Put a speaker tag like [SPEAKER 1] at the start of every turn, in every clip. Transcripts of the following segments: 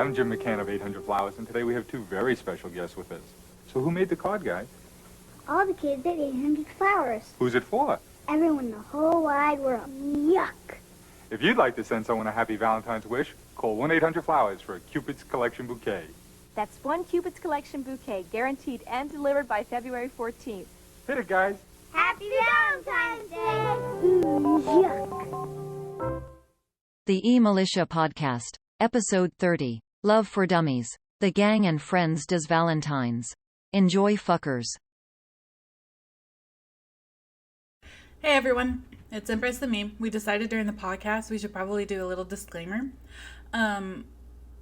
[SPEAKER 1] I'm Jim McCann of 800 Flowers, and today we have two very special guests with us. So who made the card, guys?
[SPEAKER 2] All the kids at 800 Flowers.
[SPEAKER 1] Who's it for?
[SPEAKER 2] Everyone in the whole wide world. Yuck.
[SPEAKER 1] If you'd like to send someone a happy Valentine's wish, call 1-800-Flowers for a Cupid's Collection bouquet.
[SPEAKER 3] That's one Cupid's Collection bouquet, guaranteed and delivered by February 14th.
[SPEAKER 1] Hit it, guys.
[SPEAKER 2] Happy Valentine's Day. Yuck.
[SPEAKER 4] The eMilitia Podcast, Episode 30, Love for Dummies. The Gang and Friends does Valentines. Enjoy, fuckers.
[SPEAKER 5] Hey everyone, it's Empress the Meme. We decided during the podcast we should probably do a little disclaimer.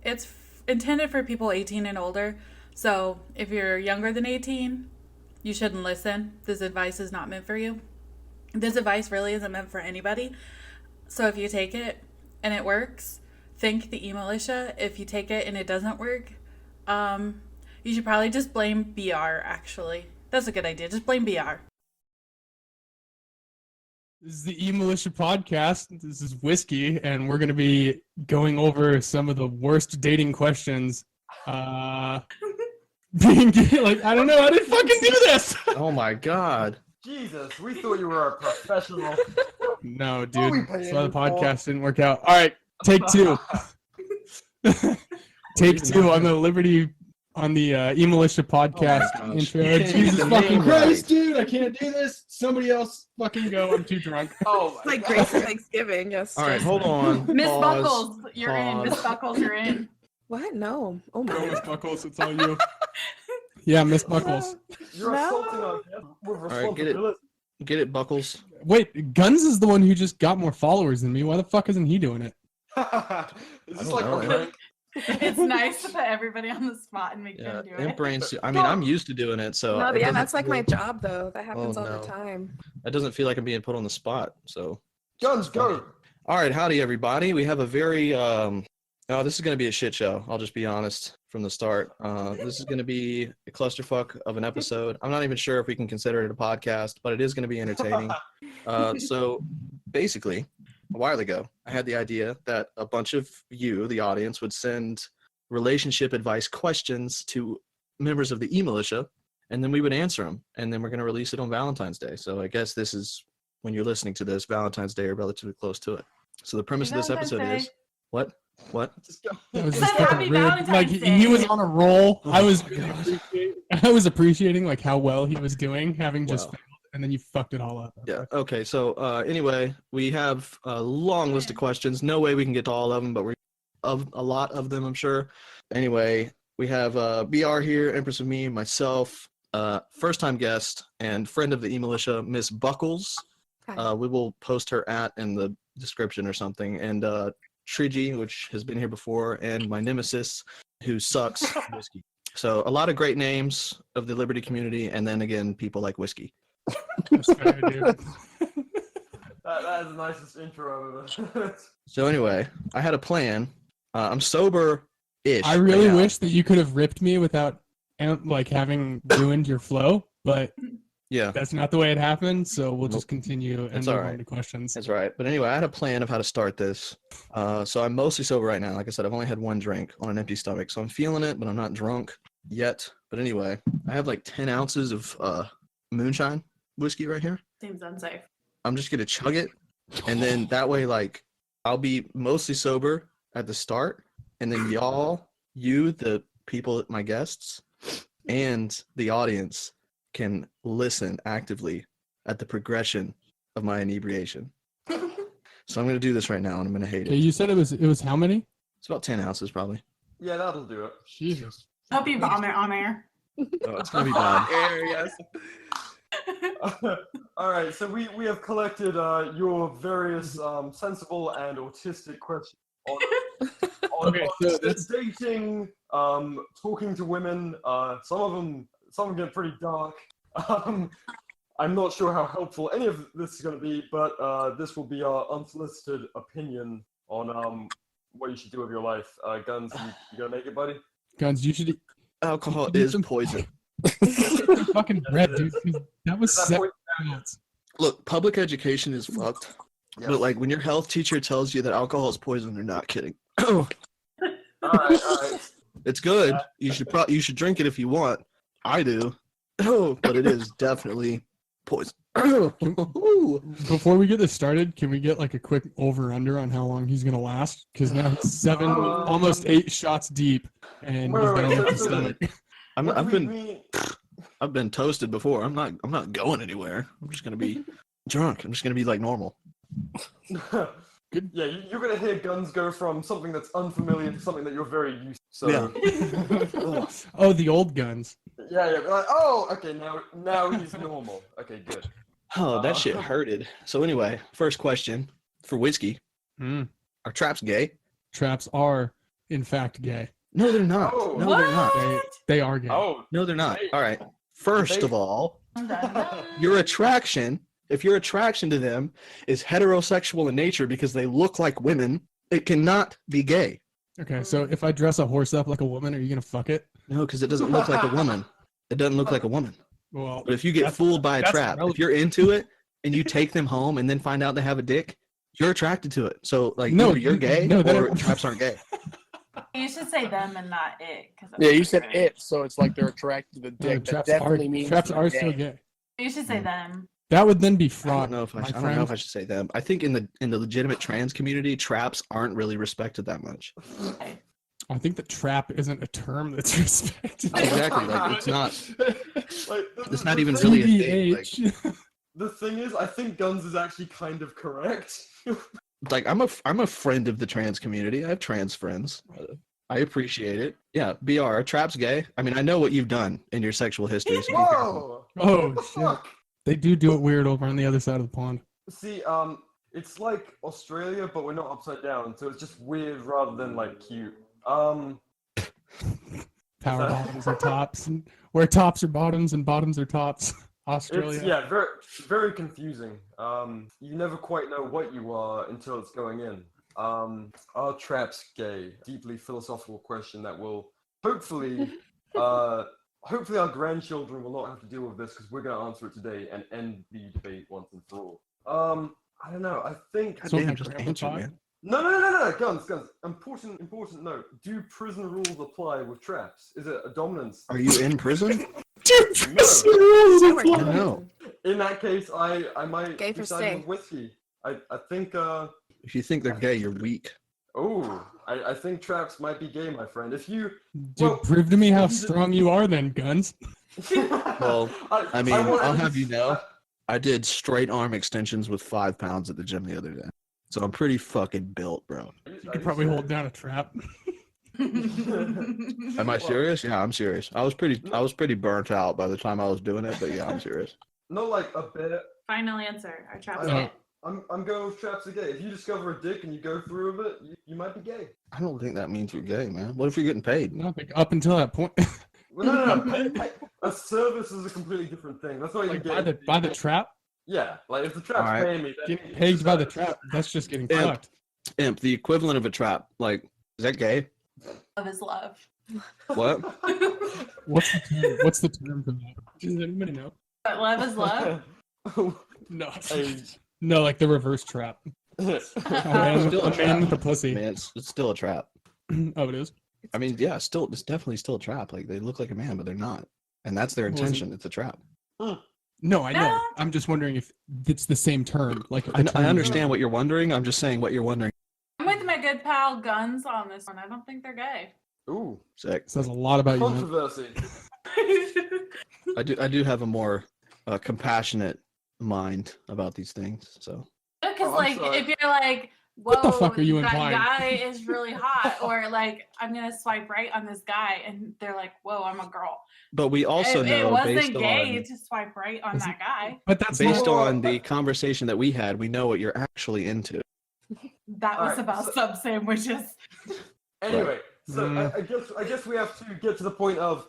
[SPEAKER 5] It's intended for people 18 and older, so if you're younger than 18, you shouldn't listen. This advice is not meant for you. This advice really isn't meant for anybody. So if you take it and it works, thank the eMilitia. If you take it and it doesn't work, you should probably just blame BR, actually. That's a good idea. Just blame BR.
[SPEAKER 6] This is the eMilitia Podcast. This is Whiskey, and we're going to be going over some of the worst dating questions. Being like, I don't know, I didn't fucking do this!
[SPEAKER 7] Oh my god.
[SPEAKER 8] Jesus, we thought you were a professional.
[SPEAKER 6] No, dude. So the podcast didn't work out. All right, take two. Take two on the eMilitia Podcast intro. Jesus fucking Christ, dude, I can't do this. Somebody else fucking go. I'm too drunk.
[SPEAKER 8] Oh
[SPEAKER 9] It's like Grace for Thanksgiving, yes.
[SPEAKER 7] All right, hold on.
[SPEAKER 5] Miss
[SPEAKER 7] Pause.
[SPEAKER 5] Buckles, you're in. Miss Buckles, you're in.
[SPEAKER 9] What? No. Oh
[SPEAKER 6] Go,
[SPEAKER 9] my.
[SPEAKER 6] Miss Buckles, it's all you. Yeah, Miss Buckles.
[SPEAKER 8] You're assaulting our guest with
[SPEAKER 7] All right,
[SPEAKER 8] responsibility.
[SPEAKER 7] get it, Buckles.
[SPEAKER 6] Wait, Guns is the one who just got more followers than me. Why the fuck isn't he doing it?
[SPEAKER 8] Is this
[SPEAKER 7] I
[SPEAKER 8] like
[SPEAKER 7] don't
[SPEAKER 8] a
[SPEAKER 7] know.
[SPEAKER 8] prank?
[SPEAKER 5] It's nice to put everybody on the spot and make them do it.
[SPEAKER 7] Brains. I mean, I'm used to doing it, so
[SPEAKER 9] No,
[SPEAKER 7] it
[SPEAKER 9] yeah,
[SPEAKER 7] doesn't
[SPEAKER 9] that's like my
[SPEAKER 7] feel-
[SPEAKER 9] job though. That happens all
[SPEAKER 7] no.
[SPEAKER 9] the time.
[SPEAKER 7] It doesn't feel like I'm being put on the spot. So,
[SPEAKER 8] Guns, go.
[SPEAKER 7] all right, howdy everybody. We have a very this is going to be a shit show. I'll just be honest from the start. This is going to be a clusterfuck of an episode. I'm not even sure if we can consider it a podcast, but it is going to be entertaining. So basically, a while ago, I had the idea that a bunch of you, the audience, would send relationship advice questions to members of the eMilitia, and then we would answer them, and then we're going to release it on Valentine's Day. So I guess this is, when you're listening to this, Valentine's Day or relatively close to it. So the premise of this episode is, what?
[SPEAKER 8] Just go.
[SPEAKER 6] That was
[SPEAKER 5] It
[SPEAKER 6] just
[SPEAKER 5] says
[SPEAKER 6] fucking
[SPEAKER 5] Happy
[SPEAKER 6] rude.
[SPEAKER 5] Valentine's
[SPEAKER 6] Like
[SPEAKER 5] Day.
[SPEAKER 6] he was on a roll.
[SPEAKER 7] Oh
[SPEAKER 6] I was
[SPEAKER 7] my
[SPEAKER 6] really
[SPEAKER 7] God.
[SPEAKER 6] I was appreciating like how well he was doing, having just
[SPEAKER 7] Wow.
[SPEAKER 6] failed, and then you fucked it all up.
[SPEAKER 7] Yeah. Okay. So anyway, we have a long list of questions. No way we can get to all of them, but we're of a lot of them, I'm sure. Anyway, we have BR here, Empress of Me, myself, first-time guest and friend of the eMilitia, Miss Buckles.
[SPEAKER 9] Hi.
[SPEAKER 7] We will post her in the description or something. And Trigi, which has been here before, and my nemesis, who sucks, Whiskey. So a lot of great names of the Liberty community, and then again, people like Whiskey.
[SPEAKER 6] That's fair, dude.
[SPEAKER 8] That is the nicest intro I've ever.
[SPEAKER 7] So anyway, I had a plan. I'm sober-ish.
[SPEAKER 6] I really
[SPEAKER 7] right now.
[SPEAKER 6] wish that you could have ripped me without like having ruined your flow, but
[SPEAKER 7] Yeah,
[SPEAKER 6] that's not the way it happened. So we'll just continue and
[SPEAKER 7] It's
[SPEAKER 6] move
[SPEAKER 7] all
[SPEAKER 6] on
[SPEAKER 7] right.
[SPEAKER 6] to questions.
[SPEAKER 7] that's right. But anyway, I had a plan of how to start this. So I'm mostly sober right now. Like I said, I've only had one drink on an empty stomach, so I'm feeling it, but I'm not drunk yet. But anyway, I have like 10 ounces of moonshine whiskey right here.
[SPEAKER 5] Seems unsafe.
[SPEAKER 7] I'm just gonna chug it, and then that way, like, I'll be mostly sober at the start, and then you, the people, my guests, and the audience can listen actively at the progression of my inebriation. So I'm gonna do this right now, and I'm gonna hate
[SPEAKER 6] Okay,
[SPEAKER 7] it.
[SPEAKER 6] you said it was how many?
[SPEAKER 7] It's about 10 ounces, probably.
[SPEAKER 8] Yeah, that'll do it.
[SPEAKER 6] Jesus.
[SPEAKER 5] Hope you vomit on air.
[SPEAKER 7] Oh, it's gonna be bad.
[SPEAKER 9] Yes.
[SPEAKER 8] All right, so we have collected your various sensible and autistic questions on
[SPEAKER 6] Okay, so that's-
[SPEAKER 8] dating, talking to women. Some of them get pretty dark. I'm not sure how helpful any of this is going to be, but this will be our unsolicited opinion on what you should do with your life. Guns, you gonna make it, buddy?
[SPEAKER 6] Guns, you should
[SPEAKER 7] Alcohol
[SPEAKER 6] You
[SPEAKER 7] is
[SPEAKER 6] some-
[SPEAKER 7] poison.
[SPEAKER 6] fucking bread, dude. 'Cause That was
[SPEAKER 8] Is that
[SPEAKER 6] 7
[SPEAKER 8] point-
[SPEAKER 6] ounces.
[SPEAKER 7] Look, public education is fucked.
[SPEAKER 8] Yes.
[SPEAKER 7] But like when your health teacher tells you that alcohol is poison, they're not kidding.
[SPEAKER 8] All right.
[SPEAKER 7] It's good. You should drink it if you want. I do. But it is definitely poison.
[SPEAKER 6] Before we get this started, can we get like a quick over/under on how long he's gonna last? Because now he's 7, almost 8 shots deep, and he's got an empty stomach.
[SPEAKER 7] I've been toasted before. I'm not going anywhere. I'm just gonna be drunk. I'm just gonna be like normal.
[SPEAKER 8] Good. Yeah, you're gonna hear guns go from something that's unfamiliar to something that you're very used to. So.
[SPEAKER 7] Yeah.
[SPEAKER 6] Oh, the old guns.
[SPEAKER 8] Yeah. Like, oh, okay. Now he's normal. Okay, good.
[SPEAKER 7] Oh, that shit hurted. So anyway, first question for Whiskey. Are traps gay?
[SPEAKER 6] Traps are, in fact, gay.
[SPEAKER 7] No, they're not.
[SPEAKER 8] Oh,
[SPEAKER 7] no, they're not.
[SPEAKER 6] They are gay.
[SPEAKER 8] Oh,
[SPEAKER 7] No, they're not. All right. First of all, your attraction, if your attraction to them is heterosexual in nature because they look like women, it cannot be gay.
[SPEAKER 6] Okay, so if I dress a horse up like a woman, are you gonna fuck it?
[SPEAKER 7] No, because it doesn't look like a woman. It doesn't look like a woman.
[SPEAKER 6] Well,
[SPEAKER 7] But if you get fooled by a trap,
[SPEAKER 6] irrelevant.
[SPEAKER 7] if you're into it and you take them home and then find out they have a dick, you're attracted to it. So like,
[SPEAKER 6] No,
[SPEAKER 7] either you're gay
[SPEAKER 6] no, that-
[SPEAKER 7] or traps aren't gay.
[SPEAKER 10] You should say them and not it.
[SPEAKER 11] Yeah, you said it, so it's like they're attracted to the
[SPEAKER 6] No,
[SPEAKER 11] dick. That
[SPEAKER 6] traps
[SPEAKER 11] definitely means
[SPEAKER 6] traps
[SPEAKER 11] they're
[SPEAKER 6] are still gay.
[SPEAKER 10] You should say them.
[SPEAKER 6] That would then be
[SPEAKER 7] I
[SPEAKER 6] fraud.
[SPEAKER 7] don't know if I
[SPEAKER 6] my
[SPEAKER 7] don't know if
[SPEAKER 6] friend.
[SPEAKER 7] I should say them. I think in the legitimate trans community, traps aren't really respected that much.
[SPEAKER 6] I think that trap isn't a term that's respected.
[SPEAKER 7] Exactly. Like it's not.
[SPEAKER 8] Like,
[SPEAKER 7] It's not even really a thing.
[SPEAKER 6] TBH.
[SPEAKER 8] The thing is, I think Guns is actually kind of correct.
[SPEAKER 7] Like I'm a friend of the trans community. I have trans friends. I appreciate it. Yeah, BR, trap's gay. I mean, I know what you've done in your sexual history. So be careful.
[SPEAKER 8] Whoa!
[SPEAKER 6] Oh
[SPEAKER 8] What the
[SPEAKER 6] shit!
[SPEAKER 8] fuck?
[SPEAKER 6] They do it weird over on the other side of the pond.
[SPEAKER 8] See, it's like Australia, but we're not upside down, so it's just weird rather than like cute.
[SPEAKER 6] Power bottoms are tops, and where tops are bottoms and bottoms are tops. Australia.
[SPEAKER 8] It's very, very confusing. You never quite know what you are until it's going in. Are traps gay? Deeply philosophical question that will hopefully our grandchildren will not have to deal with this because we're going to answer it today and end the debate once and for all. I don't know. I think.
[SPEAKER 6] So
[SPEAKER 7] Damn,
[SPEAKER 6] my
[SPEAKER 7] just
[SPEAKER 6] grandpa
[SPEAKER 7] answer,
[SPEAKER 6] thought-
[SPEAKER 7] man.
[SPEAKER 8] No. Guns. Important note. Do prison rules apply with traps? Is it a dominance?
[SPEAKER 7] Are you in prison?
[SPEAKER 8] No.
[SPEAKER 7] No.
[SPEAKER 8] In that case, I might
[SPEAKER 9] Gay for
[SPEAKER 8] decide
[SPEAKER 9] stay.
[SPEAKER 8] with whiskey. I think
[SPEAKER 7] If you think they're gay, you're weak.
[SPEAKER 8] I think traps might be gay, my friend. If you
[SPEAKER 6] Dude, prove to me how strong you are, then, Guns.
[SPEAKER 7] Well, I mean,
[SPEAKER 8] want
[SPEAKER 7] I'll
[SPEAKER 8] at
[SPEAKER 7] have you
[SPEAKER 8] least-
[SPEAKER 7] know, I did straight arm extensions with 5 pounds at the gym the other day. So I'm pretty fucking built, bro.
[SPEAKER 6] You could probably hold down a trap.
[SPEAKER 7] Am I serious? Yeah, I'm serious. I was pretty burnt out by the time I was doing it, but yeah, I'm serious.
[SPEAKER 8] Not like a bit.
[SPEAKER 10] Final answer. Our traps
[SPEAKER 8] I-
[SPEAKER 10] gay.
[SPEAKER 8] I'm going with traps are gay. If you discover a dick and you go through with it, you might be gay.
[SPEAKER 7] I don't think that means you're gay, man. What if you're getting paid?
[SPEAKER 6] Nothing up until that point.
[SPEAKER 8] Well, no. A service is a completely different thing. That's not
[SPEAKER 6] Like
[SPEAKER 8] even
[SPEAKER 6] by the trap,
[SPEAKER 8] Yeah, like if the trap's
[SPEAKER 7] Alright.
[SPEAKER 8] paying me, then
[SPEAKER 6] getting pegged by the trap, that's just getting
[SPEAKER 7] Yeah.
[SPEAKER 6] fucked.
[SPEAKER 7] Imp, the equivalent of a trap. Like, is that gay?
[SPEAKER 10] Love is love.
[SPEAKER 7] What?
[SPEAKER 6] What's the term for that? Does anybody know?
[SPEAKER 10] But love is love.
[SPEAKER 6] No.
[SPEAKER 8] Hey.
[SPEAKER 6] No, like the reverse trap. A
[SPEAKER 7] Still a
[SPEAKER 6] man with a
[SPEAKER 7] trap.
[SPEAKER 6] pussy.
[SPEAKER 7] Man, it's still a trap.
[SPEAKER 6] Oh, it is?
[SPEAKER 7] I mean, yeah, it's definitely still a trap. Like, they look like a man, but they're not. And that's their
[SPEAKER 6] Was it-
[SPEAKER 7] intention. It's a trap.
[SPEAKER 6] No, I know.
[SPEAKER 10] No.
[SPEAKER 6] I'm just wondering if it's the same term. Like if the
[SPEAKER 7] I
[SPEAKER 6] term is-
[SPEAKER 7] understand what you're wondering. I'm just saying what you're wondering.
[SPEAKER 10] I'm with my good pal Guns on this one. I don't think they're gay.
[SPEAKER 8] Ooh,
[SPEAKER 7] Sick.
[SPEAKER 6] Says a lot about you. man.
[SPEAKER 8] controversy.
[SPEAKER 7] I do have a more compassionate mind about these things. So
[SPEAKER 10] Because
[SPEAKER 8] Oh, I'm
[SPEAKER 10] like
[SPEAKER 8] sorry.
[SPEAKER 10] if you're like, whoa,
[SPEAKER 6] What the fuck are you
[SPEAKER 10] that
[SPEAKER 6] implying?
[SPEAKER 10] guy is really hot, or like I'm gonna swipe right on this guy, and they're like, whoa, I'm a girl.
[SPEAKER 7] but we also
[SPEAKER 10] it
[SPEAKER 7] know
[SPEAKER 10] wasn't
[SPEAKER 7] based
[SPEAKER 10] gay
[SPEAKER 7] on
[SPEAKER 10] to swipe right on
[SPEAKER 6] Is
[SPEAKER 10] that guy.
[SPEAKER 6] But that's
[SPEAKER 7] based
[SPEAKER 6] not,
[SPEAKER 7] on the conversation that we had, we know what you're actually into.
[SPEAKER 10] That was
[SPEAKER 8] Alright,
[SPEAKER 10] about
[SPEAKER 8] so-
[SPEAKER 10] sub sandwiches.
[SPEAKER 8] Anyway, so
[SPEAKER 6] Mm.
[SPEAKER 8] I guess we have to get to the point of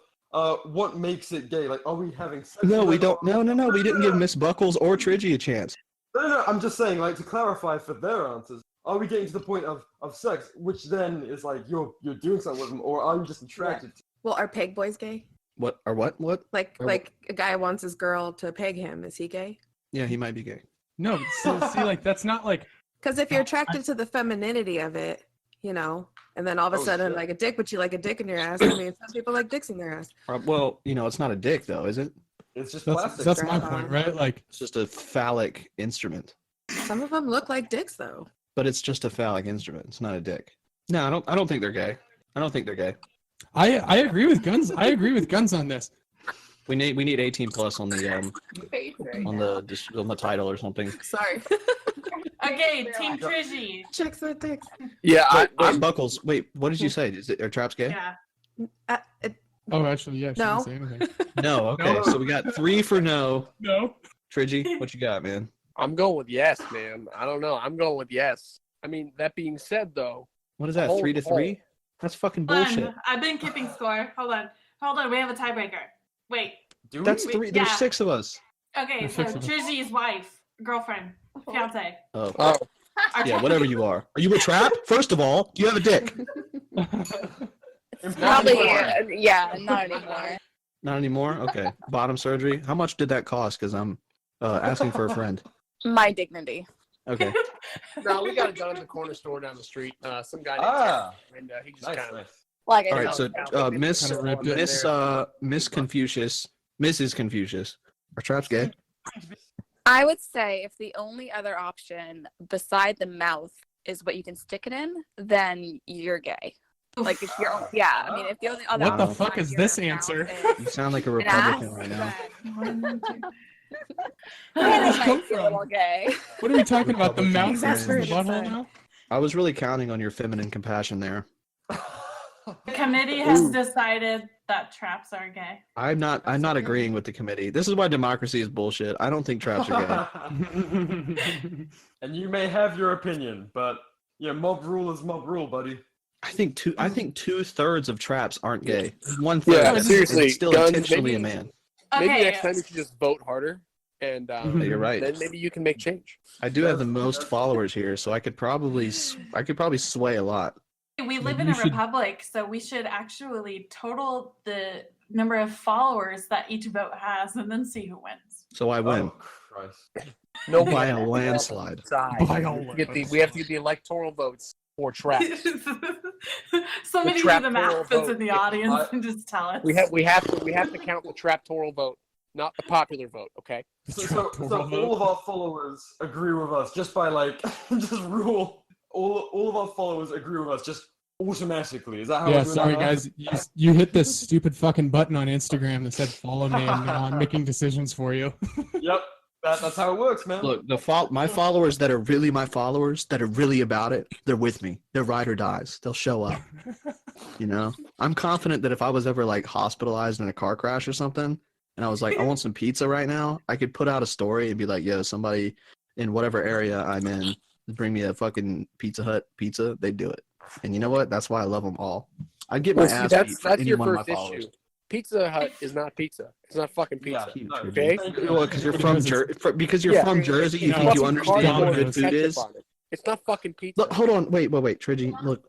[SPEAKER 8] what makes it gay. Like, are we having sex?
[SPEAKER 7] No, we
[SPEAKER 8] with them?
[SPEAKER 7] don't. No. We didn't give Miss Buckles or Triggy a chance.
[SPEAKER 8] No. I'm just saying, like, to clarify for their answers. Are we getting to the point of sex, which then is like you're doing something with them, or are you just attracted? to
[SPEAKER 9] Well, are peg boys gay?
[SPEAKER 7] What or what? What?
[SPEAKER 9] Like
[SPEAKER 7] Or
[SPEAKER 9] like a guy wants his girl to peg him. Is he gay?
[SPEAKER 7] Yeah, he might be gay.
[SPEAKER 6] no. See, like that's not like
[SPEAKER 9] Because if you're attracted to the femininity of it, you know, And then all of a
[SPEAKER 8] Oh,
[SPEAKER 9] sudden,
[SPEAKER 8] shit.
[SPEAKER 9] like a dick, but you like a dick in your ass. I mean, some people like dicks in their ass.
[SPEAKER 7] Well, it's not a dick though, is it?
[SPEAKER 8] It's just
[SPEAKER 6] That's
[SPEAKER 8] plastic.
[SPEAKER 6] that's my
[SPEAKER 9] Strap
[SPEAKER 6] point,
[SPEAKER 9] on.
[SPEAKER 6] right? Like,
[SPEAKER 7] It's just a phallic instrument.
[SPEAKER 9] Some of them look like dicks, though.
[SPEAKER 7] But it's just a phallic instrument. It's not a dick. No, I don't think they're gay. I don't think they're gay.
[SPEAKER 6] I agree with guns. I agree with guns on this.
[SPEAKER 7] We need 18 plus on the on the title or something.
[SPEAKER 9] Sorry.
[SPEAKER 10] Okay, Team Trizzy.
[SPEAKER 9] Chicks with dicks.
[SPEAKER 11] Yeah,
[SPEAKER 7] Wait, Buckles. Wait, what did you say? Are traps gay?
[SPEAKER 10] Yeah.
[SPEAKER 6] Oh, actually, yeah. She
[SPEAKER 9] No.
[SPEAKER 6] didn't say anything.
[SPEAKER 7] No. Okay,
[SPEAKER 6] No.
[SPEAKER 7] so we got 3 for no.
[SPEAKER 6] No.
[SPEAKER 7] Triggy, what you got, man?
[SPEAKER 11] I'm going with yes, man. I don't know. I'm going with yes. I mean, that being said, though,
[SPEAKER 7] What is that?
[SPEAKER 11] Hold-
[SPEAKER 7] 3 to 3? That's fucking
[SPEAKER 10] Hold
[SPEAKER 7] bullshit.
[SPEAKER 10] on, I've been keeping score. Hold on. We have a tiebreaker. Wait.
[SPEAKER 8] Do
[SPEAKER 7] That's
[SPEAKER 8] we?
[SPEAKER 7] 3. There's
[SPEAKER 10] Yeah.
[SPEAKER 7] 6 of us.
[SPEAKER 10] Okay,
[SPEAKER 6] There's
[SPEAKER 10] so
[SPEAKER 6] 6 of us.
[SPEAKER 10] Trizzy's wife, girlfriend, fiance.
[SPEAKER 7] Oh.
[SPEAKER 11] oh,
[SPEAKER 7] Yeah, whatever you are. Are you a trap? First of all, do you have a dick?
[SPEAKER 8] Probably.
[SPEAKER 12] Yeah, not anymore.
[SPEAKER 7] Not anymore? Okay. Bottom surgery. How much did that cost? Because I'm asking for a friend.
[SPEAKER 12] My dignity.
[SPEAKER 7] Okay.
[SPEAKER 11] no, we got it done at the corner store down the street. Some guy named
[SPEAKER 8] Ah.
[SPEAKER 11] Tim, and he just
[SPEAKER 8] Nice,
[SPEAKER 11] kind of.
[SPEAKER 8] nice.
[SPEAKER 12] Like I
[SPEAKER 7] All right,
[SPEAKER 12] said,
[SPEAKER 7] so Miss
[SPEAKER 6] Kinda ripped it.
[SPEAKER 7] Miss Confucius, Mrs. Confucius. Are traps gay?
[SPEAKER 12] I would say if the only other option beside the mouth is what you can stick it in, then you're gay. Like if you're, yeah. I mean, if the only other
[SPEAKER 6] What the
[SPEAKER 12] option
[SPEAKER 6] fuck
[SPEAKER 12] besides
[SPEAKER 6] is
[SPEAKER 12] your
[SPEAKER 6] this
[SPEAKER 12] mouth
[SPEAKER 6] answer?
[SPEAKER 12] is
[SPEAKER 7] You sound like a
[SPEAKER 12] an
[SPEAKER 7] Republican
[SPEAKER 12] ass,
[SPEAKER 7] right now.
[SPEAKER 12] then
[SPEAKER 6] Where did
[SPEAKER 12] it
[SPEAKER 6] this come
[SPEAKER 12] might be a
[SPEAKER 6] from?
[SPEAKER 12] little gay.
[SPEAKER 6] What are we talking about? The
[SPEAKER 7] Republican
[SPEAKER 6] mouth versus the
[SPEAKER 7] friends.
[SPEAKER 6] butthole now?
[SPEAKER 7] I was really counting on your feminine compassion there.
[SPEAKER 10] The committee has decided that traps are gay.
[SPEAKER 7] I'm not agreeing with the committee. This is why democracy is bullshit. I don't think traps are gay.
[SPEAKER 8] And you may have your opinion, but yeah, mob rule is mob rule, buddy.
[SPEAKER 7] I think 2/3 of traps aren't gay. 1/3
[SPEAKER 11] Yeah,
[SPEAKER 7] is
[SPEAKER 11] seriously,
[SPEAKER 7] still
[SPEAKER 11] guns,
[SPEAKER 7] intentionally a
[SPEAKER 11] maybe-
[SPEAKER 7] man.
[SPEAKER 11] Maybe
[SPEAKER 10] Okay.
[SPEAKER 11] next time you should just vote harder, and
[SPEAKER 7] You're right.
[SPEAKER 11] then maybe you can make change.
[SPEAKER 7] I do have the most followers here, so I could probably sway a lot.
[SPEAKER 10] We live in
[SPEAKER 6] You
[SPEAKER 10] a
[SPEAKER 6] should-
[SPEAKER 10] republic, so we should actually total the number of followers that each vote has and then see who wins.
[SPEAKER 7] So I win.
[SPEAKER 8] Oh, Christ.
[SPEAKER 11] No,
[SPEAKER 7] By a landslide.
[SPEAKER 6] By a
[SPEAKER 11] We have to get the electoral votes for traps.
[SPEAKER 10] Somebody do
[SPEAKER 11] trap
[SPEAKER 10] the
[SPEAKER 11] total
[SPEAKER 10] math that's
[SPEAKER 11] vote.
[SPEAKER 10] in the audience and just tell us.
[SPEAKER 11] We have to count the traptoral vote, not the popular vote. Okay.
[SPEAKER 8] So all of our followers agree with us just by like just rule. All of our followers agree with us just automatically. Is that how?
[SPEAKER 6] Yeah,
[SPEAKER 8] we're doing
[SPEAKER 6] sorry
[SPEAKER 8] that now?
[SPEAKER 6] guys. You hit this stupid fucking button on Instagram that said follow me, and now I'm making decisions for you.
[SPEAKER 8] Yep, that's how it works, man.
[SPEAKER 7] Look, my followers that are really my followers, that are really about it, they're with me. They're ride or dies. They'll show up. You know? I'm confident that if I was ever like hospitalized in a car crash or something, and I was like, I want some pizza right now, I could put out a story and be like, yo, somebody in whatever area I'm in, bring me a fucking Pizza Hut pizza, they'd do it. And you know what? That's why I love them all. I'd get my
[SPEAKER 11] Well, see,
[SPEAKER 7] ass
[SPEAKER 11] that's
[SPEAKER 7] beat for
[SPEAKER 11] that's
[SPEAKER 7] any
[SPEAKER 11] your
[SPEAKER 7] one of my
[SPEAKER 11] first
[SPEAKER 7] followers.
[SPEAKER 11] issue. Pizza Hut is not pizza. It's not fucking pizza.
[SPEAKER 8] Yeah, no,
[SPEAKER 11] Okay.
[SPEAKER 7] Well, because you're from because you're
[SPEAKER 11] Yeah.
[SPEAKER 7] from Jersey, you
[SPEAKER 6] No,
[SPEAKER 7] think you
[SPEAKER 6] fucking
[SPEAKER 7] understand what
[SPEAKER 6] cardboard
[SPEAKER 7] good food
[SPEAKER 11] Ketchup
[SPEAKER 7] is.
[SPEAKER 11] on it. It's not fucking pizza.
[SPEAKER 7] Look, hold on, wait, Triggy, look.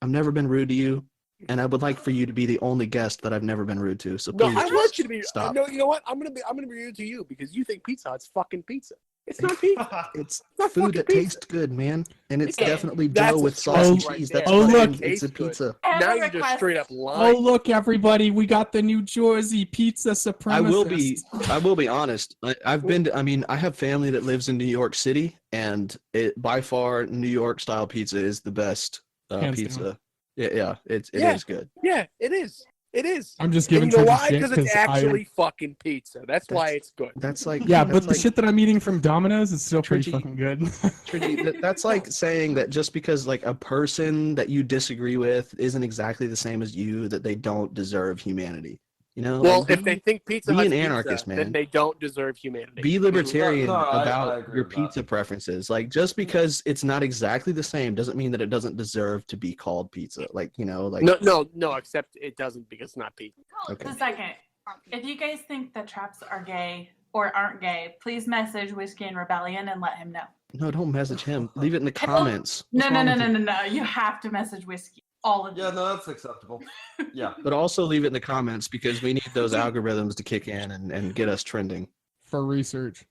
[SPEAKER 7] I've never been rude to you, and I would like for you to be the only guest that I've never been rude to. So
[SPEAKER 11] No,
[SPEAKER 7] please,
[SPEAKER 11] I want you to be.
[SPEAKER 7] stop.
[SPEAKER 11] No, you know what? I'm gonna be rude to you because you think Pizza Hut's fucking pizza. It's not pizza.
[SPEAKER 7] It's
[SPEAKER 11] not
[SPEAKER 7] food
[SPEAKER 11] fucking
[SPEAKER 7] that
[SPEAKER 11] pizza.
[SPEAKER 7] tastes good, man, and it's
[SPEAKER 11] Yeah,
[SPEAKER 7] definitely
[SPEAKER 11] that's
[SPEAKER 7] dough
[SPEAKER 11] a
[SPEAKER 7] with
[SPEAKER 11] choice
[SPEAKER 7] sauce and
[SPEAKER 11] right
[SPEAKER 7] cheese.
[SPEAKER 11] there.
[SPEAKER 7] That's
[SPEAKER 6] Oh,
[SPEAKER 7] fucking-
[SPEAKER 6] look.
[SPEAKER 7] it's a
[SPEAKER 11] Tastes good.
[SPEAKER 7] pizza.
[SPEAKER 10] I have
[SPEAKER 11] Now
[SPEAKER 10] a
[SPEAKER 11] you're just
[SPEAKER 10] request.
[SPEAKER 11] straight up
[SPEAKER 6] Oh
[SPEAKER 11] lying.
[SPEAKER 6] look, everybody, we got the New Jersey pizza supremacist.
[SPEAKER 7] I will be honest. I've been to, I mean, I have family that lives in New York City, and it by far New York style pizza is the best
[SPEAKER 6] Hands
[SPEAKER 7] pizza.
[SPEAKER 6] down.
[SPEAKER 7] Yeah, it
[SPEAKER 11] Yeah.
[SPEAKER 7] is good.
[SPEAKER 11] Yeah, it is. It is.
[SPEAKER 6] I'm just
[SPEAKER 11] And
[SPEAKER 6] giving
[SPEAKER 11] you know
[SPEAKER 6] Triggy
[SPEAKER 11] why?
[SPEAKER 6] shit
[SPEAKER 11] Because it's
[SPEAKER 6] because
[SPEAKER 11] actually fucking pizza. That's why
[SPEAKER 7] That's-
[SPEAKER 11] it's good.
[SPEAKER 7] That's like
[SPEAKER 6] yeah,
[SPEAKER 7] that's
[SPEAKER 6] but the
[SPEAKER 7] like,
[SPEAKER 6] shit that I'm eating from Domino's is still pretty
[SPEAKER 7] Triggy-
[SPEAKER 6] fucking good.
[SPEAKER 7] Triggy, that's like saying that just because like a person that you disagree with isn't exactly the same as you, that they don't deserve humanity. You know?
[SPEAKER 11] Well,
[SPEAKER 7] Like,
[SPEAKER 11] if they think Pizza
[SPEAKER 7] be
[SPEAKER 11] Hut's
[SPEAKER 7] an
[SPEAKER 11] pizza,
[SPEAKER 7] anarchist,
[SPEAKER 11] then
[SPEAKER 7] man.
[SPEAKER 11] they don't deserve humanity.
[SPEAKER 7] be libertarian
[SPEAKER 8] No, I
[SPEAKER 7] about
[SPEAKER 8] agree
[SPEAKER 7] your
[SPEAKER 8] with that.
[SPEAKER 7] pizza preferences. Like just because it's not exactly the same doesn't mean that it doesn't deserve to be called pizza. Like, you know, like
[SPEAKER 11] No, except it doesn't because it's not pizza.
[SPEAKER 7] okay.
[SPEAKER 10] Just a second. If you guys think that traps are gay or aren't gay, please message Whiskey and Rebellion and let him know.
[SPEAKER 7] No, don't message him. Leave it in the comments.
[SPEAKER 10] No,
[SPEAKER 7] What's
[SPEAKER 10] no,
[SPEAKER 7] wrong
[SPEAKER 10] no,
[SPEAKER 7] with
[SPEAKER 10] no,
[SPEAKER 7] you?
[SPEAKER 10] no, no. You have to message Whiskey. All of you.
[SPEAKER 8] Yeah, no, that's acceptable. Yeah.
[SPEAKER 7] But also leave it in the comments because we need those algorithms to kick in and get us trending.
[SPEAKER 6] For research.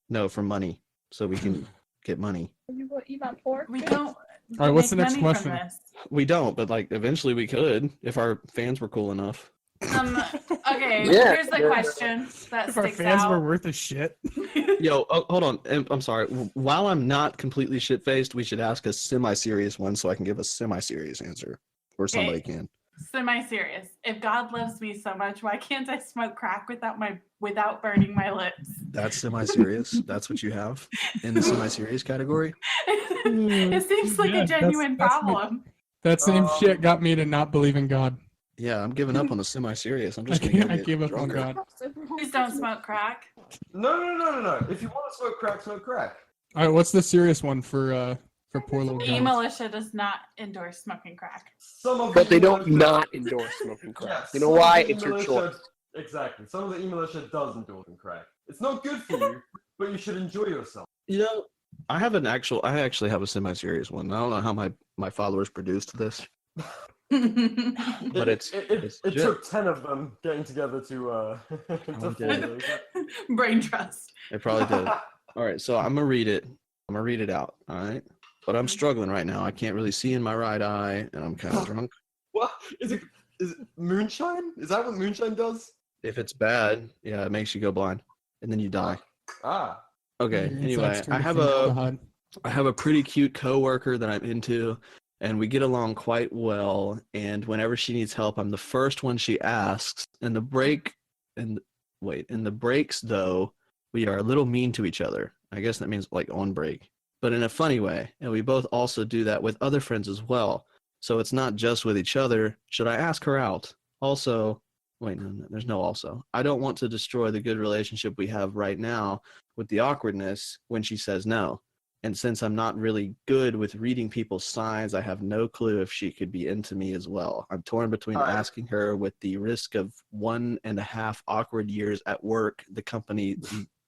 [SPEAKER 7] No, for money. So we can get money.
[SPEAKER 10] We don't.
[SPEAKER 6] All right, what's the
[SPEAKER 10] Make
[SPEAKER 6] next
[SPEAKER 10] money from
[SPEAKER 6] question?
[SPEAKER 10] this.
[SPEAKER 7] We don't, but like eventually we could if our fans were cool enough.
[SPEAKER 10] Okay,
[SPEAKER 11] Yeah,
[SPEAKER 10] here's the
[SPEAKER 11] yeah.
[SPEAKER 10] question that
[SPEAKER 6] If our
[SPEAKER 10] sticks
[SPEAKER 6] fans
[SPEAKER 10] out.
[SPEAKER 6] were worth a shit.
[SPEAKER 7] Yo, hold on. I'm sorry. While I'm not completely shit-faced, we should ask a semi-serious one so I can give a semi-serious answer, or somebody
[SPEAKER 10] Okay.
[SPEAKER 7] can.
[SPEAKER 10] Semi-serious. If God loves me so much, why can't I smoke crack without burning my lips?
[SPEAKER 7] That's semi-serious. That's what you have in the semi-serious category.
[SPEAKER 10] It seems like
[SPEAKER 6] Yeah,
[SPEAKER 10] a genuine
[SPEAKER 6] that's
[SPEAKER 10] problem.
[SPEAKER 6] That same shit got me to not believe in God.
[SPEAKER 7] Yeah, I'm giving up on the semi-serious. I'm just
[SPEAKER 6] I
[SPEAKER 7] gonna go
[SPEAKER 6] gave
[SPEAKER 7] get
[SPEAKER 6] up on
[SPEAKER 7] drunker.
[SPEAKER 6] God.
[SPEAKER 10] Please don't smoke crack.
[SPEAKER 8] No. If you want to smoke crack, smoke crack.
[SPEAKER 6] All right, what's the serious one for poor little guns?
[SPEAKER 10] eMilitia does not endorse smoking crack.
[SPEAKER 8] Some of
[SPEAKER 11] But
[SPEAKER 8] the
[SPEAKER 11] they don't
[SPEAKER 8] eMilitia-
[SPEAKER 11] not endorse smoking crack.
[SPEAKER 8] Yeah,
[SPEAKER 11] You know
[SPEAKER 8] some of
[SPEAKER 11] why?
[SPEAKER 8] the
[SPEAKER 11] It's your
[SPEAKER 8] eMilitia-
[SPEAKER 11] choice.
[SPEAKER 8] Exactly. Some of the eMilitia does endorse crack. It's not good for you, but you should enjoy yourself.
[SPEAKER 7] You know, I actually have a semi-serious one. I don't know how my followers produced this, but
[SPEAKER 8] It
[SPEAKER 7] legit.
[SPEAKER 8] took 10 of them getting together to
[SPEAKER 7] did.
[SPEAKER 8] formulate it.
[SPEAKER 10] Brain trust.
[SPEAKER 7] It probably did. All right, so I'm gonna read it. I'm gonna read it out. All right, but I'm struggling right now. I can't really see in my right eye, and I'm kind of drunk.
[SPEAKER 8] What is it? Is it moonshine? Is that what moonshine does?
[SPEAKER 7] If it's bad, yeah, it makes you go blind, and then you die.
[SPEAKER 8] Ah.
[SPEAKER 7] Okay.
[SPEAKER 6] Your
[SPEAKER 7] Anyway,
[SPEAKER 6] insides turn
[SPEAKER 7] I
[SPEAKER 6] to
[SPEAKER 7] have
[SPEAKER 6] formaldehyde.
[SPEAKER 7] I have a pretty cute coworker that I'm into, and we get along quite well. And whenever she needs help, I'm the first one she asks. In the breaks though, we are a little mean to each other. I guess that means like on break, but in a funny way. And we both also do that with other friends as well. So it's not just with each other. Should I ask her out? Also, wait, no, there's no also. I don't want to destroy the good relationship we have right now with the awkwardness when she says no. And since I'm not really good with reading people's signs, I have no clue if she could be into me as well. I'm torn between asking her with the risk of 1.5 awkward years at work,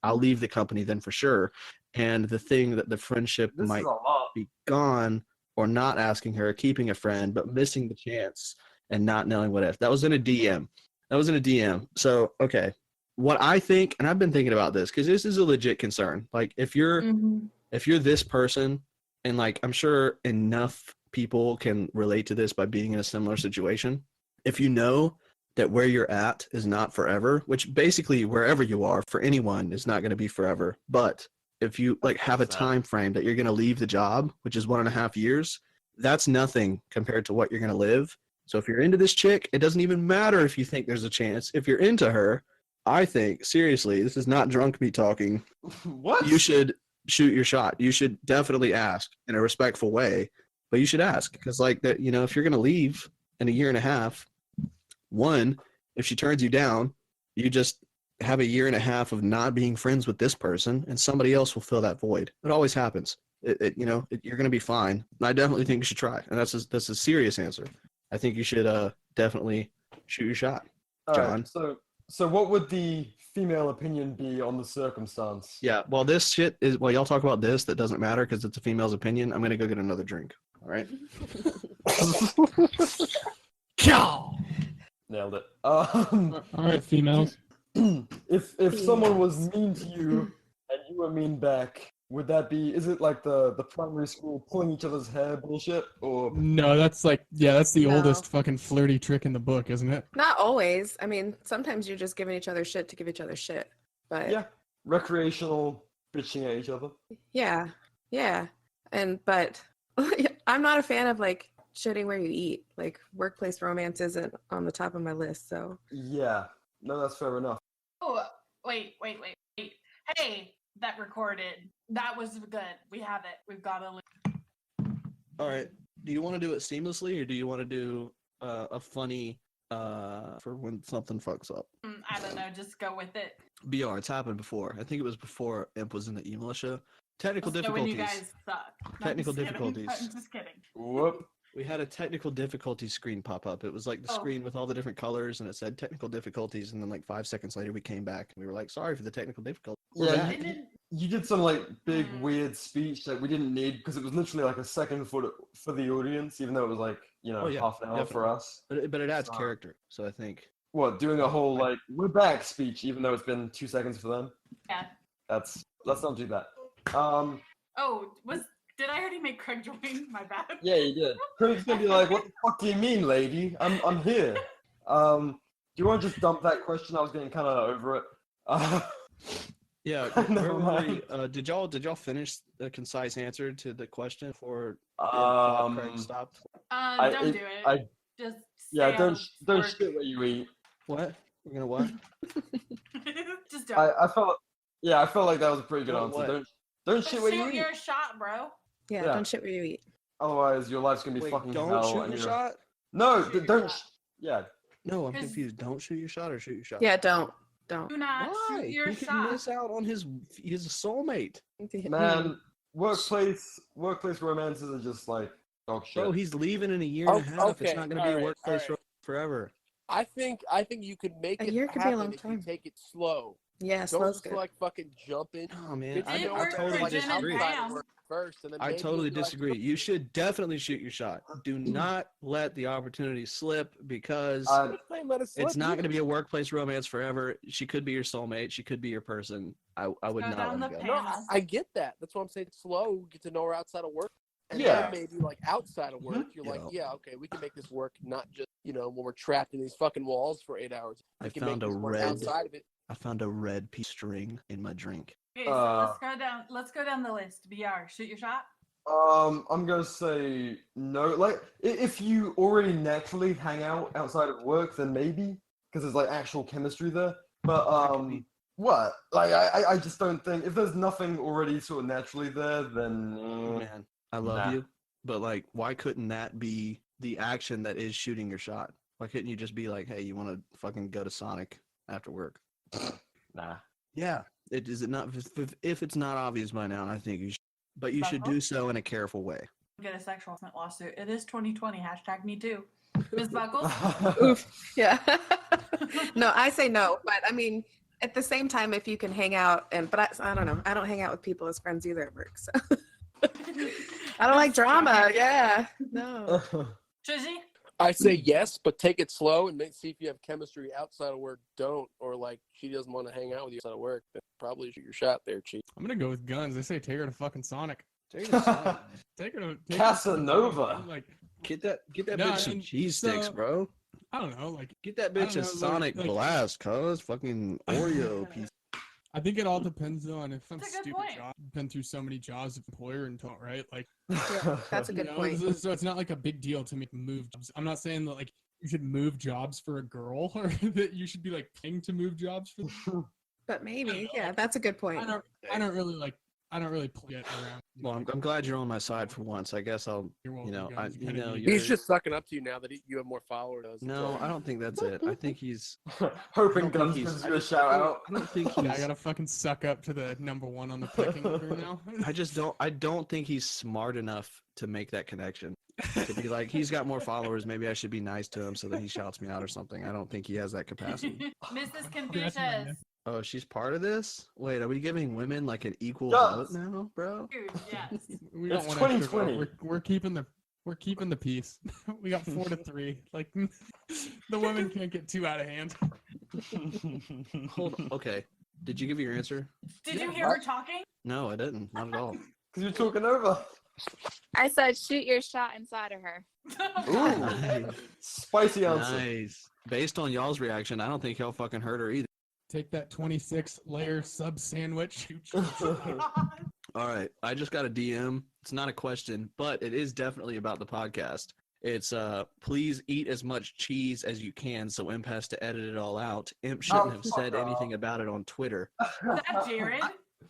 [SPEAKER 7] I'll leave the company then for sure, and the thing that the friendship might be gone, or not asking her, keeping a friend, but missing the chance and not knowing what if. That was in a DM. So, okay. What I think, and I've been thinking about this because this is a legit concern. Like if you're this person, and like I'm sure enough people can relate to this by being in a similar situation. If you know that where you're at is not forever, which basically wherever you are for anyone is not going to be forever. But if you like have a time frame that you're going to leave the job, which is 1.5 years, that's nothing compared to what you're going to live. So if you're into this chick, it doesn't even matter if you think there's a chance. If you're into her, I think, seriously, this is not drunk me talking.
[SPEAKER 8] What?
[SPEAKER 7] You should shoot your shot. You should definitely ask in a respectful way, but you should ask because, like, that, you know, if you're gonna leave in 1.5 years, one, if she turns you down, you just have 1.5 years of not being friends with this person, and somebody else will fill that void. It always happens. You're gonna be fine. I definitely think you should try, and that's a serious answer. I think you should definitely shoot your shot, John.
[SPEAKER 8] All right, so what would the female opinion be on the circumstance?
[SPEAKER 7] Yeah, well, this shit is, well, y'all talk about this, that doesn't matter because it's a female's opinion. I'm going to go get another drink. All right?
[SPEAKER 8] Nailed it.
[SPEAKER 6] All right, females.
[SPEAKER 8] If someone was mean to you and you were mean back, would that be, is it like the primary school pulling each other's hair bullshit, or?
[SPEAKER 6] No, that's the
[SPEAKER 9] No.
[SPEAKER 6] oldest fucking flirty trick in the book, isn't it?
[SPEAKER 9] Not always. I mean, sometimes you're just giving each other shit to give each other shit. But
[SPEAKER 8] Yeah, recreational bitching at each other.
[SPEAKER 9] yeah. But I'm not a fan of like shitting where you eat. Like workplace romance isn't on the top of my list. So
[SPEAKER 8] Yeah, no, that's fair enough.
[SPEAKER 10] Oh, wait. Hey, that recorded. That was good. We have it. We've got it.
[SPEAKER 7] All right. Do you want to do it seamlessly, or do you want to do a funny for when something fucks up?
[SPEAKER 10] I don't know. Just go with it.
[SPEAKER 7] BR, it's happened before. I think it was before Imp was in the eMilitia. Technical
[SPEAKER 10] So when
[SPEAKER 7] difficulties.
[SPEAKER 10] you guys suck. No, I'm
[SPEAKER 7] Technical
[SPEAKER 10] just kidding.
[SPEAKER 7] difficulties.
[SPEAKER 10] I'm just kidding.
[SPEAKER 8] Whoop.
[SPEAKER 7] We had a technical difficulty screen pop up. It was like the screen with all the different colors, and it said technical difficulties. And then like 5 seconds later, we came back and we were like, "Sorry for the technical difficulty."
[SPEAKER 8] Yeah, you did some like big weird speech that we didn't need because it was literally like a second for the audience, even though it was like half an hour for
[SPEAKER 7] definitely.
[SPEAKER 8] us.
[SPEAKER 7] But it adds character. So I think.
[SPEAKER 8] What, doing a whole like we're back speech, even though it's been 2 seconds for them?
[SPEAKER 10] Yeah.
[SPEAKER 8] Let's not do that.
[SPEAKER 10] Oh, Did I already make Craig join? My bad.
[SPEAKER 8] Yeah, you did. Craig's gonna be like, "What the fuck do you mean, lady? I'm here." Do you want to just dump that question? I was getting kind of over it.
[SPEAKER 7] Yeah,
[SPEAKER 8] Never
[SPEAKER 7] where were we?
[SPEAKER 8] mind.
[SPEAKER 7] Did y'all finish a concise answer to the question before Craig stopped?
[SPEAKER 10] Don't do it. Just stay out of
[SPEAKER 8] don't
[SPEAKER 10] work.
[SPEAKER 8] shit where you eat.
[SPEAKER 7] What? We're gonna what?
[SPEAKER 10] Just don't.
[SPEAKER 8] I felt like that was a pretty good answer.
[SPEAKER 7] What?
[SPEAKER 8] Don't shit where you
[SPEAKER 10] Shoot
[SPEAKER 8] eat.
[SPEAKER 10] your shot, bro.
[SPEAKER 9] Yeah,
[SPEAKER 8] Yeah.
[SPEAKER 9] don't shit where you eat.
[SPEAKER 8] Otherwise, your life's gonna be
[SPEAKER 7] Wait,
[SPEAKER 8] fucking
[SPEAKER 7] don't
[SPEAKER 8] hell.
[SPEAKER 7] shoot
[SPEAKER 8] and
[SPEAKER 7] your
[SPEAKER 8] you're-
[SPEAKER 7] shot?
[SPEAKER 8] No,
[SPEAKER 10] Shoot your
[SPEAKER 8] don't.
[SPEAKER 10] shot.
[SPEAKER 8] Yeah.
[SPEAKER 7] No, I'm
[SPEAKER 10] 'Cause-
[SPEAKER 7] confused. Don't shoot your shot or shoot your shot.
[SPEAKER 9] Yeah, don't.
[SPEAKER 10] Do not
[SPEAKER 7] Why?
[SPEAKER 10] shoot your
[SPEAKER 7] He could
[SPEAKER 10] shot.
[SPEAKER 7] miss out on his soulmate.
[SPEAKER 8] Man, workplace romances are just like dog shit.
[SPEAKER 7] Bro, he's leaving in a year and a half. It's
[SPEAKER 11] Okay,
[SPEAKER 7] not gonna be a
[SPEAKER 11] alright,
[SPEAKER 7] workplace
[SPEAKER 11] alright.
[SPEAKER 7] romance forever.
[SPEAKER 11] I think you could make
[SPEAKER 9] A
[SPEAKER 11] it
[SPEAKER 9] year could be a
[SPEAKER 11] happen
[SPEAKER 9] long
[SPEAKER 11] if
[SPEAKER 9] time.
[SPEAKER 11] you take it slow.
[SPEAKER 9] Yeah,
[SPEAKER 11] Don't
[SPEAKER 9] slow's
[SPEAKER 11] just
[SPEAKER 9] good.
[SPEAKER 11] like fucking jump in.
[SPEAKER 7] Oh man,
[SPEAKER 11] Get to
[SPEAKER 10] It
[SPEAKER 11] know
[SPEAKER 10] worked
[SPEAKER 11] her,
[SPEAKER 10] for
[SPEAKER 11] like,
[SPEAKER 10] Jen and
[SPEAKER 7] disagree.
[SPEAKER 11] outside of
[SPEAKER 10] Pam.
[SPEAKER 11] work first, and then
[SPEAKER 7] I
[SPEAKER 11] maybe
[SPEAKER 7] totally
[SPEAKER 11] you'll be like,
[SPEAKER 7] disagree. You should definitely shoot your shot. Do not let the opportunity slip because
[SPEAKER 11] "I'm saying let it slip
[SPEAKER 7] it's not going to
[SPEAKER 11] either."
[SPEAKER 7] be a workplace romance forever. She could be your soulmate. She could be your person. I would
[SPEAKER 10] Go
[SPEAKER 7] not
[SPEAKER 10] down
[SPEAKER 7] let
[SPEAKER 10] the
[SPEAKER 7] it go.
[SPEAKER 11] No,
[SPEAKER 10] panel.
[SPEAKER 11] I get that. That's why I'm saying slow. Get to know her outside of work, and
[SPEAKER 8] Yeah.
[SPEAKER 11] then maybe like outside of work, you're like, yeah, okay, we can make this work. Not just when we're trapped in these fucking walls for 8 hours.
[SPEAKER 7] I
[SPEAKER 11] We can
[SPEAKER 7] found
[SPEAKER 11] make
[SPEAKER 7] a
[SPEAKER 11] this work
[SPEAKER 7] red-
[SPEAKER 11] outside of it.
[SPEAKER 7] I found a red piece of string in my drink.
[SPEAKER 10] Okay, so let's go down the list. BR, shoot your shot.
[SPEAKER 8] I'm gonna say no. Like, if you already naturally hang out outside of work, then maybe because there's like actual chemistry there. But what? Like, I just don't think if there's nothing already sort of naturally there, then
[SPEAKER 7] Man, I love
[SPEAKER 8] Nah.
[SPEAKER 7] you, but like, why couldn't that be the action that is shooting your shot? Why couldn't you just be like, hey, you want to fucking go to Sonic after work?
[SPEAKER 8] nah.
[SPEAKER 7] Yeah. Is it not? If it's not obvious by now, I think you should. But you should do so in a careful way.
[SPEAKER 10] Get a sexual harassment lawsuit. It is 2020. Hashtag me too. Ms. Buckles.
[SPEAKER 9] Oof. Yeah. No, I say no. But I mean, at the same time, if you can hang out but I don't know. I don't hang out with people as friends either at work. So I don't like drama. Yeah. No.
[SPEAKER 10] Trizzy.
[SPEAKER 11] I say yes, but take it slow and see if you have chemistry outside of work. Don't, or like she doesn't want to hang out with you outside of work. Then probably shoot your shot there, Chief.
[SPEAKER 6] I'm gonna go with guns. They say take her to fucking Sonic.
[SPEAKER 7] Take her to Sonic.
[SPEAKER 6] Take her to
[SPEAKER 8] Casanova.
[SPEAKER 6] Like,
[SPEAKER 7] Get that
[SPEAKER 6] No,
[SPEAKER 7] bitch some
[SPEAKER 6] and
[SPEAKER 7] cheese
[SPEAKER 6] so-
[SPEAKER 7] sticks, bro.
[SPEAKER 6] I don't know. Like,
[SPEAKER 7] Get that
[SPEAKER 6] I
[SPEAKER 7] bitch
[SPEAKER 6] don't
[SPEAKER 7] a
[SPEAKER 6] know,
[SPEAKER 7] Sonic
[SPEAKER 6] like-
[SPEAKER 7] Blast, cuz fucking Oreo piece.
[SPEAKER 6] I think it all depends though on if some
[SPEAKER 10] That's a good
[SPEAKER 6] stupid
[SPEAKER 10] point.
[SPEAKER 6] job been through so many jobs of employer and don't right. Like,
[SPEAKER 9] Yeah, that's a good point.
[SPEAKER 6] So it's not like a big deal to make move jobs. I'm not saying that like you should move jobs for a girl or that you should be like paying to move jobs for.
[SPEAKER 9] But maybe, yeah, that's a good point.
[SPEAKER 6] I don't really play it around.
[SPEAKER 7] Well, I'm glad you're on my side for once. I guess I'll,
[SPEAKER 6] You're welcome,
[SPEAKER 7] you know,
[SPEAKER 6] guys. You kinda need
[SPEAKER 11] He's
[SPEAKER 7] you're-
[SPEAKER 11] just sucking up to you now that you have more followers.
[SPEAKER 7] No, I don't think that's it. I think he's
[SPEAKER 8] Hoping
[SPEAKER 7] I don't think
[SPEAKER 8] Guns
[SPEAKER 7] he's-
[SPEAKER 8] gives you a shout out.
[SPEAKER 7] I don't think
[SPEAKER 6] Yeah,
[SPEAKER 7] he's.
[SPEAKER 6] I gotta fucking suck up to the number one on the pecking order now.
[SPEAKER 7] I don't think he's smart enough to make that connection. To be like, he's got more followers. Maybe I should be nice to him so that he shouts me out or something. I don't think he has that capacity.
[SPEAKER 10] Mrs. Confucius.
[SPEAKER 7] Oh, she's part of this? Wait, are we giving women like an equal
[SPEAKER 8] Yes.
[SPEAKER 7] vote now, bro?
[SPEAKER 10] Dude, yes.
[SPEAKER 6] We don't
[SPEAKER 8] It's
[SPEAKER 6] want extra vote.
[SPEAKER 8] 2020.
[SPEAKER 6] We're keeping the peace. We got 4-3. Like the women can't get too out of hand.
[SPEAKER 7] Hold on. Okay. Did you give your answer?
[SPEAKER 10] Did you hear her talking?
[SPEAKER 7] No, I didn't. Not at all.
[SPEAKER 8] Because you're talking over.
[SPEAKER 12] I said shoot your shot inside of her.
[SPEAKER 8] Ooh,
[SPEAKER 7] Nice.
[SPEAKER 8] spicy answer.
[SPEAKER 7] Nice. Based on y'all's reaction, I don't think he'll fucking hurt her either.
[SPEAKER 6] Take that 26-layer sub sandwich.
[SPEAKER 7] All right. I just got a DM. It's not a question, but it is definitely about the podcast. It's please eat as much cheese as you can so Imp has to edit it all out. Imp shouldn't have said anything about it on Twitter.
[SPEAKER 10] Is that Jared?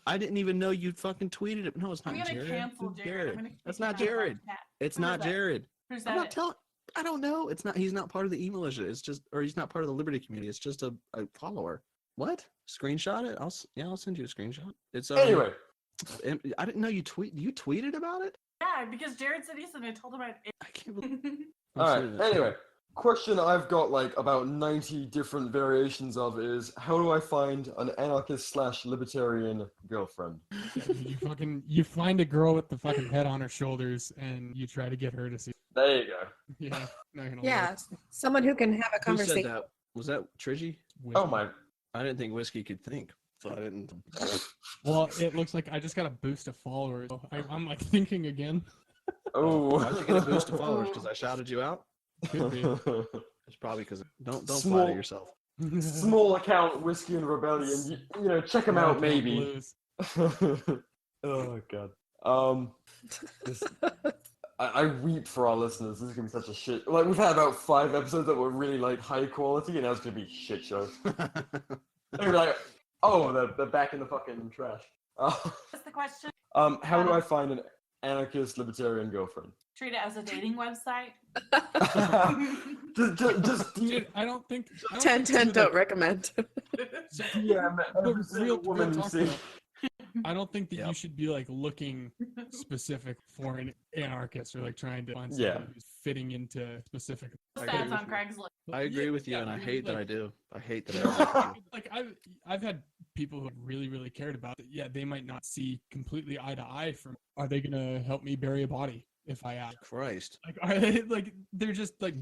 [SPEAKER 7] I didn't even know you fucking tweeted it. No, it's not
[SPEAKER 10] I'm gonna
[SPEAKER 7] Jared.
[SPEAKER 10] cancel
[SPEAKER 7] Who's
[SPEAKER 10] Jared. I'm gonna
[SPEAKER 7] That's
[SPEAKER 10] kick
[SPEAKER 7] not
[SPEAKER 10] him out of our
[SPEAKER 7] Jared.
[SPEAKER 10] chat.
[SPEAKER 7] It's
[SPEAKER 10] Who
[SPEAKER 7] not
[SPEAKER 10] is that?
[SPEAKER 7] Jared.
[SPEAKER 10] Who
[SPEAKER 7] I'm
[SPEAKER 10] said
[SPEAKER 7] not
[SPEAKER 10] it?
[SPEAKER 7] telling. I don't know. It's not. He's not part of the eMilitia. It's just, or he's not part of the Liberty community. It's just a follower. What? Screenshot it? I'll send you a screenshot. It's
[SPEAKER 8] Anyway,
[SPEAKER 7] I didn't know you tweeted about it.
[SPEAKER 10] Yeah, because Jared said he said I told him I'd.
[SPEAKER 7] I can't believe.
[SPEAKER 8] all right. Anyway, question I've got like about 90 different variations of is how do I find an anarchist/libertarian girlfriend?
[SPEAKER 6] You find a girl with the fucking head on her shoulders and you try to get her to see.
[SPEAKER 8] There you go.
[SPEAKER 6] Yeah, not gonna
[SPEAKER 9] Yeah,
[SPEAKER 6] work.
[SPEAKER 9] someone who can have a
[SPEAKER 7] Who said
[SPEAKER 9] conversation.
[SPEAKER 7] that? Was that Trizzy?
[SPEAKER 8] Oh my.
[SPEAKER 7] I didn't think Whiskey could think. so I didn't.
[SPEAKER 6] Well, it looks like I just got a boost of followers. So I'm like thinking again.
[SPEAKER 8] Oh.
[SPEAKER 7] Why'd you get a boost of followers? Because I shouted you out?
[SPEAKER 6] Could be.
[SPEAKER 7] It's probably because don't
[SPEAKER 8] Small-
[SPEAKER 7] flatter yourself.
[SPEAKER 8] Small account Whiskey and Rebellion. You know, check them out maybe. Oh god. This, I weep for our listeners. This is gonna be such a shit. Like we've had about 5 episodes that were really like high quality, and now it's gonna be a shit show. They're like, oh, they're back in the fucking trash.
[SPEAKER 10] What's the question?
[SPEAKER 8] How do I find an anarchist libertarian girlfriend?
[SPEAKER 10] Treat it as a dating website.
[SPEAKER 8] just
[SPEAKER 6] Dude, I don't think
[SPEAKER 9] 10-10 don't recommend.
[SPEAKER 8] Yeah, every
[SPEAKER 6] But
[SPEAKER 8] single woman you
[SPEAKER 6] talk
[SPEAKER 8] see.
[SPEAKER 6] though, I don't think that you should be like looking specific for an anarchist or like trying to find someone who's fitting into specific.
[SPEAKER 10] Stats on Craigslist.
[SPEAKER 7] I agree with you, and I hate that I do. I hate that I do.
[SPEAKER 6] Like I've had people who really cared about it. Yeah, they might not see completely eye to eye from. Are they gonna help me bury a body if I ask?
[SPEAKER 7] Christ.
[SPEAKER 6] Like are they like they're just like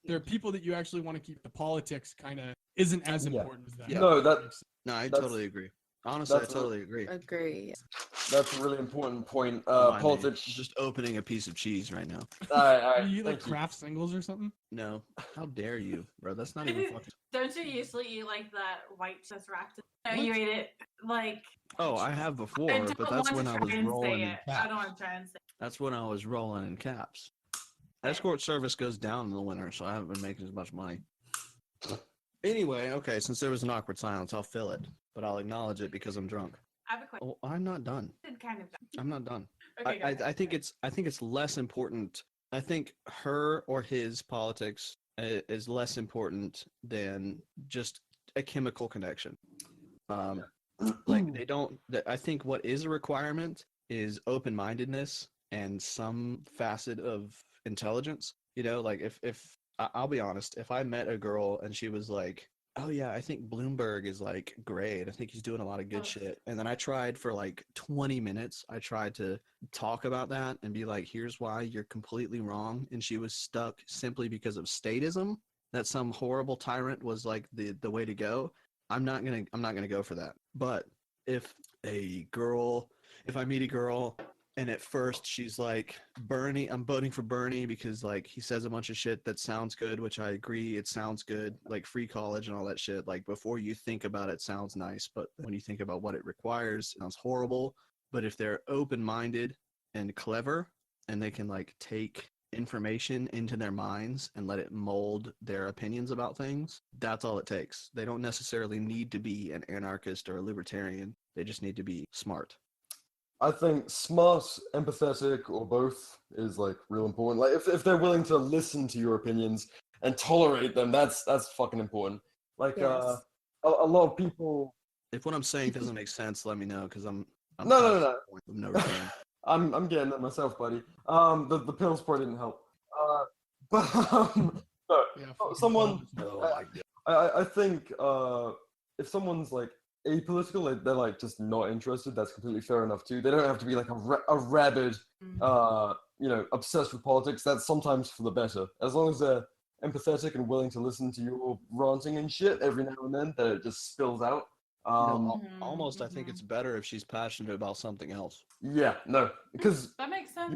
[SPEAKER 6] there are people that you actually want to keep. The politics kind of isn't as important as that.
[SPEAKER 7] Yeah.
[SPEAKER 8] No,
[SPEAKER 7] I totally agree. Honestly, I totally agree.
[SPEAKER 9] Agree.
[SPEAKER 8] That's a really important point.
[SPEAKER 7] Come on,
[SPEAKER 8] Politics.
[SPEAKER 7] man. Just opening a piece of cheese right now.
[SPEAKER 8] Alright,
[SPEAKER 6] Do you eat like craft singles or something?
[SPEAKER 7] No. How dare you, bro? That's not even fucking.
[SPEAKER 10] Don't you usually eat like that white that's wrapped in? No, you ate it like.
[SPEAKER 7] Oh, I have before,
[SPEAKER 10] I
[SPEAKER 7] but
[SPEAKER 10] don't
[SPEAKER 7] that's
[SPEAKER 10] want
[SPEAKER 7] when
[SPEAKER 10] to
[SPEAKER 7] I
[SPEAKER 10] try
[SPEAKER 7] was
[SPEAKER 10] and
[SPEAKER 7] rolling
[SPEAKER 10] say
[SPEAKER 7] in
[SPEAKER 10] it. I
[SPEAKER 7] caps.
[SPEAKER 10] don't want to try and say
[SPEAKER 7] That's when I was rolling in caps. Escort service goes down in the winter, so I haven't been making as much money. Anyway, okay, since there was an awkward silence, I'll fill it, but I'll acknowledge it because I'm drunk.
[SPEAKER 10] I have a question.
[SPEAKER 7] Oh, I'm not done.
[SPEAKER 10] Kind of.
[SPEAKER 7] I'm not done.
[SPEAKER 10] Okay, go ahead.
[SPEAKER 7] I think it's less important. I think her or his politics is less important than just a chemical connection. Like they don't. I think what is a requirement is open-mindedness and some facet of intelligence. You know, like if I'll be honest, if I met a girl and she was like, oh yeah, I think Bloomberg is like great. I think he's doing a lot of good shit. And then I tried for like 20 minutes. I tried to talk about that and be like, here's why you're completely wrong. And she was stuck simply because of statism, that some horrible tyrant was like the way to go. I'm not gonna go for that. But if I meet a girl and at first she's like, Bernie, I'm voting for Bernie because like he says a bunch of shit that sounds good, which I agree, it sounds good, like free college and all that shit. Like before you think about it, sounds nice, but when you think about what it requires, it sounds horrible. But if they're open-minded and clever and they can like take information into their minds and let it mold their opinions about things, that's all it takes. They don't necessarily need to be an anarchist or a libertarian. They just need to be smart.
[SPEAKER 8] I think smart, empathetic, or both is like real important. Like if they're willing to listen to your opinions and tolerate them, that's fucking important. Like
[SPEAKER 9] Yes.
[SPEAKER 8] a lot of people.
[SPEAKER 7] If what I'm saying doesn't make sense, let me know because I'm
[SPEAKER 8] No.
[SPEAKER 7] no return.
[SPEAKER 8] I'm getting it myself, buddy. The pills part didn't help. But someone. I think if someone's like apolitical, like they're like just not interested, that's completely fair enough too. They don't have to be like a rabid, obsessed with politics. That's sometimes for the better. As long as they're empathetic and willing to listen to your ranting and shit every now and then, that it just spills out.
[SPEAKER 7] Almost, I think it's better if she's passionate about something else.
[SPEAKER 8] Yeah, no, because
[SPEAKER 10] That makes sense.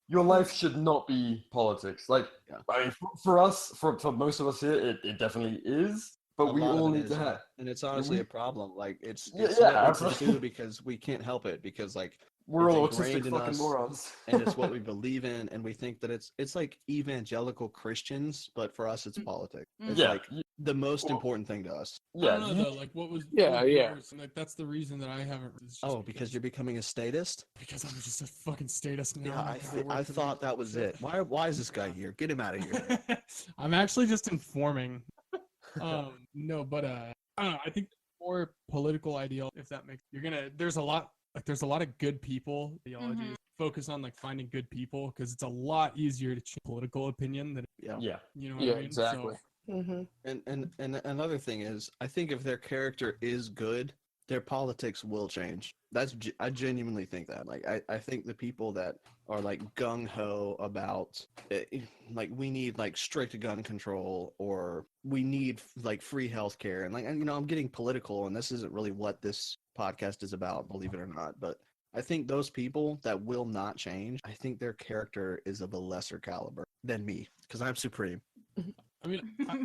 [SPEAKER 8] your life should not be politics. Like, I mean, for us, for most of us here, it definitely is. But
[SPEAKER 7] A
[SPEAKER 8] we
[SPEAKER 7] lot of
[SPEAKER 8] all
[SPEAKER 7] it
[SPEAKER 8] need
[SPEAKER 7] is,
[SPEAKER 8] to have.
[SPEAKER 7] and it's honestly a problem. Like it's
[SPEAKER 8] Yeah,
[SPEAKER 7] what we
[SPEAKER 8] absolutely.
[SPEAKER 7] pursue because we can't help it because like
[SPEAKER 8] We're
[SPEAKER 7] it's
[SPEAKER 8] all
[SPEAKER 7] ingrained
[SPEAKER 8] autistic
[SPEAKER 7] in
[SPEAKER 8] fucking
[SPEAKER 7] us,
[SPEAKER 8] morons.
[SPEAKER 7] and it's what we believe in, and we think that it's like evangelical Christians, but for us it's politics. It's
[SPEAKER 8] Yeah.
[SPEAKER 7] like the most important thing to us.
[SPEAKER 6] I don't know though. Like what was
[SPEAKER 11] Yeah.
[SPEAKER 6] yours? Like that's the reason that I haven't. It's just
[SPEAKER 7] Oh, because you're becoming a statist?
[SPEAKER 6] because I'm just a fucking statist now.
[SPEAKER 7] Yeah, I thought that was it. Why is this guy here? Get him out of here.
[SPEAKER 6] I'm actually just informing. No, but I don't know. I think more political ideal, if that makes there's a lot of good people. Theology focus on like finding good people because it's a lot easier to change political opinion than
[SPEAKER 8] Yeah.
[SPEAKER 6] you know what
[SPEAKER 11] Yeah,
[SPEAKER 6] I mean?
[SPEAKER 11] exactly.
[SPEAKER 6] So,
[SPEAKER 7] And another thing is, I think if their character is good, their politics will change. I genuinely think that. Like, I think the people that are like gung ho about it, like we need like strict gun control or we need like free healthcare, and like, and, I'm getting political, and this isn't really what this podcast is about, believe it or not, but I think those people that will not change, I think their character is of a lesser caliber than me because I'm supreme.
[SPEAKER 6] I mean,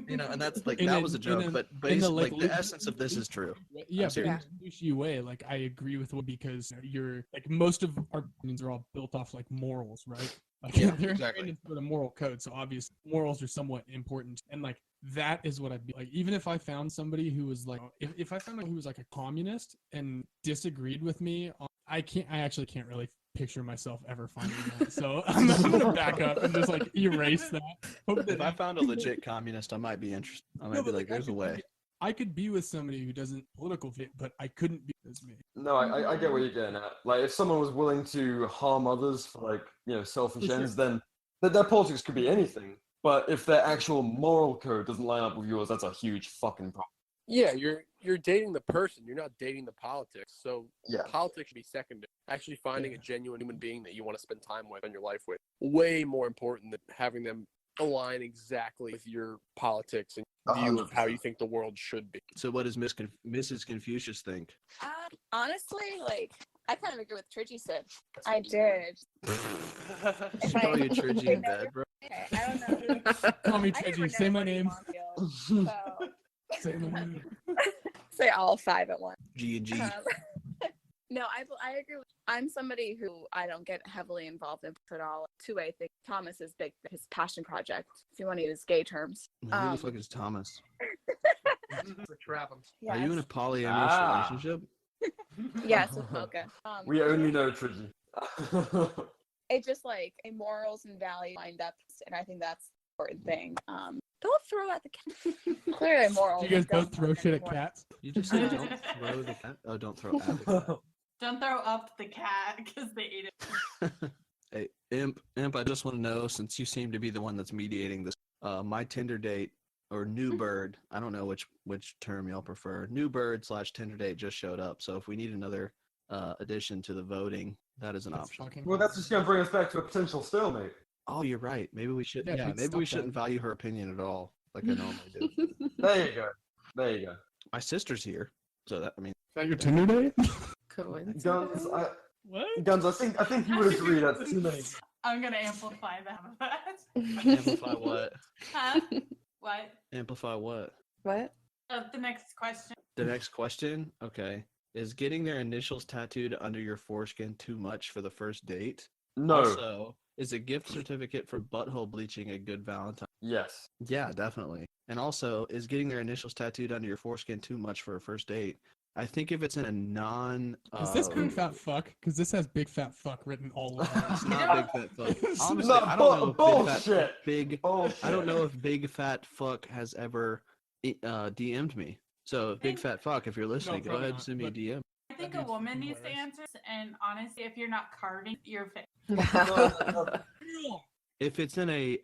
[SPEAKER 7] and that's like
[SPEAKER 6] in
[SPEAKER 7] that
[SPEAKER 6] a-
[SPEAKER 7] was a
[SPEAKER 6] in
[SPEAKER 7] joke,
[SPEAKER 6] a-
[SPEAKER 7] but
[SPEAKER 6] in the,
[SPEAKER 7] basically,
[SPEAKER 6] like,
[SPEAKER 7] the essence of this is true.
[SPEAKER 6] Yeah,
[SPEAKER 7] I'm
[SPEAKER 6] but
[SPEAKER 7] serious.
[SPEAKER 6] in a douchey way, like I agree with what, because you're like most of our opinions are all built off like morals, right? Like
[SPEAKER 7] Yeah,
[SPEAKER 6] they're
[SPEAKER 7] exactly.
[SPEAKER 6] ingrained into the moral code, so obviously morals are somewhat important. And like that is what I'd be like. Even if I found somebody who was like, if I found like who was like a communist and disagreed with me, I actually can't really picture myself ever finding that. So I'm gonna back up and just like erase that. Hope
[SPEAKER 7] If I found a legit communist, I might be interested. I might be like, there's a way.
[SPEAKER 6] I could be with somebody who doesn't political fit, but I couldn't be as me.
[SPEAKER 8] No, I get what you're getting at. Like, if someone was willing to harm others for, like, selfish
[SPEAKER 6] For sure.
[SPEAKER 8] ends, then their politics could be anything. But if their actual moral code doesn't line up with yours, that's a huge fucking problem.
[SPEAKER 11] Yeah, you're dating the person. You're not dating the politics. So
[SPEAKER 8] Yeah.
[SPEAKER 11] politics should be secondary. Actually finding a genuine human being that you want to spend time with and your life with, way more important than having them align exactly with your politics and view of how you think the world should be.
[SPEAKER 7] So what does Mrs. Confucius think?
[SPEAKER 12] Honestly, like, I kind of agree with Triggy said. I did.
[SPEAKER 7] She call you Triggy in bed, bro?
[SPEAKER 12] Okay, I don't know.
[SPEAKER 6] Call me
[SPEAKER 12] I never
[SPEAKER 6] Triggy.
[SPEAKER 12] know
[SPEAKER 6] Say my
[SPEAKER 12] what
[SPEAKER 6] name.
[SPEAKER 12] Elon feels, so
[SPEAKER 6] Say my name.
[SPEAKER 12] say all 5 at once.
[SPEAKER 7] G&G.
[SPEAKER 12] No, I agree with. I'm somebody who I don't get heavily involved in at all. Two-way thing. Thomas is big. His passion project, if you want to use gay terms.
[SPEAKER 7] Who the fuck is Thomas?
[SPEAKER 11] Trap him.
[SPEAKER 7] Are you in a polyamorous relationship?
[SPEAKER 12] Yes, with Mocha.
[SPEAKER 8] We only know Triggy.
[SPEAKER 12] It's just like morals and values lined up, and I think that's the important thing. Don't throw at the cat. Clearly, morals.
[SPEAKER 6] Do you guys
[SPEAKER 12] don't
[SPEAKER 6] both throw
[SPEAKER 12] work
[SPEAKER 6] shit at
[SPEAKER 12] anymore.
[SPEAKER 6] cats?
[SPEAKER 7] You just said don't throw the cat? Oh, don't throw at the cat.
[SPEAKER 10] Don't throw up the cat because they ate it.
[SPEAKER 7] Hey, Imp, I just want to know, since you seem to be the one that's mediating this, my Tinder date, or new bird, I don't know which term y'all prefer, new bird / Tinder date just showed up. So if we need another addition to the voting, that is an option.
[SPEAKER 8] Well, that's just going to bring us back to a potential stalemate.
[SPEAKER 7] Oh, you're right. Maybe we should.
[SPEAKER 6] Yeah,
[SPEAKER 7] Yeah,
[SPEAKER 6] let's
[SPEAKER 7] maybe we
[SPEAKER 6] stop that.
[SPEAKER 7] shouldn't value her opinion at all, like I normally do.
[SPEAKER 8] There you go. There you go.
[SPEAKER 7] My sister's here, so that, I mean.
[SPEAKER 6] Is that your Tinder date?
[SPEAKER 8] Guns,
[SPEAKER 6] What?
[SPEAKER 8] Guns, I think you would agree that's too many.
[SPEAKER 10] I'm gonna amplify that.
[SPEAKER 7] Amplify what?
[SPEAKER 10] Huh? What?
[SPEAKER 7] Amplify what?
[SPEAKER 12] What?
[SPEAKER 10] The next question.
[SPEAKER 7] The next question, okay. Is getting their initials tattooed under your foreskin too much for the first date?
[SPEAKER 8] No.
[SPEAKER 7] Also, is a gift certificate for butthole bleaching a good Valentine?
[SPEAKER 8] Yes.
[SPEAKER 7] Yeah, definitely. And also, is getting their initials tattooed under your foreskin too much for a first date? I think if it's in a non...
[SPEAKER 6] Is this big fat fuck? Because this has big fat fuck written all over it.
[SPEAKER 7] It's not big fat fuck. Honestly,
[SPEAKER 8] No,
[SPEAKER 7] I don't know if
[SPEAKER 8] bullshit.
[SPEAKER 7] I don't know if big fat fuck has ever DM'd me. So big fat fuck, if you're listening, go
[SPEAKER 6] probably
[SPEAKER 7] ahead and
[SPEAKER 6] not,
[SPEAKER 7] send me a
[SPEAKER 6] but-
[SPEAKER 7] DM.
[SPEAKER 10] I think a woman needs to answer, and honestly, if you're not carving, you're fit.
[SPEAKER 7] If it's in a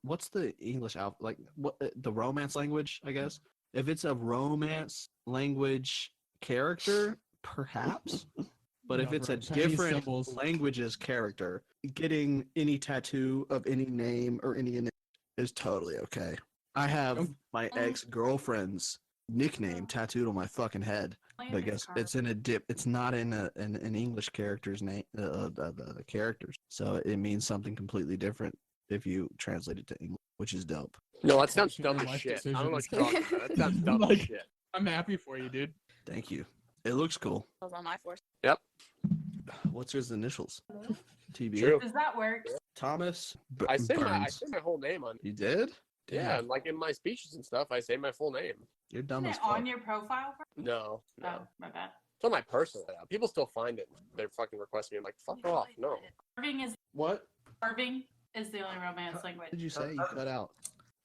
[SPEAKER 7] what's the English like what the romance language, I guess. If it's a romance language character, perhaps. But if
[SPEAKER 6] No,
[SPEAKER 7] it's
[SPEAKER 6] bro,
[SPEAKER 7] a
[SPEAKER 6] Chinese
[SPEAKER 7] different
[SPEAKER 6] symbols.
[SPEAKER 7] languages character, getting any tattoo of any name or any initial is totally okay. I have my ex-girlfriend's nickname tattooed on my fucking head. But guess it's in a dip. It's not in an English character's name. The characters, so it means something completely different if you translate it to English, which is dope.
[SPEAKER 11] No, that sounds dumb as
[SPEAKER 6] Life
[SPEAKER 11] shit. I don't know what
[SPEAKER 6] decisions.
[SPEAKER 11] you're talking about. That sounds dumb as
[SPEAKER 6] Like-
[SPEAKER 11] shit.
[SPEAKER 6] I'm happy for you, dude.
[SPEAKER 7] Thank you. It looks cool.
[SPEAKER 12] I was on my force.
[SPEAKER 11] Yep.
[SPEAKER 7] What's his initials? TB.
[SPEAKER 11] True.
[SPEAKER 10] Does that work?
[SPEAKER 7] Thomas.
[SPEAKER 11] I say
[SPEAKER 7] Burns.
[SPEAKER 11] my whole name on.
[SPEAKER 7] You did?
[SPEAKER 11] Yeah,
[SPEAKER 7] Damn.
[SPEAKER 11] and like in my speeches and stuff, I say my full name.
[SPEAKER 7] You're dumb
[SPEAKER 10] Isn't
[SPEAKER 7] as
[SPEAKER 10] it
[SPEAKER 7] fuck.
[SPEAKER 10] on your profile?
[SPEAKER 11] No, no.
[SPEAKER 10] Oh, my bad.
[SPEAKER 11] It's on my personal. People still find it. They fucking request me. I'm like, fuck off. No.
[SPEAKER 10] Carving is
[SPEAKER 7] What?
[SPEAKER 10] carving is the only romance language.
[SPEAKER 7] What did you say? You cut out.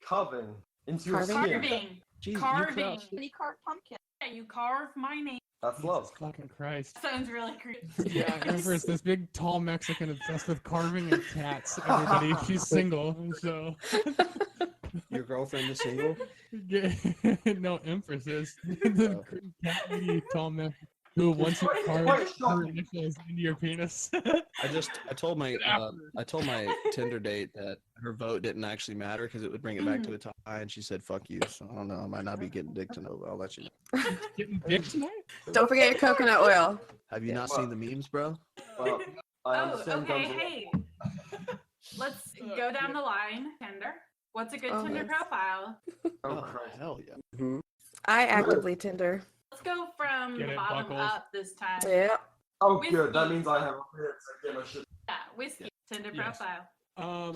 [SPEAKER 8] Carving into your
[SPEAKER 12] Carving?
[SPEAKER 8] skin.
[SPEAKER 10] Carving.
[SPEAKER 7] Jeez, you cut
[SPEAKER 10] Carving.
[SPEAKER 7] out.
[SPEAKER 12] When you carve pumpkin.
[SPEAKER 10] Yeah, you carve my name.
[SPEAKER 8] That's love.
[SPEAKER 6] Jesus fucking Christ.
[SPEAKER 10] Sounds really creepy.
[SPEAKER 6] Yeah, remember it's this big tall Mexican obsessed with carving and cats. Everybody, he's single, so
[SPEAKER 7] Your girlfriend is single?
[SPEAKER 6] No emphasis. The green cat lady tall man who once you carved her initials into your penis.
[SPEAKER 7] I told my Tinder date that her vote didn't actually matter because it would bring it back to a tie, and she said "fuck you." So I don't know. I might not be getting dick tonight. I'll let you know.
[SPEAKER 6] Getting dick tonight?
[SPEAKER 9] Don't forget your coconut oil.
[SPEAKER 7] Have you not seen the memes, bro?
[SPEAKER 8] Well, I
[SPEAKER 10] Oh,
[SPEAKER 8] understand.
[SPEAKER 10] okay.
[SPEAKER 8] Guns
[SPEAKER 10] Hey, let's go down the line. Tinder. What's a good
[SPEAKER 9] Oh,
[SPEAKER 10] Tinder
[SPEAKER 9] yes.
[SPEAKER 10] profile?
[SPEAKER 7] Oh, hell yeah.
[SPEAKER 9] I actively Tinder.
[SPEAKER 10] Let's go from
[SPEAKER 6] Get
[SPEAKER 10] the
[SPEAKER 6] it,
[SPEAKER 10] bottom
[SPEAKER 6] Buckles?
[SPEAKER 10] up this time.
[SPEAKER 9] Yeah.
[SPEAKER 8] Oh,
[SPEAKER 10] Whiskey.
[SPEAKER 8] good. That means I have a bit to get my shit.
[SPEAKER 10] Yeah, whiskey. Tinder
[SPEAKER 6] Yes.
[SPEAKER 10] profile.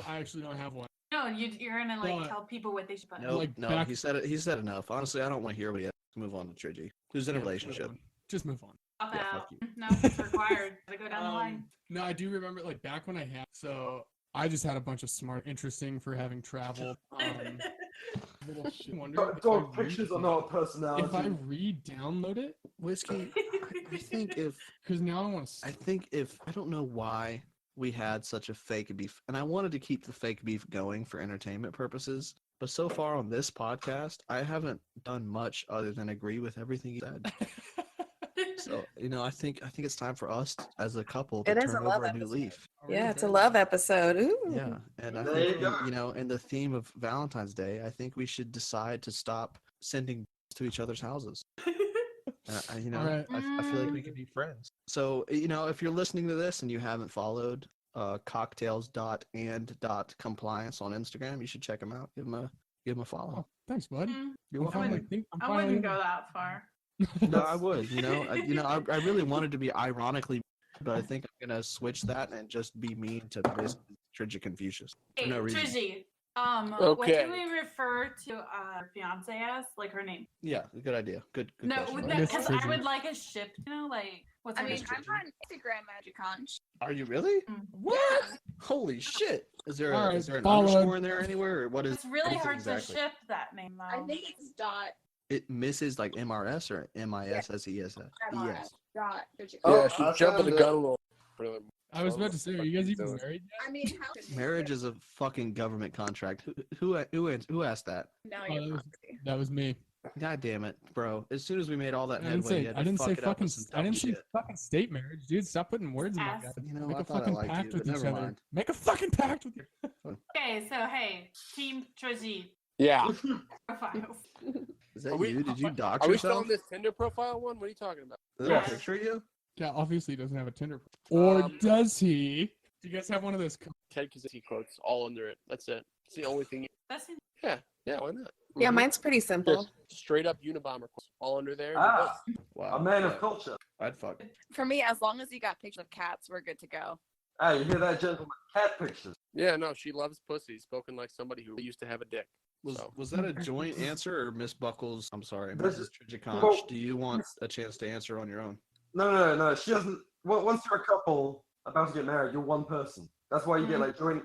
[SPEAKER 6] I actually don't have one.
[SPEAKER 10] No, you're gonna like
[SPEAKER 6] No.
[SPEAKER 10] tell people what they should put.
[SPEAKER 7] No,
[SPEAKER 6] Like
[SPEAKER 7] no,
[SPEAKER 6] back-
[SPEAKER 7] he said it. He said enough. Honestly, I don't want to hear what he has. Let's move on to Trigi, who's in a
[SPEAKER 6] Yeah,
[SPEAKER 7] relationship.
[SPEAKER 6] Just move on.
[SPEAKER 10] Pop
[SPEAKER 7] Yeah,
[SPEAKER 10] out.
[SPEAKER 7] fuck you.
[SPEAKER 10] No, it's required. Gotta go down the line.
[SPEAKER 6] No, I do remember like back when I had. So I just had a bunch of smart, interesting for having traveled. Little shit. Wonder if
[SPEAKER 8] Dog
[SPEAKER 6] I
[SPEAKER 8] pictures are
[SPEAKER 6] re-
[SPEAKER 8] not a personality.
[SPEAKER 6] If I re-download it,
[SPEAKER 7] Whiskey. I think if
[SPEAKER 6] because now I want
[SPEAKER 7] I
[SPEAKER 6] to.
[SPEAKER 7] think if I don't know why we had such a fake beef, and I wanted to keep the fake beef going for entertainment purposes. But so far on this podcast, I haven't done much other than agree with everything you said. So I think it's time for us as a couple to
[SPEAKER 9] It is
[SPEAKER 7] turn
[SPEAKER 9] a love
[SPEAKER 7] over a new
[SPEAKER 9] episode.
[SPEAKER 7] leaf.
[SPEAKER 9] Yeah, it's a love episode. Ooh.
[SPEAKER 7] Yeah, and I
[SPEAKER 8] There
[SPEAKER 7] think
[SPEAKER 8] you go.
[SPEAKER 7] in the theme of Valentine's Day, I think we should decide to stop sending to each other's houses.
[SPEAKER 6] Alright.
[SPEAKER 7] I feel like we could be friends. So if you're listening to this and you haven't followed cocktails.and.compliance on Instagram, you should check them out. Give them a follow.
[SPEAKER 6] Oh, thanks, bud.
[SPEAKER 7] You're
[SPEAKER 6] I'm
[SPEAKER 7] welcome.
[SPEAKER 6] finally think. I'm
[SPEAKER 10] I
[SPEAKER 6] finally
[SPEAKER 10] wouldn't go that far.
[SPEAKER 7] No, I would. I really wanted to be ironically, but I think I'm gonna switch that and just be mean to basically Trigid Confucius for
[SPEAKER 10] Hey,
[SPEAKER 7] no reason.
[SPEAKER 10] Trizzy. What
[SPEAKER 11] Okay.
[SPEAKER 10] do we refer to our fiance as? Like her name?
[SPEAKER 7] Yeah, good idea. Good
[SPEAKER 10] No,
[SPEAKER 7] question.
[SPEAKER 6] Miss
[SPEAKER 10] because I
[SPEAKER 6] Trizzy.
[SPEAKER 10] would like a ship. Like what's
[SPEAKER 12] I
[SPEAKER 10] her
[SPEAKER 12] mean,
[SPEAKER 10] name?
[SPEAKER 12] I'm on Instagram Magiconch.
[SPEAKER 7] Are you really?
[SPEAKER 12] What?
[SPEAKER 7] Holy shit! Is there
[SPEAKER 6] All right,
[SPEAKER 7] an
[SPEAKER 6] followed.
[SPEAKER 7] underscore in there anywhere, or what is?
[SPEAKER 10] It's really
[SPEAKER 7] what is it
[SPEAKER 10] hard
[SPEAKER 7] exactly?
[SPEAKER 10] to ship that name though.
[SPEAKER 12] I think it's dot.
[SPEAKER 7] It misses like MRS or MISSES.
[SPEAKER 12] MRS. Dot.
[SPEAKER 11] Yeah, she's jumping the gun a little.
[SPEAKER 6] I was about to say, are you guys even married yet?
[SPEAKER 12] I mean, how?
[SPEAKER 7] Marriage is a fucking government contract. Who asked that?
[SPEAKER 12] No,
[SPEAKER 6] Oh,
[SPEAKER 12] you're
[SPEAKER 6] that was me.
[SPEAKER 7] God damn it, bro! As soon as we made all that
[SPEAKER 6] I didn't
[SPEAKER 7] headway, you
[SPEAKER 6] say.
[SPEAKER 7] had
[SPEAKER 6] I
[SPEAKER 7] to
[SPEAKER 6] didn't
[SPEAKER 7] fuck
[SPEAKER 6] say
[SPEAKER 7] it up
[SPEAKER 6] fucking.
[SPEAKER 7] with some
[SPEAKER 6] I
[SPEAKER 7] dumb
[SPEAKER 6] didn't say
[SPEAKER 7] shit.
[SPEAKER 6] fucking state marriage, dude. Stop putting words in my mouth. Make
[SPEAKER 7] I
[SPEAKER 6] a
[SPEAKER 7] thought I
[SPEAKER 6] fucking
[SPEAKER 7] liked
[SPEAKER 6] pact
[SPEAKER 7] you,
[SPEAKER 6] with
[SPEAKER 7] but
[SPEAKER 6] each
[SPEAKER 7] never
[SPEAKER 6] other.
[SPEAKER 7] mind.
[SPEAKER 6] Make a fucking pact with you.
[SPEAKER 10] Okay, so hey, Team Trizzy
[SPEAKER 11] Yeah.
[SPEAKER 10] profiles.
[SPEAKER 7] Is that
[SPEAKER 11] Are we-
[SPEAKER 7] you? Did you dox
[SPEAKER 11] Are we still
[SPEAKER 7] yourself?
[SPEAKER 11] on this Tinder profile one? What are you talking about?
[SPEAKER 7] Is that a picture of you?
[SPEAKER 6] Yeah, obviously he doesn't have a Tinder. Or does he? Do you guys have one of those?
[SPEAKER 11] Ted Kaczynski quotes all under it. That's it. It's the only thing.
[SPEAKER 10] That's it.
[SPEAKER 11] Yeah, why not?
[SPEAKER 9] Yeah, mine's pretty simple.
[SPEAKER 11] Just straight up Unabomber quotes all under there.
[SPEAKER 8] Ah,
[SPEAKER 7] Wow.
[SPEAKER 8] a man of culture.
[SPEAKER 7] I'd fuck.
[SPEAKER 12] For me, as long as you got pictures of cats, we're good to go.
[SPEAKER 8] Hey, you hear that, gentleman? Cat pictures.
[SPEAKER 11] Yeah, no, she loves pussy. Spoken like somebody who used to have a dick.
[SPEAKER 7] Was that a joint answer or Miss Buckles? I'm sorry,
[SPEAKER 8] This
[SPEAKER 7] Mrs.
[SPEAKER 8] is-
[SPEAKER 7] Trigiconch.
[SPEAKER 8] well-
[SPEAKER 7] Do you want a chance to answer on your own?
[SPEAKER 8] No. She doesn't. Once you're a couple about to get married, you're one person. That's why you get like joint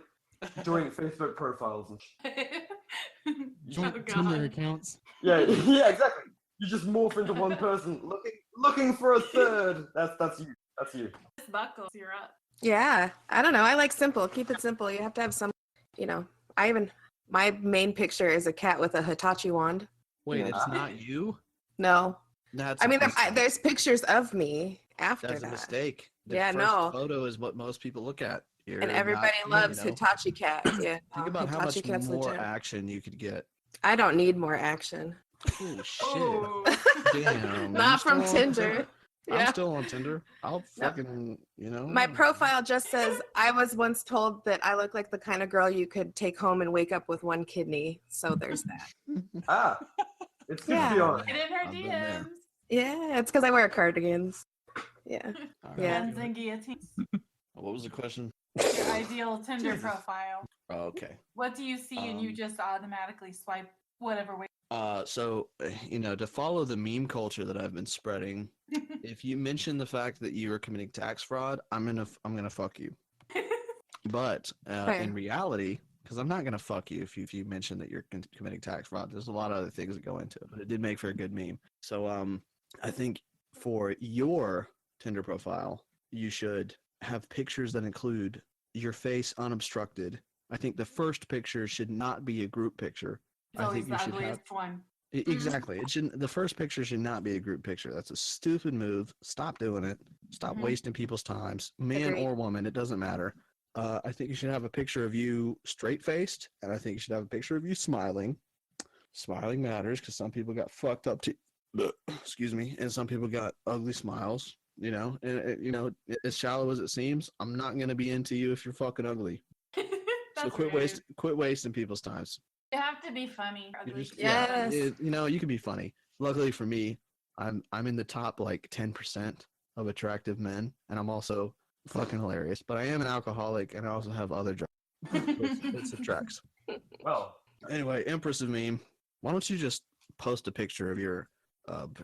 [SPEAKER 8] Facebook profiles and shit.
[SPEAKER 6] Joint
[SPEAKER 10] Oh,
[SPEAKER 6] Tinder
[SPEAKER 10] God.
[SPEAKER 6] accounts.
[SPEAKER 8] Yeah, yeah, exactly. You just morph into one person, looking for a third. That's you. That's you.
[SPEAKER 10] Miss Buckles, you're up.
[SPEAKER 9] Yeah, I don't know. I like simple. Keep it simple. You have to have some. My main picture is a cat with a Hitachi wand.
[SPEAKER 7] Wait,
[SPEAKER 9] Yeah.
[SPEAKER 7] it's not you?
[SPEAKER 9] No,
[SPEAKER 7] That's
[SPEAKER 9] I
[SPEAKER 7] a
[SPEAKER 9] mean
[SPEAKER 7] mistake.
[SPEAKER 9] there's pictures of me after
[SPEAKER 7] That's a
[SPEAKER 9] that.
[SPEAKER 7] mistake. The
[SPEAKER 9] Yeah,
[SPEAKER 7] first
[SPEAKER 9] no.
[SPEAKER 7] photo is what most people look at. Here,
[SPEAKER 9] And everybody loves
[SPEAKER 7] you know.
[SPEAKER 9] Hitachi cat. Yeah,
[SPEAKER 7] Think about how
[SPEAKER 9] Hitachi
[SPEAKER 7] much
[SPEAKER 9] cat's
[SPEAKER 7] more
[SPEAKER 9] legit.
[SPEAKER 7] action you could get.
[SPEAKER 9] I don't need more action.
[SPEAKER 7] Oh shit!
[SPEAKER 10] Oh.
[SPEAKER 7] Damn.
[SPEAKER 9] Not
[SPEAKER 7] I'm
[SPEAKER 9] from
[SPEAKER 7] still on
[SPEAKER 9] Tinder.
[SPEAKER 7] I'm
[SPEAKER 9] Yeah.
[SPEAKER 7] still on Tinder. I'll
[SPEAKER 9] No.
[SPEAKER 7] fucking,
[SPEAKER 9] My profile just says, I was once told that I look like the kind of girl you could take home and wake up with one kidney. So there's that.
[SPEAKER 8] Ah, it's good to be
[SPEAKER 9] Yeah.
[SPEAKER 8] honest.
[SPEAKER 10] Get in her
[SPEAKER 7] I've been there.
[SPEAKER 10] DMs.
[SPEAKER 9] Yeah, it's because I wear cardigans. Yeah.
[SPEAKER 7] All
[SPEAKER 9] Yeah.
[SPEAKER 10] Guns and guillotines.
[SPEAKER 7] What was the question?
[SPEAKER 10] Your ideal Tinder profile.
[SPEAKER 7] Oh, okay.
[SPEAKER 10] What do you see and you just automatically swipe whatever way?
[SPEAKER 7] So to follow the meme culture that I've been spreading, if you mention the fact that you are committing tax fraud, I'm gonna fuck you. But
[SPEAKER 9] Fair.
[SPEAKER 7] in reality, because I'm not gonna fuck you if you mention that you're committing tax fraud. There's a lot of other things that go into it, but it did make for a good meme. So I think for your Tinder profile, you should have pictures that include your face unobstructed. I think the first picture should not be a group picture.
[SPEAKER 10] It's
[SPEAKER 7] I
[SPEAKER 10] always
[SPEAKER 7] think you
[SPEAKER 10] the
[SPEAKER 7] should have
[SPEAKER 10] ugliest one.
[SPEAKER 7] exactly. It shouldn't. The first picture should not be a group picture. That's a stupid move. Stop doing it. Stop wasting people's times, man
[SPEAKER 9] Agreed.
[SPEAKER 7] or woman. It doesn't matter. I think you should have a picture of you straight faced, and I think you should have a picture of you smiling. Smiling matters because some people got fucked up to, excuse me, and some people got ugly smiles. You know, and as shallow as it seems, I'm not gonna be into you if you're fucking ugly. So
[SPEAKER 10] That's
[SPEAKER 7] quit wasting people's times.
[SPEAKER 10] You have to be funny. or
[SPEAKER 7] You
[SPEAKER 10] ugly.
[SPEAKER 7] just,
[SPEAKER 9] Yes.
[SPEAKER 7] you can be funny. Luckily for me, I'm in the top like 10% of attractive men, and I'm also fucking hilarious. But I am an alcoholic, and I also have other drugs. It subtracts.
[SPEAKER 8] Well,
[SPEAKER 7] Anyway, Empress of Meme, why don't you just post a picture of your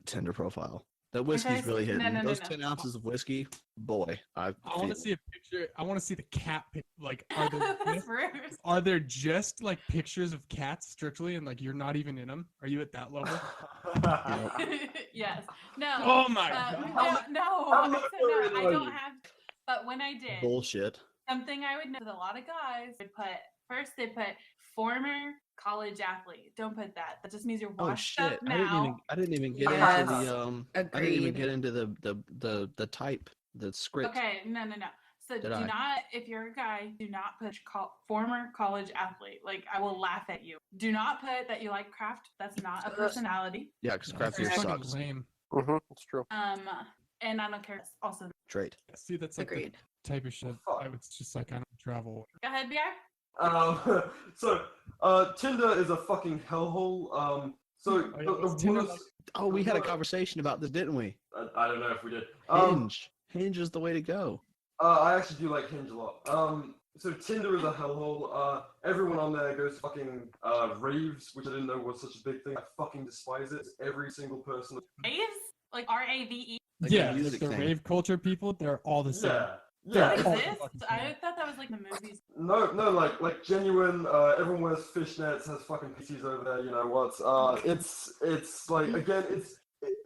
[SPEAKER 7] Tinder profile? That whiskey's really
[SPEAKER 10] No,
[SPEAKER 7] hitting.
[SPEAKER 10] no, no,
[SPEAKER 7] Those
[SPEAKER 10] no.
[SPEAKER 7] 10 ounces of whiskey, boy, I
[SPEAKER 6] want to see a picture. I want to see the cat pic. Like, are there
[SPEAKER 10] That's
[SPEAKER 6] just,
[SPEAKER 10] rude.
[SPEAKER 6] are there just like pictures of cats strictly, and like you're not even in them? Are you at that level?
[SPEAKER 10] Yes. No.
[SPEAKER 6] Oh my
[SPEAKER 10] No.
[SPEAKER 6] God.
[SPEAKER 10] No.
[SPEAKER 8] I'm
[SPEAKER 10] I
[SPEAKER 8] not
[SPEAKER 10] said no.
[SPEAKER 8] worried
[SPEAKER 10] I
[SPEAKER 8] about
[SPEAKER 10] don't
[SPEAKER 8] you.
[SPEAKER 10] have. But when I did,
[SPEAKER 7] bullshit.
[SPEAKER 10] something I would know is a lot of guys would put first they put former college athlete. Don't put that. That just means you're
[SPEAKER 7] Oh
[SPEAKER 10] washed
[SPEAKER 7] shit!
[SPEAKER 10] up now.
[SPEAKER 7] I didn't even get
[SPEAKER 9] Yes.
[SPEAKER 7] into the I didn't even
[SPEAKER 9] Agreed.
[SPEAKER 7] get into the type, the script.
[SPEAKER 10] Okay, no. So
[SPEAKER 7] Did
[SPEAKER 10] do
[SPEAKER 7] I?
[SPEAKER 10] not, if you're a guy, do not put former college athlete. Like I will laugh at you. Do not put that you like craft. That's not a personality.
[SPEAKER 7] Yeah, because
[SPEAKER 6] That's
[SPEAKER 7] craft beer
[SPEAKER 6] fucking
[SPEAKER 7] sucks.
[SPEAKER 6] lame.
[SPEAKER 11] It's true.
[SPEAKER 10] And I don't care. Also,
[SPEAKER 7] Trait.
[SPEAKER 6] See, that's like
[SPEAKER 9] Agreed.
[SPEAKER 6] the type of shit. I would just like I don't travel.
[SPEAKER 10] go ahead, BR.
[SPEAKER 8] So Tinder is a fucking hellhole. So
[SPEAKER 6] Oh, yeah, what's Tinder like?
[SPEAKER 7] Oh, we had a conversation about this, didn't we?
[SPEAKER 8] I don't know if we did.
[SPEAKER 7] Hinge is the way to go.
[SPEAKER 8] I actually do like Hinge a lot. So Tinder is a hellhole. Everyone on there goes fucking raves, which I didn't know was such a big thing. I fucking despise it. Every single person.
[SPEAKER 10] Raves? Like RAVE?
[SPEAKER 7] Like a
[SPEAKER 6] Yeah,
[SPEAKER 7] music
[SPEAKER 6] the
[SPEAKER 7] thing.
[SPEAKER 6] rave culture people, they're all the same.
[SPEAKER 8] Yeah.
[SPEAKER 10] That
[SPEAKER 8] Yeah.
[SPEAKER 6] all
[SPEAKER 10] exists?
[SPEAKER 6] fucking
[SPEAKER 10] I
[SPEAKER 6] same.
[SPEAKER 10] thought that was like the movies.
[SPEAKER 8] No, like genuine. Everyone wears fishnets, has fucking PCs over there. You know what? It's like again,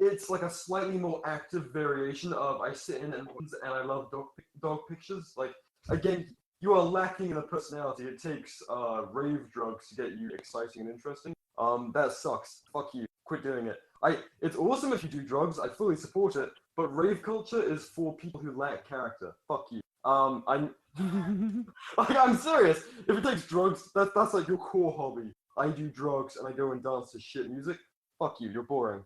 [SPEAKER 8] it's like a slightly more active variation of I sit in and I love dog pictures. Like again, you are lacking in a personality. It takes rave drugs to get you exciting and interesting. That sucks. Fuck you. Quit doing it. It's awesome if you do drugs. I fully support it. But rave culture is for people who lack character. Fuck you. I'm serious. If it takes drugs, that's like your core hobby. I do drugs and I go and dance to shit music. Fuck you. You're boring.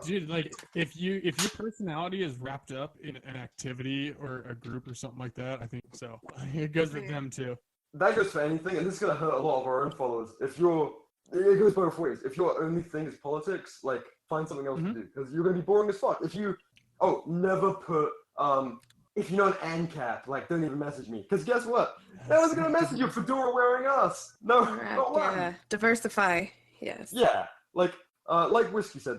[SPEAKER 6] Dude, like if your personality is wrapped up in an activity or a group or something like that, I think so. It goes with them too.
[SPEAKER 8] That goes for anything, and this is gonna hurt a lot of our own followers. It goes both ways. If your only thing is politics, like find something else to do because you're gonna be boring as fuck. Never put if you know an ANCAP, like don't even message me because guess what? No one's gonna message you fedora wearing us. No, not one.
[SPEAKER 9] Yeah. Diversify. Yes.
[SPEAKER 8] Yeah, like Whiskey said,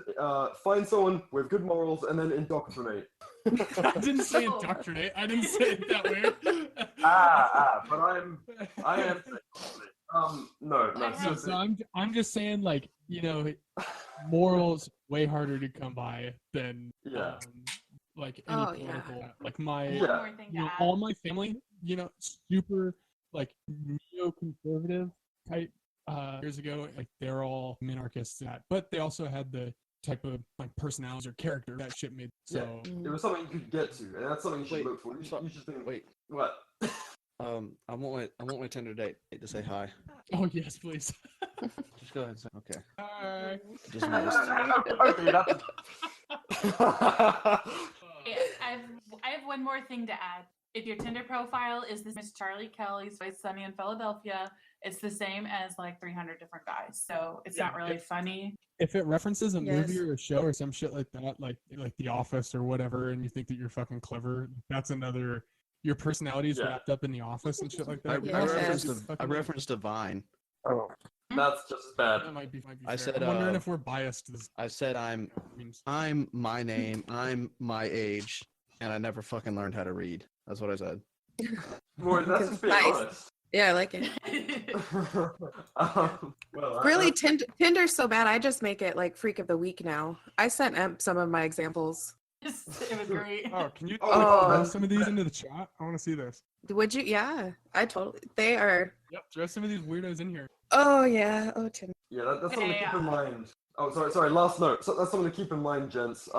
[SPEAKER 8] find someone with good morals and then indoctrinate.
[SPEAKER 6] I didn't say indoctrinate. I didn't say it that way.
[SPEAKER 8] But I am. No.
[SPEAKER 6] So I'm just saying, like, morals way harder to come by than like any political. Like all my family, super like neoconservative type years ago, like they're all minarchists, but they also had the type of like personalities or character that shit made. So
[SPEAKER 8] it was something you could get to, and that's something you should look for. You should think.
[SPEAKER 7] Wait.
[SPEAKER 8] What?
[SPEAKER 7] I want my Tinder date to say hi.
[SPEAKER 6] Oh yes, please.
[SPEAKER 7] Just go ahead and say okay.
[SPEAKER 6] Hi.
[SPEAKER 7] Just noticed.
[SPEAKER 10] I have one more thing to add. If your Tinder profile is this Miss Charlie Kelly's Always Sunny in Philadelphia, it's the same as like 300 different guys. So it's not really funny.
[SPEAKER 6] If it references a movie or a show or some shit like that, like The Office or whatever, and you think that you're fucking clever, that's another. Your personality is wrapped up in The Office and shit like that.
[SPEAKER 7] I referenced a Vine.
[SPEAKER 8] Oh, that's just as bad.
[SPEAKER 6] That might be
[SPEAKER 7] I
[SPEAKER 6] fair.
[SPEAKER 7] said,
[SPEAKER 6] I'm wondering if we're biased.
[SPEAKER 7] I said I'm my name, I'm my age, and I never fucking learned how to read. That's what I said.
[SPEAKER 8] Boy, that's just being honest.
[SPEAKER 9] Yeah, I like it. Really, Tinder's so bad. I just make it like Freak of the Week now. I sent Emp some of my examples
[SPEAKER 10] It was great.
[SPEAKER 6] Oh, can you
[SPEAKER 9] Oh.
[SPEAKER 6] throw some of these into the chat? I want to see this.
[SPEAKER 9] Would you? Yeah, I totally. They are.
[SPEAKER 6] Yep, throw some of these weirdos in here.
[SPEAKER 9] Oh yeah. Oh Tim.
[SPEAKER 8] Yeah, that's something to keep
[SPEAKER 10] Yeah.
[SPEAKER 8] in mind. Oh, sorry. Last note. So that's something to keep in mind, gents.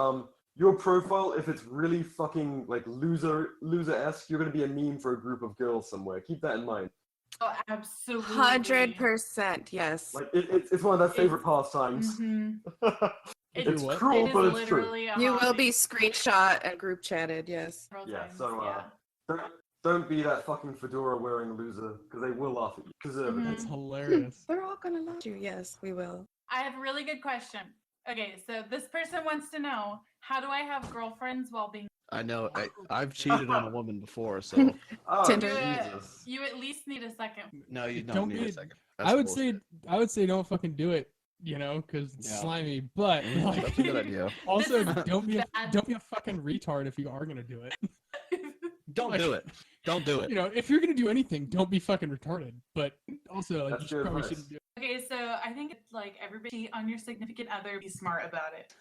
[SPEAKER 8] Your profile, if it's really fucking like loser-esque, you're gonna be a meme for a group of girls somewhere. Keep that in mind.
[SPEAKER 10] Oh, absolutely.
[SPEAKER 9] 100%. Yes.
[SPEAKER 8] Like it's one of their favorite pastimes.
[SPEAKER 10] Mhm.
[SPEAKER 8] It's
[SPEAKER 6] what?
[SPEAKER 8] cruel,
[SPEAKER 10] It is
[SPEAKER 8] but it's true.
[SPEAKER 10] literally a
[SPEAKER 9] You will
[SPEAKER 10] hobby.
[SPEAKER 9] be screenshot and group chatted. Yes.
[SPEAKER 10] Several
[SPEAKER 8] Yeah.
[SPEAKER 10] times,
[SPEAKER 8] So
[SPEAKER 10] yeah.
[SPEAKER 8] don't be that fucking fedora wearing loser because they will laugh at you. Deserve it.
[SPEAKER 6] That's hilarious.
[SPEAKER 9] They're all gonna love you. Yes, we will.
[SPEAKER 10] I have a really good question. Okay, so this person wants to know, how do I have girlfriends while being
[SPEAKER 7] I know. I've cheated on a woman before, so
[SPEAKER 8] Oh,
[SPEAKER 9] Tinder.
[SPEAKER 8] Jesus.
[SPEAKER 10] You at least need a second.
[SPEAKER 7] no, you
[SPEAKER 6] Don't
[SPEAKER 7] don't need
[SPEAKER 6] be-
[SPEAKER 7] a second. That's
[SPEAKER 6] I would
[SPEAKER 7] bullshit.
[SPEAKER 6] say don't fucking do it. You know, because it's
[SPEAKER 7] Yeah.
[SPEAKER 6] slimy. But like,
[SPEAKER 7] That's a good idea.
[SPEAKER 6] also
[SPEAKER 10] This is
[SPEAKER 6] don't be
[SPEAKER 10] bad.
[SPEAKER 6] a fucking retard if you are gonna do it.
[SPEAKER 7] Don't
[SPEAKER 6] Like,
[SPEAKER 7] do it. Don't do it.
[SPEAKER 6] You know, if you're gonna do anything, don't be fucking retarded. But also, like,
[SPEAKER 8] That's
[SPEAKER 6] you should
[SPEAKER 8] good
[SPEAKER 6] probably
[SPEAKER 8] advice.
[SPEAKER 6] shouldn't do it.
[SPEAKER 10] Okay, so I think it's like everybody cheat on your significant other, be smart about it.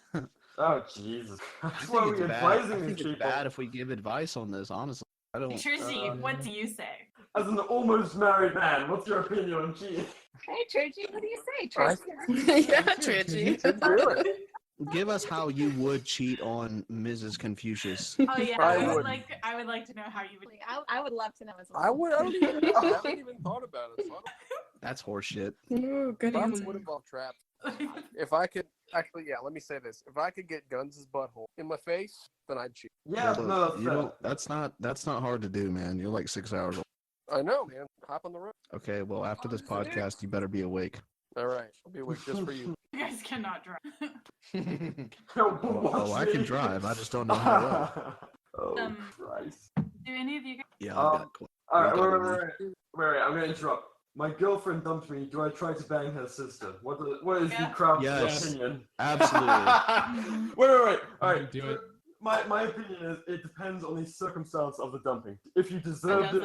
[SPEAKER 8] Oh, Jesus.
[SPEAKER 7] I
[SPEAKER 8] That's why
[SPEAKER 7] think
[SPEAKER 8] we're
[SPEAKER 7] it's bad. I
[SPEAKER 8] advising
[SPEAKER 7] think
[SPEAKER 8] these
[SPEAKER 7] it's
[SPEAKER 8] people.
[SPEAKER 7] bad if we give advice on this. Honestly, I don't.
[SPEAKER 10] Trishy, what do you say?
[SPEAKER 8] As an almost married man, what's your opinion on cheating?
[SPEAKER 12] Hey, Trishy, what do you say,
[SPEAKER 11] I-
[SPEAKER 12] Trishy?
[SPEAKER 9] Yeah, Trishy.
[SPEAKER 7] Give us how you would cheat on Mrs. Confucius.
[SPEAKER 10] Oh yeah,
[SPEAKER 11] I
[SPEAKER 10] I would
[SPEAKER 11] would.
[SPEAKER 10] like to know how you would.
[SPEAKER 12] I would love to know as well.
[SPEAKER 11] I haven't even thought about it. So
[SPEAKER 7] That's horseshit.
[SPEAKER 9] Ooh, good
[SPEAKER 11] probably
[SPEAKER 9] answer.
[SPEAKER 11] would involve traps. If I could actually, yeah, let me say this: if I could get Guns' butthole in my face, then I'd cheat.
[SPEAKER 8] Yeah,
[SPEAKER 7] But
[SPEAKER 8] no, that's
[SPEAKER 7] you
[SPEAKER 8] fair.
[SPEAKER 7] don't. That's not hard to do, man. You're like 6 hours old.
[SPEAKER 11] I know, man. Hop on the road.
[SPEAKER 7] Okay, well after this podcast, you better be awake.
[SPEAKER 11] All right, I'll be awake just for you.
[SPEAKER 10] You guys cannot drive.
[SPEAKER 7] Oh, I can drive. I just don't know how well.
[SPEAKER 8] Oh,
[SPEAKER 10] Um,
[SPEAKER 8] Christ.
[SPEAKER 10] Do any of you guys?
[SPEAKER 7] Yeah,
[SPEAKER 8] Um,
[SPEAKER 7] I've got.
[SPEAKER 8] Alright,
[SPEAKER 7] We've got
[SPEAKER 8] wait, I'm gonna interrupt. My girlfriend dumped me. Do I try to bang her sister? What is the
[SPEAKER 10] Yeah.
[SPEAKER 8] crowd's
[SPEAKER 7] Yes.
[SPEAKER 8] opinion?
[SPEAKER 7] Absolutely.
[SPEAKER 8] wait. Alright.
[SPEAKER 6] Do it.
[SPEAKER 8] My opinion is it depends on the circumstance of the dumping. If you
[SPEAKER 10] It
[SPEAKER 8] deserved it,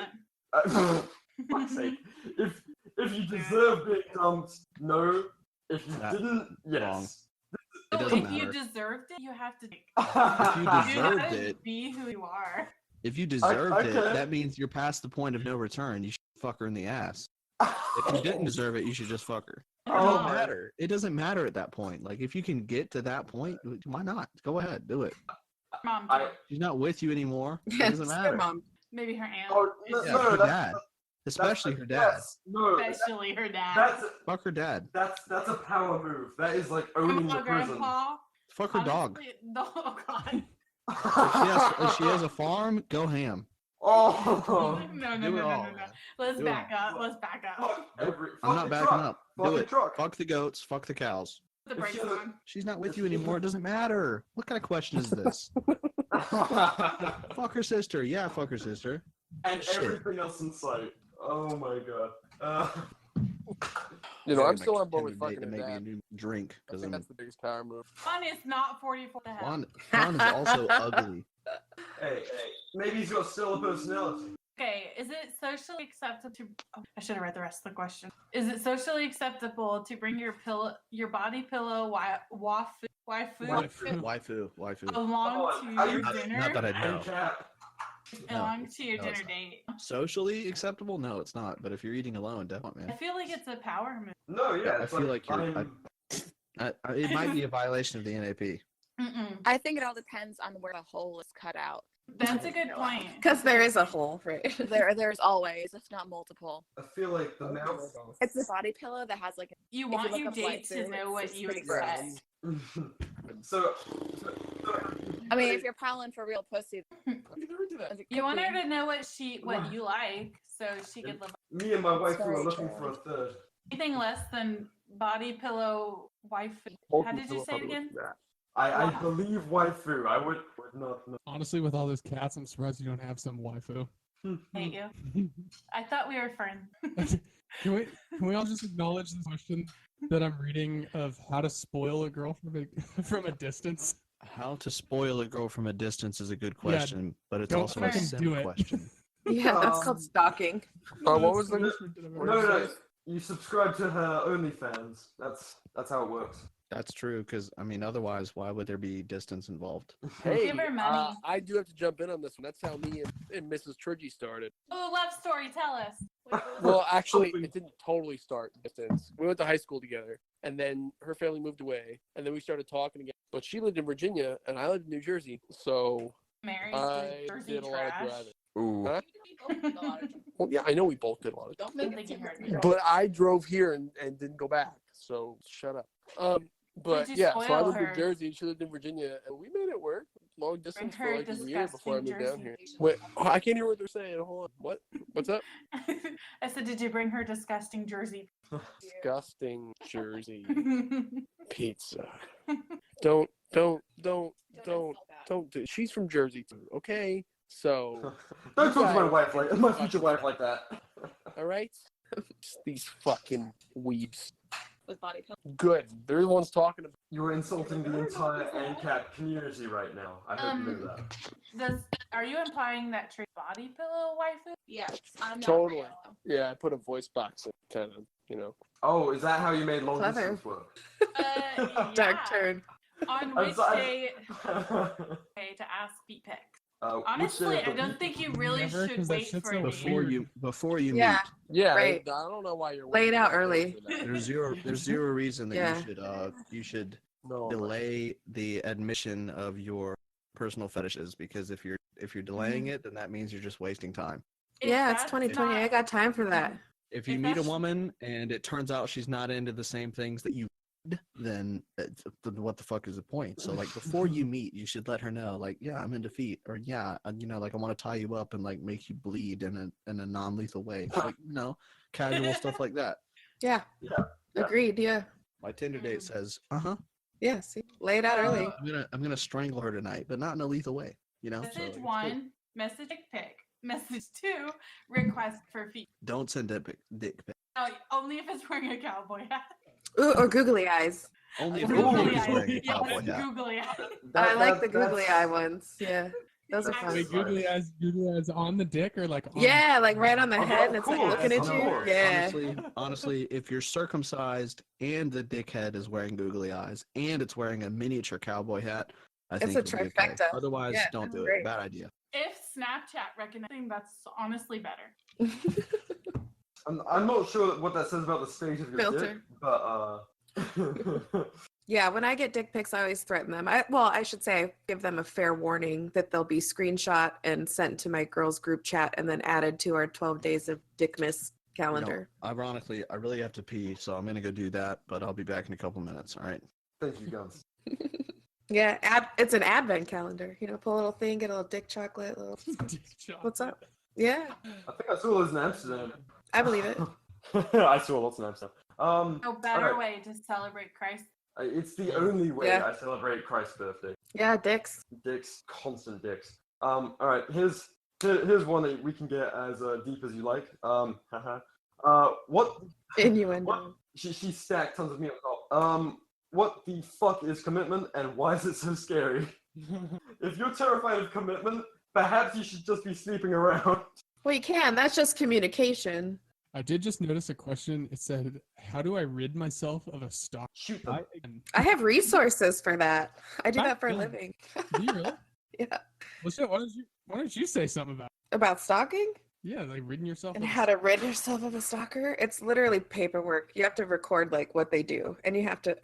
[SPEAKER 10] doesn't.
[SPEAKER 8] fuck's sake. If you deserve being dumped, no. If you
[SPEAKER 7] That-
[SPEAKER 8] didn't, yes.
[SPEAKER 7] wrong. It
[SPEAKER 10] So
[SPEAKER 7] doesn't
[SPEAKER 10] if you
[SPEAKER 7] matter.
[SPEAKER 10] deserved it, you have to.
[SPEAKER 7] If you
[SPEAKER 10] You
[SPEAKER 7] deserved
[SPEAKER 10] gotta
[SPEAKER 7] it,
[SPEAKER 10] be who you are.
[SPEAKER 7] if you deserved it,
[SPEAKER 8] okay.
[SPEAKER 7] that means you're past the point of no return. You should fuck her in the ass. If you didn't deserve it, you should just fuck her. It
[SPEAKER 8] Oh,
[SPEAKER 7] doesn't matter. It doesn't matter at that point. Like if you can get to that point, why not? Go ahead, do it.
[SPEAKER 10] Mom,
[SPEAKER 8] I-
[SPEAKER 7] She's not with you anymore. It
[SPEAKER 9] Yes,
[SPEAKER 7] doesn't
[SPEAKER 9] your
[SPEAKER 7] matter.
[SPEAKER 9] mom.
[SPEAKER 10] maybe her aunt.
[SPEAKER 8] Oh, no,
[SPEAKER 7] Yeah,
[SPEAKER 8] no,
[SPEAKER 7] her
[SPEAKER 8] that's-
[SPEAKER 7] dad, especially her dad.
[SPEAKER 8] No,
[SPEAKER 10] Especially her dad.
[SPEAKER 8] that's
[SPEAKER 7] Fuck her dad.
[SPEAKER 8] that's a power move. That is like owning the
[SPEAKER 10] Grandpa,
[SPEAKER 8] prison.
[SPEAKER 10] Grandpa.
[SPEAKER 7] Fuck her dog.
[SPEAKER 10] Honestly, oh God.
[SPEAKER 7] If she has a farm, go ham.
[SPEAKER 8] Oh,
[SPEAKER 10] No,
[SPEAKER 7] Do it all.
[SPEAKER 10] no. Let's
[SPEAKER 7] Do it
[SPEAKER 10] back up. Let's back up.
[SPEAKER 8] fuck every.
[SPEAKER 7] I'm
[SPEAKER 8] fuck
[SPEAKER 7] not
[SPEAKER 8] the
[SPEAKER 7] backing
[SPEAKER 8] truck.
[SPEAKER 7] up.
[SPEAKER 8] Fuck
[SPEAKER 7] Do
[SPEAKER 8] the
[SPEAKER 7] it.
[SPEAKER 8] truck.
[SPEAKER 7] Fuck the goats. Fuck the cows.
[SPEAKER 10] The brakes
[SPEAKER 8] If you-
[SPEAKER 10] on.
[SPEAKER 7] She's not with you anymore. It doesn't matter. What kind of question is this? Fuck her sister. Yeah, fuck her sister.
[SPEAKER 8] and
[SPEAKER 7] Shit.
[SPEAKER 8] everything else in sight. Oh my god.
[SPEAKER 11] You know,
[SPEAKER 7] Sorry,
[SPEAKER 11] I'm
[SPEAKER 7] my
[SPEAKER 11] still on board
[SPEAKER 7] Tinder
[SPEAKER 11] with
[SPEAKER 7] date
[SPEAKER 11] fucking
[SPEAKER 7] to
[SPEAKER 11] her
[SPEAKER 7] make me a
[SPEAKER 11] dad.
[SPEAKER 7] new drink
[SPEAKER 11] I
[SPEAKER 7] because
[SPEAKER 11] think
[SPEAKER 7] I'm
[SPEAKER 11] that's the biggest power move.
[SPEAKER 10] Fun is not 44 to have.
[SPEAKER 7] Juan is also ugly.
[SPEAKER 8] Hey, maybe he's got still a personality.
[SPEAKER 10] Okay, is it socially acceptable to? Oh, I should have read the rest of the question. Is it socially acceptable to bring your body pillow, waifu
[SPEAKER 7] Waifu.
[SPEAKER 10] along to your
[SPEAKER 7] Not
[SPEAKER 10] dinner?
[SPEAKER 7] that I know.
[SPEAKER 10] Along to your
[SPEAKER 7] No,
[SPEAKER 10] dinner
[SPEAKER 7] it's not.
[SPEAKER 10] date.
[SPEAKER 7] Socially acceptable? No, it's not. But if you're eating alone, definitely,
[SPEAKER 10] I
[SPEAKER 7] man.
[SPEAKER 10] feel like it's a power move.
[SPEAKER 8] No, yeah.
[SPEAKER 7] I
[SPEAKER 8] It's
[SPEAKER 7] feel like you're.
[SPEAKER 8] I'm-
[SPEAKER 7] It might be a violation of the NAP.
[SPEAKER 10] Mm-mm.
[SPEAKER 12] I think it all depends on where the hole is cut out.
[SPEAKER 10] That's a good point.
[SPEAKER 9] Because there is a hole, right?
[SPEAKER 12] There's always, if not multiple.
[SPEAKER 8] I feel like the mouth.
[SPEAKER 12] It's the body pillow that has like.
[SPEAKER 10] You
[SPEAKER 12] if
[SPEAKER 10] want
[SPEAKER 12] look
[SPEAKER 10] your
[SPEAKER 12] up
[SPEAKER 10] date to
[SPEAKER 12] waifu,
[SPEAKER 10] know what
[SPEAKER 12] it's
[SPEAKER 10] you
[SPEAKER 12] pretty
[SPEAKER 10] expect.
[SPEAKER 12] gross.
[SPEAKER 8] so
[SPEAKER 12] I mean, if you're piling for real pussy,
[SPEAKER 10] You want her to know what you like, so she could live.
[SPEAKER 8] me and my wife
[SPEAKER 12] It's
[SPEAKER 8] were
[SPEAKER 12] very
[SPEAKER 8] looking
[SPEAKER 12] true.
[SPEAKER 8] for a third.
[SPEAKER 10] Anything less than body pillow wife. How did you say it again?
[SPEAKER 8] I believe waifu. I would not know.
[SPEAKER 6] Honestly, with all those cats, I'm surprised you don't have some waifu.
[SPEAKER 10] Hate you. I thought we were friends.
[SPEAKER 6] Can we all just acknowledge the question that I'm reading of how to spoil a girl from a distance?
[SPEAKER 7] How to spoil a girl from a distance is a good question, but it's
[SPEAKER 6] don't
[SPEAKER 7] also a
[SPEAKER 6] fucking
[SPEAKER 7] simple
[SPEAKER 6] do it.
[SPEAKER 7] question.
[SPEAKER 9] Yeah, that's called stalking.
[SPEAKER 11] What was the?
[SPEAKER 8] No. You subscribe to her OnlyFans. That's how it works.
[SPEAKER 7] That's true, because I mean, otherwise, why would there be distance involved?
[SPEAKER 11] Hey,
[SPEAKER 10] Give her money.
[SPEAKER 11] I do have to jump in on this one. That's how me and Mrs. Trudgy started.
[SPEAKER 10] Oh, love story. Tell us.
[SPEAKER 11] Well, actually, it didn't totally start distance. We went to high school together, and then her family moved away, and then we started talking again. But she lived in Virginia, and I lived in New Jersey, so
[SPEAKER 10] Mary's
[SPEAKER 11] I
[SPEAKER 10] Jersey
[SPEAKER 11] did a lot of
[SPEAKER 10] trash.
[SPEAKER 11] driving.
[SPEAKER 7] Ooh.
[SPEAKER 11] Huh? Well, yeah, I know we both did a lot of
[SPEAKER 10] Don't make it heard me.
[SPEAKER 11] but I drove here and didn't go back, so shut up. But
[SPEAKER 10] you
[SPEAKER 11] yeah, so I
[SPEAKER 10] spoil
[SPEAKER 11] lived
[SPEAKER 10] her?
[SPEAKER 11] in Jersey, she lived in Virginia, and we made it work. Long distance
[SPEAKER 10] her
[SPEAKER 11] for like a year before I moved down
[SPEAKER 10] disgusting
[SPEAKER 11] here.
[SPEAKER 10] Jersey.
[SPEAKER 11] Wait, I can't hear what they're saying. Hold on. What? What's up?
[SPEAKER 10] I said, did you bring her disgusting Jersey?
[SPEAKER 11] Disgusting Jersey pizza. Don't do. She's from Jersey too. Okay, so
[SPEAKER 8] Don't talk to my
[SPEAKER 11] guys-
[SPEAKER 8] wife like my future wife like that.
[SPEAKER 11] all right. These fucking weebs.
[SPEAKER 12] With body pillow.
[SPEAKER 11] Good. They're the ones talking about.
[SPEAKER 8] You are insulting the entire ANCAP community right now. I hope you know that.
[SPEAKER 10] Are you implying that Trey body pillow waifu?
[SPEAKER 12] Yes, I'm not
[SPEAKER 11] Totally.
[SPEAKER 12] real.
[SPEAKER 11] Yeah, I put a voice box in, kind of, you know.
[SPEAKER 8] Oh, is that how you made long
[SPEAKER 9] Clever.
[SPEAKER 8] distance work?
[SPEAKER 9] Dark turn.
[SPEAKER 10] On
[SPEAKER 8] I'm
[SPEAKER 10] which
[SPEAKER 8] sorry.
[SPEAKER 10] day to ask feet pics?
[SPEAKER 8] Which
[SPEAKER 10] Honestly,
[SPEAKER 8] day of
[SPEAKER 10] I
[SPEAKER 8] the
[SPEAKER 10] don't
[SPEAKER 8] week?
[SPEAKER 10] think you really
[SPEAKER 6] Never,
[SPEAKER 10] should
[SPEAKER 6] 'cause that
[SPEAKER 10] wait
[SPEAKER 6] shit's
[SPEAKER 10] for
[SPEAKER 6] so
[SPEAKER 10] a date.
[SPEAKER 7] Before you
[SPEAKER 9] Yeah.
[SPEAKER 11] Yeah,
[SPEAKER 9] Right.
[SPEAKER 11] I don't know why you're
[SPEAKER 9] Lay it out early.
[SPEAKER 11] for that.
[SPEAKER 7] there's zero reason that
[SPEAKER 9] Yeah.
[SPEAKER 7] you should
[SPEAKER 11] No,
[SPEAKER 7] delay the admission of your personal fetishes, because if you're delaying it, then that means you're just wasting time.
[SPEAKER 10] If
[SPEAKER 9] Yeah, it's
[SPEAKER 10] that's
[SPEAKER 9] 2020. I
[SPEAKER 10] not-
[SPEAKER 9] got time for that.
[SPEAKER 7] If you
[SPEAKER 10] If
[SPEAKER 7] meet a
[SPEAKER 10] that's-
[SPEAKER 7] woman and it turns out she's not into the same things that you would, then what the fuck is the point? So like before you meet, you should let her know, like, yeah, I'm into feet, or yeah, like I want to tie you up and like make you bleed in a non-lethal way, like casual stuff like that.
[SPEAKER 9] Yeah.
[SPEAKER 8] Yeah.
[SPEAKER 9] Agreed. Yeah.
[SPEAKER 7] My Tinder date
[SPEAKER 10] Mm.
[SPEAKER 7] says,
[SPEAKER 9] Yeah. See, lay it out early.
[SPEAKER 7] I'm gonna strangle her tonight, but not in a lethal way, So,
[SPEAKER 10] Message
[SPEAKER 7] like, it's cool.
[SPEAKER 10] 1, message dick pic. Message 2, request for feet.
[SPEAKER 7] Don't send dick pic.
[SPEAKER 10] Only if it's wearing a cowboy hat.
[SPEAKER 9] Ooh, or googly eyes.
[SPEAKER 7] Only if
[SPEAKER 8] Ooh.
[SPEAKER 7] your
[SPEAKER 10] Googly
[SPEAKER 7] dick is
[SPEAKER 10] eyes.
[SPEAKER 7] wearing a
[SPEAKER 10] Yes,
[SPEAKER 7] cowboy hat.
[SPEAKER 10] googly eyes.
[SPEAKER 9] I like the
[SPEAKER 8] That's-
[SPEAKER 9] googly eye ones. Yeah. Those are
[SPEAKER 10] Wait,
[SPEAKER 9] fun.
[SPEAKER 8] Wait,
[SPEAKER 6] Googly eyes on the dick or like on
[SPEAKER 9] Yeah, like right on the
[SPEAKER 8] Oh,
[SPEAKER 9] head, and it's
[SPEAKER 8] of
[SPEAKER 9] like looking at
[SPEAKER 8] course,
[SPEAKER 9] you.
[SPEAKER 8] of course.
[SPEAKER 9] Yeah.
[SPEAKER 7] Honestly, if you're circumcised and the dickhead is wearing googly eyes and it's wearing a miniature cowboy hat, I
[SPEAKER 9] It's
[SPEAKER 7] think
[SPEAKER 9] a
[SPEAKER 7] it'll be okay.
[SPEAKER 9] trifecta.
[SPEAKER 7] Otherwise,
[SPEAKER 9] Yeah,
[SPEAKER 7] don't
[SPEAKER 9] that's
[SPEAKER 7] do
[SPEAKER 9] great.
[SPEAKER 7] it. Bad idea.
[SPEAKER 10] If Snapchat recognizing, that's honestly better.
[SPEAKER 8] I'm not sure what that says about the state of your
[SPEAKER 9] Filter.
[SPEAKER 8] dick, but
[SPEAKER 9] Yeah, when I get dick pics, I always threaten them. I should say, give them a fair warning that they'll be screenshot and sent to my girls' group chat and then added to our 12 days of Dickmas calendar.
[SPEAKER 7] Ironically, I really have to pee, so I'm gonna go do that. But I'll be back in a couple minutes. All right.
[SPEAKER 8] thank you, Guns.
[SPEAKER 9] Yeah, it's an advent calendar. Pull a little thing, get a little dick chocolate. What's up? Yeah,
[SPEAKER 8] I think I saw those in Amsterdam.
[SPEAKER 9] I believe it.
[SPEAKER 8] I saw lots in Amsterdam.
[SPEAKER 10] No better
[SPEAKER 8] alright.
[SPEAKER 10] way to celebrate Christ.
[SPEAKER 8] It's the only way
[SPEAKER 9] Yeah.
[SPEAKER 8] I celebrate Christ's birthday.
[SPEAKER 9] Yeah, dicks.
[SPEAKER 8] Dicks, constant dicks. All right, here's one that we can get as deep as you like. What?
[SPEAKER 9] Innuendo.
[SPEAKER 8] What? She stacked tons of meat on top. What the fuck is commitment, and why is it so scary? If you're terrified of commitment, perhaps you should just be sleeping around.
[SPEAKER 9] Well, you can. That's just communication.
[SPEAKER 6] I did just notice a question. It said, "How do I rid myself of a stalker?"
[SPEAKER 8] Shoot them.
[SPEAKER 9] I have resources for that. I do that for a
[SPEAKER 6] Yeah.
[SPEAKER 9] living.
[SPEAKER 6] Do you really?
[SPEAKER 9] Yeah.
[SPEAKER 6] Well, shit. Why don't you say something about?
[SPEAKER 9] About stalking?
[SPEAKER 6] Yeah, like ridding yourself.
[SPEAKER 9] And
[SPEAKER 6] of a
[SPEAKER 9] how to rid yourself of a stalker? It's literally paperwork. You have to record like what they do, and you have to.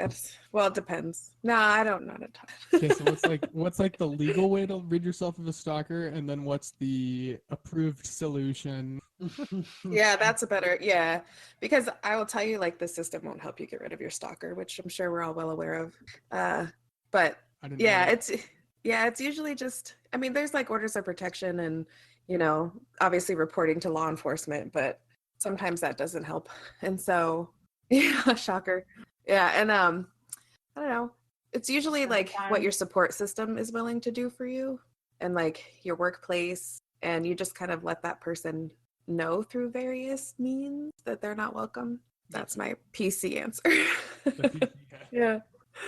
[SPEAKER 9] Well, it depends. No, I don't know how to talk.
[SPEAKER 6] Okay, so what's like the legal way to rid yourself of a stalker, and then what's the approved solution?
[SPEAKER 9] Yeah, that's a better. Yeah, because I will tell you, like the system won't help you get rid of your stalker, which I'm sure we're all well aware of. But
[SPEAKER 6] I didn't
[SPEAKER 9] yeah,
[SPEAKER 6] know.
[SPEAKER 9] it's usually just. I mean, there's like orders of protection and obviously reporting to law enforcement, but sometimes that doesn't help. And so, yeah, shocker. Yeah, and I don't know. It's usually like what your support system is willing to do for you, and like your workplace, and you just kind of let that person know through various means that they're not welcome. That's my PC answer. Yeah.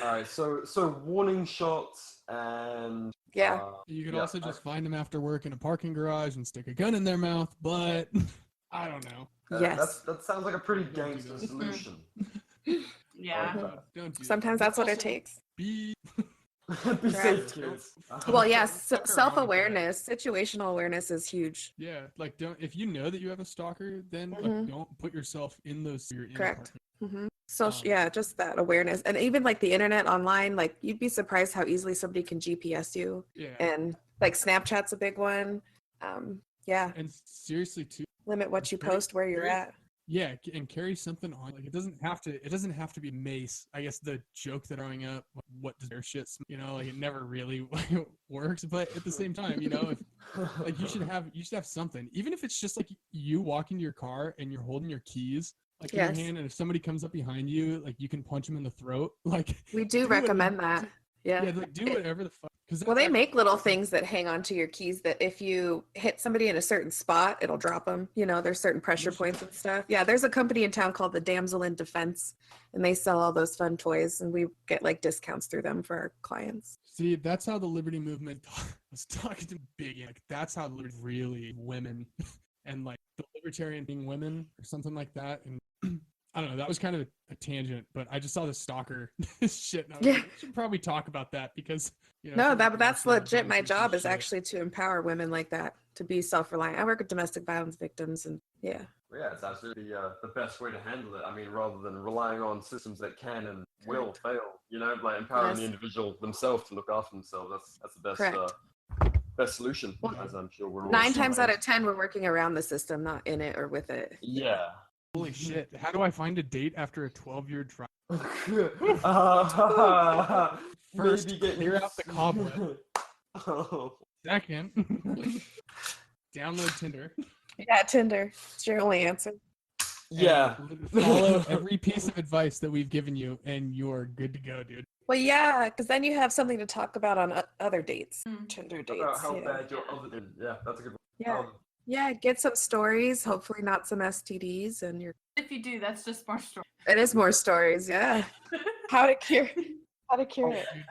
[SPEAKER 8] All right, so warning shots and
[SPEAKER 9] Yeah.
[SPEAKER 6] You could
[SPEAKER 8] yeah,
[SPEAKER 6] also just find them after work in a parking garage and stick a gun in their mouth, but I don't know.
[SPEAKER 9] Yes.
[SPEAKER 8] That sounds like a pretty gangster solution.
[SPEAKER 10] Yeah.
[SPEAKER 6] Don't do
[SPEAKER 9] Sometimes
[SPEAKER 6] that.
[SPEAKER 9] that's what it
[SPEAKER 6] Also,
[SPEAKER 9] takes.
[SPEAKER 6] Be
[SPEAKER 8] Be safe, kids.
[SPEAKER 9] Well, yes,
[SPEAKER 6] Fuck around with that.
[SPEAKER 9] self-awareness, situational awareness is huge.
[SPEAKER 6] Yeah, like don't if you know that you have a stalker, then like
[SPEAKER 9] Mhm.
[SPEAKER 6] don't put yourself in those. You're in a
[SPEAKER 9] Correct.
[SPEAKER 6] partner.
[SPEAKER 9] So yeah, just that awareness, and even like the internet online, like you'd be surprised how easily somebody can GPS you.
[SPEAKER 6] Yeah.
[SPEAKER 9] And like Snapchat's a big one. Yeah.
[SPEAKER 6] And seriously too.
[SPEAKER 9] Limit what you
[SPEAKER 6] carry-
[SPEAKER 9] post where you're
[SPEAKER 6] carry-
[SPEAKER 9] at.
[SPEAKER 6] Yeah, and carry something on. Like it doesn't have to be mace. I guess the joke that growing up, what does their shit smell? You know, like it never really works. But at the same time, you know, if like you should have something, even if it's just like you walk into your car and you're holding your keys like in
[SPEAKER 9] Yes.
[SPEAKER 6] your hand, and if somebody comes up behind you, like you can punch them in the throat. Like
[SPEAKER 9] We do recommend that. Yeah.
[SPEAKER 6] Yeah, like do whatever the fuck.
[SPEAKER 9] Well, they make little things that hang onto your keys that if you hit somebody in a certain spot, it'll drop them. You know, there's certain pressure points and stuff. Yeah, there's a company in town called the Damsel in Defense, and they sell all those fun toys, and we get like discounts through them for our clients.
[SPEAKER 6] See, that's how the Liberty Movement was talking to big. Like that's how the Liberty really women and like the libertarian being women or something like that. And I don't know. That was kind of a tangent, but I just saw the stalker shit. And I was like, we should probably talk about that because you know.
[SPEAKER 9] No, that's legit. My job is actually to empower women like that to be self-reliant. I work with domestic violence victims, and yeah.
[SPEAKER 8] Yeah, it's absolutely the best way to handle it. I mean, rather than relying on systems that can and will fail, you know, like empowering the individual themselves to look after themselves. That's the best best solution, as I'm sure we're all
[SPEAKER 9] 9 times out of 10, we're working around the system, not in it or with it.
[SPEAKER 8] Yeah.
[SPEAKER 6] Holy shit! How do I find a date after a 12-year trial? First,
[SPEAKER 8] Maybe get
[SPEAKER 6] clear out the cobweb.
[SPEAKER 8] Oh.
[SPEAKER 6] Second, download Tinder.
[SPEAKER 9] Yeah, Tinder. It's your only answer.
[SPEAKER 8] Yeah.
[SPEAKER 6] Follow every piece of advice that we've given you, and you're good to go, dude.
[SPEAKER 9] Well, yeah, because then you have something to talk about on other dates, Tinder dates.
[SPEAKER 8] About how
[SPEAKER 9] yeah.
[SPEAKER 8] bad your other yeah, that's a good one.
[SPEAKER 9] Yeah. Yeah, get some stories, hopefully not some STDs, and you're.
[SPEAKER 10] If you do, that's just more story.
[SPEAKER 9] It is more stories, yeah. How to cure it. I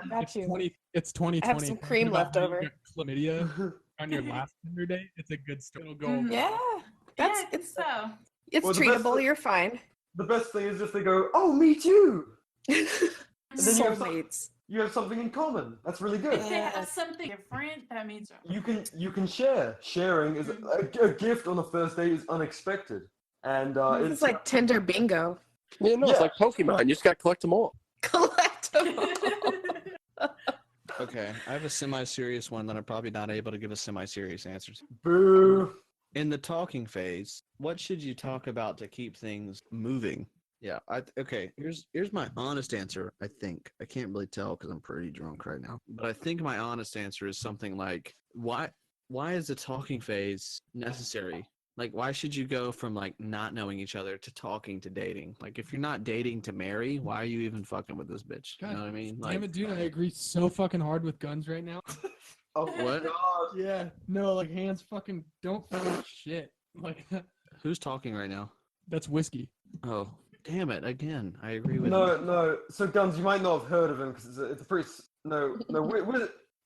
[SPEAKER 9] got
[SPEAKER 6] It's
[SPEAKER 9] you.
[SPEAKER 6] 2020.
[SPEAKER 9] I have some cream left over.
[SPEAKER 6] Chlamydia on your last Tinder date. It's a good story. It'll go.
[SPEAKER 9] Yeah, it's
[SPEAKER 10] so.
[SPEAKER 9] It's
[SPEAKER 8] Well, the best
[SPEAKER 9] treatable.
[SPEAKER 8] thing-
[SPEAKER 9] You're fine.
[SPEAKER 8] The best thing is if they go, "Oh, me too." And then
[SPEAKER 9] Soulmates.
[SPEAKER 8] you have something in common. That's really good.
[SPEAKER 10] If they have something different, that means
[SPEAKER 8] You can share. Sharing is a gift on a first date is unexpected, and
[SPEAKER 9] It's like Tinder bingo.
[SPEAKER 11] Yeah, no, it's like Pokemon. You just gotta collect them all.
[SPEAKER 9] Collect them.
[SPEAKER 7] Okay, I have a semi-serious one that I'm probably not able to give a semi-serious answer to.
[SPEAKER 8] Boo.
[SPEAKER 7] In the talking phase, what should you talk about to keep things moving? Yeah, okay, here's my honest answer, I think. I can't really tell because I'm pretty drunk right now. But I think my honest answer is something like, why is the talking phase necessary? Like, why should you go from, like, not knowing each other to talking to dating? Like, if you're not dating to marry, why are you even fucking with this bitch? You know what I mean? Like,
[SPEAKER 6] Damn it, dude, I agree so fucking hard with guns right now.
[SPEAKER 8] Oh,
[SPEAKER 7] what?
[SPEAKER 8] God.
[SPEAKER 6] Yeah, no, like, hands fucking don't throw shit. Like,
[SPEAKER 7] Who's talking right now?
[SPEAKER 6] that's whiskey.
[SPEAKER 7] Oh, damn it, again. I agree with you.
[SPEAKER 8] No. So, Guns, you might not have heard of him because it's a pretty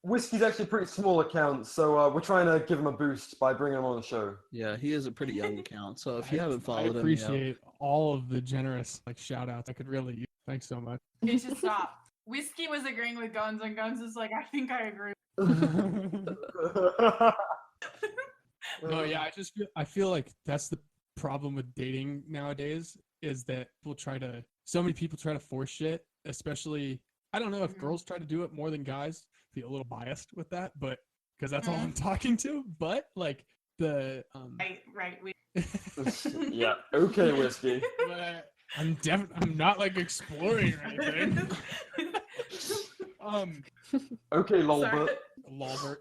[SPEAKER 8] Whiskey's actually a pretty small account, so we're trying to give him a boost by bringing him on the show.
[SPEAKER 7] Yeah, he is a pretty young account, so if you haven't
[SPEAKER 6] I
[SPEAKER 7] followed him,
[SPEAKER 6] appreciate all of the generous like shout outs. I could really use. Thanks so much.
[SPEAKER 10] You should stop. Whiskey was agreeing with Guns, and Guns is like, I think I agree.
[SPEAKER 6] No, yeah, I feel like that's the problem with dating nowadays is that so many people try to force shit, especially, I don't know if girls try to do it more than guys. Feel a little biased with that, but because that's all I'm talking to, but like
[SPEAKER 10] Right.
[SPEAKER 8] Yeah, okay, Whiskey.
[SPEAKER 6] But I'm not like exploring or anything.
[SPEAKER 8] Okay, Lolbert.
[SPEAKER 6] Lolbert.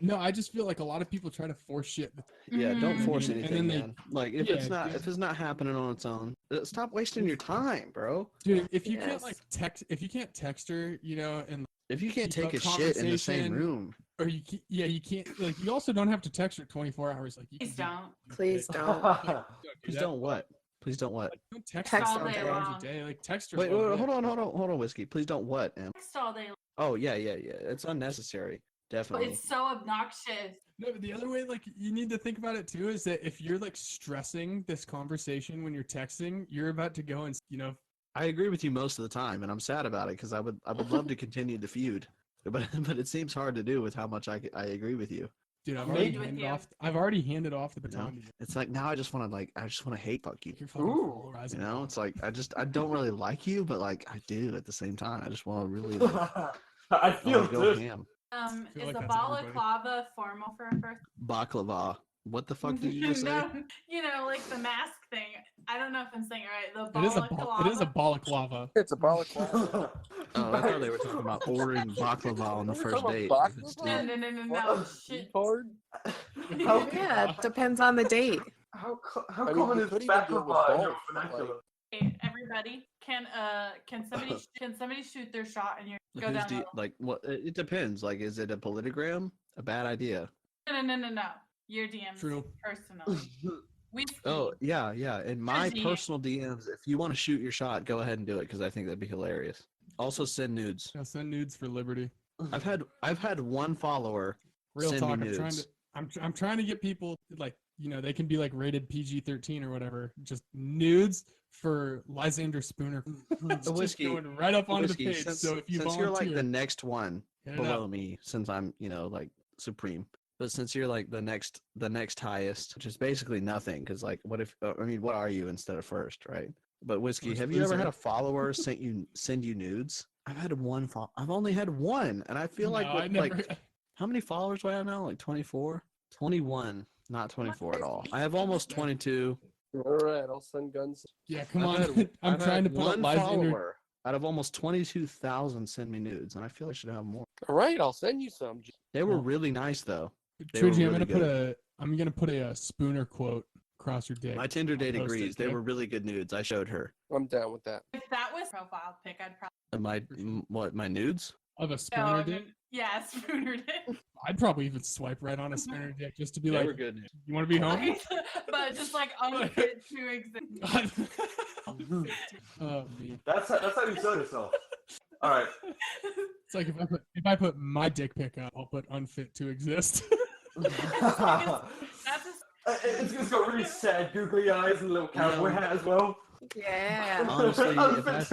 [SPEAKER 6] No, I just feel like a lot of people try to force shit.
[SPEAKER 7] Yeah, don't force
[SPEAKER 6] And then
[SPEAKER 7] anything,
[SPEAKER 6] they-
[SPEAKER 7] man. Like if it's not happening on its own, stop wasting your time, bro.
[SPEAKER 6] Dude, if you can't text her, you know, and
[SPEAKER 7] if you can't
[SPEAKER 6] keep
[SPEAKER 7] take
[SPEAKER 6] up
[SPEAKER 7] a shit in the same
[SPEAKER 6] conversation,
[SPEAKER 7] room,
[SPEAKER 6] or you can't like you also don't have to text her 24 hours. Like,
[SPEAKER 10] Please don't.
[SPEAKER 9] Please don't.
[SPEAKER 7] please don't what? Please don't what?
[SPEAKER 6] Don't text
[SPEAKER 9] Text
[SPEAKER 6] her
[SPEAKER 9] all day
[SPEAKER 6] 24 hours
[SPEAKER 10] long.
[SPEAKER 6] a day. Like text her.
[SPEAKER 7] Wait,
[SPEAKER 6] a little
[SPEAKER 7] hold
[SPEAKER 6] bit.
[SPEAKER 7] on, Whiskey. Please don't what, Em?
[SPEAKER 10] Text all day long.
[SPEAKER 7] Oh yeah. It's unnecessary.
[SPEAKER 10] But
[SPEAKER 7] Definitely.
[SPEAKER 10] it's so obnoxious.
[SPEAKER 6] No, but the other way, like, you need to think about it too, is that if you're like stressing this conversation when you're texting, you're about to go and, you know,
[SPEAKER 7] I agree with you most of the time, and I'm sad about it because I would love to continue the feud, but it seems hard to do with how much I agree with you.
[SPEAKER 6] Dude, I've
[SPEAKER 8] Maybe.
[SPEAKER 6] already handed off the
[SPEAKER 7] You know?
[SPEAKER 6] baton to you.
[SPEAKER 7] It's like now I just want to hate fuck you.
[SPEAKER 6] You're fucking
[SPEAKER 8] Ooh.
[SPEAKER 6] polarizing.
[SPEAKER 7] You know, it's like I don't really like you, but like I do at the same time. I just want to really
[SPEAKER 8] I
[SPEAKER 7] I
[SPEAKER 8] feel
[SPEAKER 7] wanna go
[SPEAKER 8] this.
[SPEAKER 7] ham.
[SPEAKER 6] feel
[SPEAKER 10] Is
[SPEAKER 6] like
[SPEAKER 10] a
[SPEAKER 6] that's everybody.
[SPEAKER 10] balaclava formal for a first?
[SPEAKER 7] Baklava. What the fuck did you just say?
[SPEAKER 10] No, you know, like the mask thing. I don't know if I'm saying it right. The
[SPEAKER 6] It is a
[SPEAKER 10] balaclava.
[SPEAKER 6] it is a balaclava.
[SPEAKER 11] It's a balaclava.
[SPEAKER 7] Oh, I thought they were talking about ordering baklava on the first date.
[SPEAKER 10] No. Shit.
[SPEAKER 11] Hard.
[SPEAKER 8] How,
[SPEAKER 9] Yeah, it depends on the date.
[SPEAKER 8] how
[SPEAKER 11] I mean,
[SPEAKER 8] common
[SPEAKER 11] you
[SPEAKER 8] is
[SPEAKER 11] could even do it with
[SPEAKER 8] baklava in your
[SPEAKER 11] both, but,
[SPEAKER 8] vernacular?
[SPEAKER 10] Hey, everybody, can somebody shoot their shot and you go
[SPEAKER 7] Who's
[SPEAKER 10] down?
[SPEAKER 7] the, like what? It depends. Like, is it a politogram? A bad idea.
[SPEAKER 10] No. Your DMs
[SPEAKER 6] True.
[SPEAKER 10] personally.
[SPEAKER 7] Oh yeah. In my
[SPEAKER 10] Frizzy.
[SPEAKER 7] personal DMs, if you want to shoot your shot, go ahead and do it because I think that'd be hilarious. Also, send nudes.
[SPEAKER 6] Yeah, send nudes for liberty.
[SPEAKER 7] I've had one follower
[SPEAKER 6] Real
[SPEAKER 7] send
[SPEAKER 6] talk.
[SPEAKER 7] me
[SPEAKER 6] I'm
[SPEAKER 7] nudes.
[SPEAKER 6] trying to get people like, you know, they can be like rated PG-13 or whatever. Just nudes for Lysander Spooner. It's just
[SPEAKER 7] Whiskey,
[SPEAKER 6] going right up onto the
[SPEAKER 7] Whiskey,
[SPEAKER 6] page. So if you
[SPEAKER 7] since you're like
[SPEAKER 6] volunteer,
[SPEAKER 7] the next one
[SPEAKER 6] hit it
[SPEAKER 7] below
[SPEAKER 6] up.
[SPEAKER 7] me, since I'm like supreme, but since you're like the next highest, which is basically nothing, because like what if what are you instead of first, right? But Whiskey,
[SPEAKER 6] First
[SPEAKER 7] have you ever had
[SPEAKER 6] loser.
[SPEAKER 7] a follower send you nudes? I've only had one, and I feel like
[SPEAKER 6] No, I
[SPEAKER 7] with,
[SPEAKER 6] never.
[SPEAKER 7] like how many followers do I have now? Like 24, 21, not 24 at all. I have almost 22.
[SPEAKER 11] All right, I'll send guns.
[SPEAKER 6] Yeah, come
[SPEAKER 7] I've
[SPEAKER 6] on.
[SPEAKER 7] had-
[SPEAKER 6] I'm
[SPEAKER 7] I've
[SPEAKER 6] trying to
[SPEAKER 7] had
[SPEAKER 6] put up
[SPEAKER 7] one
[SPEAKER 6] Lysander.
[SPEAKER 7] follower out of almost 22,000 send me nudes, and I feel I should have more.
[SPEAKER 11] All right, I'll send you some.
[SPEAKER 7] They were
[SPEAKER 6] Well,
[SPEAKER 7] really nice though. They were
[SPEAKER 6] Trigi,
[SPEAKER 7] really
[SPEAKER 6] I'm gonna put a Spooner quote across your dick.
[SPEAKER 7] My Tinder date
[SPEAKER 6] I'll post it,
[SPEAKER 7] agrees. They
[SPEAKER 6] okay?
[SPEAKER 7] were really good nudes. I showed her.
[SPEAKER 11] I'm down with that.
[SPEAKER 10] If that was profile pic, I'd probably.
[SPEAKER 7] My nudes?
[SPEAKER 6] Of a
[SPEAKER 10] No,
[SPEAKER 6] Spooner dick.
[SPEAKER 10] yeah, Spooner dick.
[SPEAKER 6] I'd probably even swipe right on a Spooner dick just to be
[SPEAKER 7] They
[SPEAKER 6] like,
[SPEAKER 7] were good nudes.
[SPEAKER 6] you want to be home?
[SPEAKER 10] But just like unfit to exist.
[SPEAKER 6] Oh, man.
[SPEAKER 8] That's how you sell yourself. All right.
[SPEAKER 6] It's like if I put my dick pic up, I'll put unfit to exist.
[SPEAKER 8] It's just got really sad, googly eyes and a little cowboy hat as well.
[SPEAKER 9] Yeah.
[SPEAKER 7] Honestly,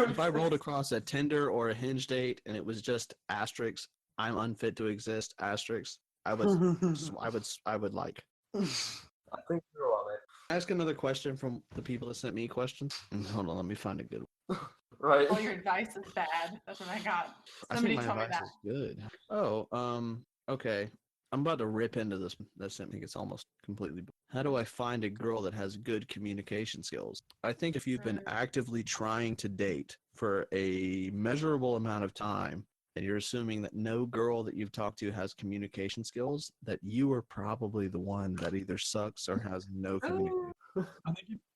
[SPEAKER 7] if I rolled across a Tinder or a Hinge date and it was just asterisks, I'm unfit to exist, asterisks, I would like.
[SPEAKER 8] I think you're all right.
[SPEAKER 7] Ask another question from the people that sent me questions. Hold on, let me find a good one.
[SPEAKER 8] Right.
[SPEAKER 10] All your advice is bad. That's what I got.
[SPEAKER 7] I
[SPEAKER 10] Somebody
[SPEAKER 7] think my
[SPEAKER 10] told me
[SPEAKER 7] advice
[SPEAKER 10] that.
[SPEAKER 7] is good. Oh, okay. I'm about to rip into this. That's I think it's almost completely. How do I find a girl that has good communication skills? I think if you've been actively trying to date for a measurable amount of time, and you're assuming that no girl that you've talked to has communication skills, that you are probably the one that either sucks or has no communication.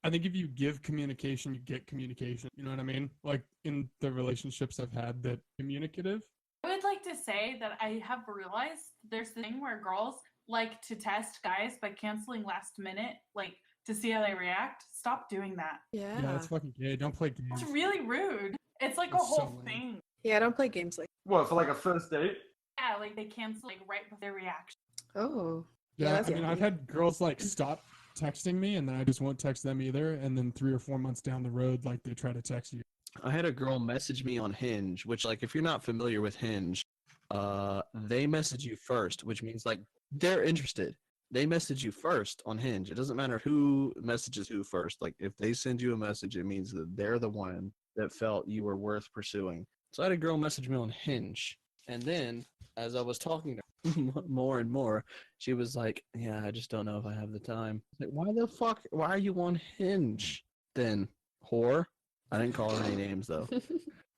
[SPEAKER 6] I think if you give communication, you get communication. You know what I mean? Like in the relationships I've had that communicative.
[SPEAKER 10] I would like to say that I have realized there's the thing where girls like to test guys by canceling last minute, like to see how they react. Stop doing that.
[SPEAKER 9] Yeah.
[SPEAKER 6] Yeah, that's fucking gay. Don't play games.
[SPEAKER 10] It's really rude. It's like a
[SPEAKER 6] It's so
[SPEAKER 10] whole
[SPEAKER 6] lame.
[SPEAKER 10] thing.
[SPEAKER 9] Yeah, don't play games like.
[SPEAKER 8] What, for like a first date?
[SPEAKER 10] Yeah, like they cancel like right before their reaction.
[SPEAKER 9] Oh.
[SPEAKER 6] Yeah,
[SPEAKER 9] that's
[SPEAKER 6] I mean, I've had girls like stop texting me, and then I just won't text them either. And then 3 or 4 months down the road, like they try to text you.
[SPEAKER 7] I had a girl message me on Hinge, which, like, if you're not familiar with Hinge, they message you first, which means like they're interested. They message you first on Hinge. It doesn't matter who messages who first. Like, if they send you a message, it means that they're the one that felt you were worth pursuing. So I had a girl message me on Hinge, and then as I was talking to her more and more, she was like, "Yeah, I just don't know if I have the time." Like, why the fuck? Why are you on Hinge then, whore? I didn't call her any names though.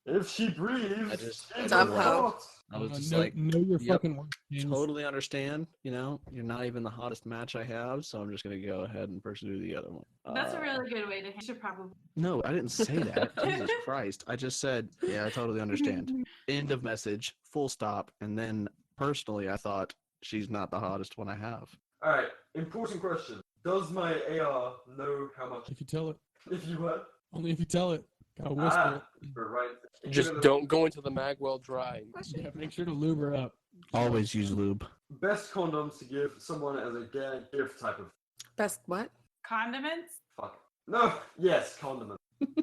[SPEAKER 8] If she breathes,
[SPEAKER 7] I just
[SPEAKER 8] she's
[SPEAKER 9] Somehow.
[SPEAKER 8] hot.
[SPEAKER 7] I was just
[SPEAKER 6] know,
[SPEAKER 7] like,
[SPEAKER 6] know your
[SPEAKER 7] yep,
[SPEAKER 6] fucking worth. James.
[SPEAKER 7] totally understand. You know, you're not even the hottest match I have, so I'm just gonna go ahead and pursue the other one.
[SPEAKER 10] That's a really good way to. You should probably.
[SPEAKER 7] No, I didn't say that. Jesus Christ! I just said, yeah, I totally understand. End of message. Full stop. And then personally, I thought she's not the hottest one I have.
[SPEAKER 8] All right, important question. Does my AR know how much?
[SPEAKER 6] If you tell it,
[SPEAKER 8] If you what?
[SPEAKER 6] only if you tell it. Gotta whisper
[SPEAKER 8] Right.
[SPEAKER 11] Just don't go into the mag well dry.
[SPEAKER 6] it. Yeah, make sure to lube her up.
[SPEAKER 7] Always use lube.
[SPEAKER 8] Best condoms to give someone as a gift type of.
[SPEAKER 9] Best what?
[SPEAKER 10] Condiments.
[SPEAKER 8] Fuck. No. Yes, condiment.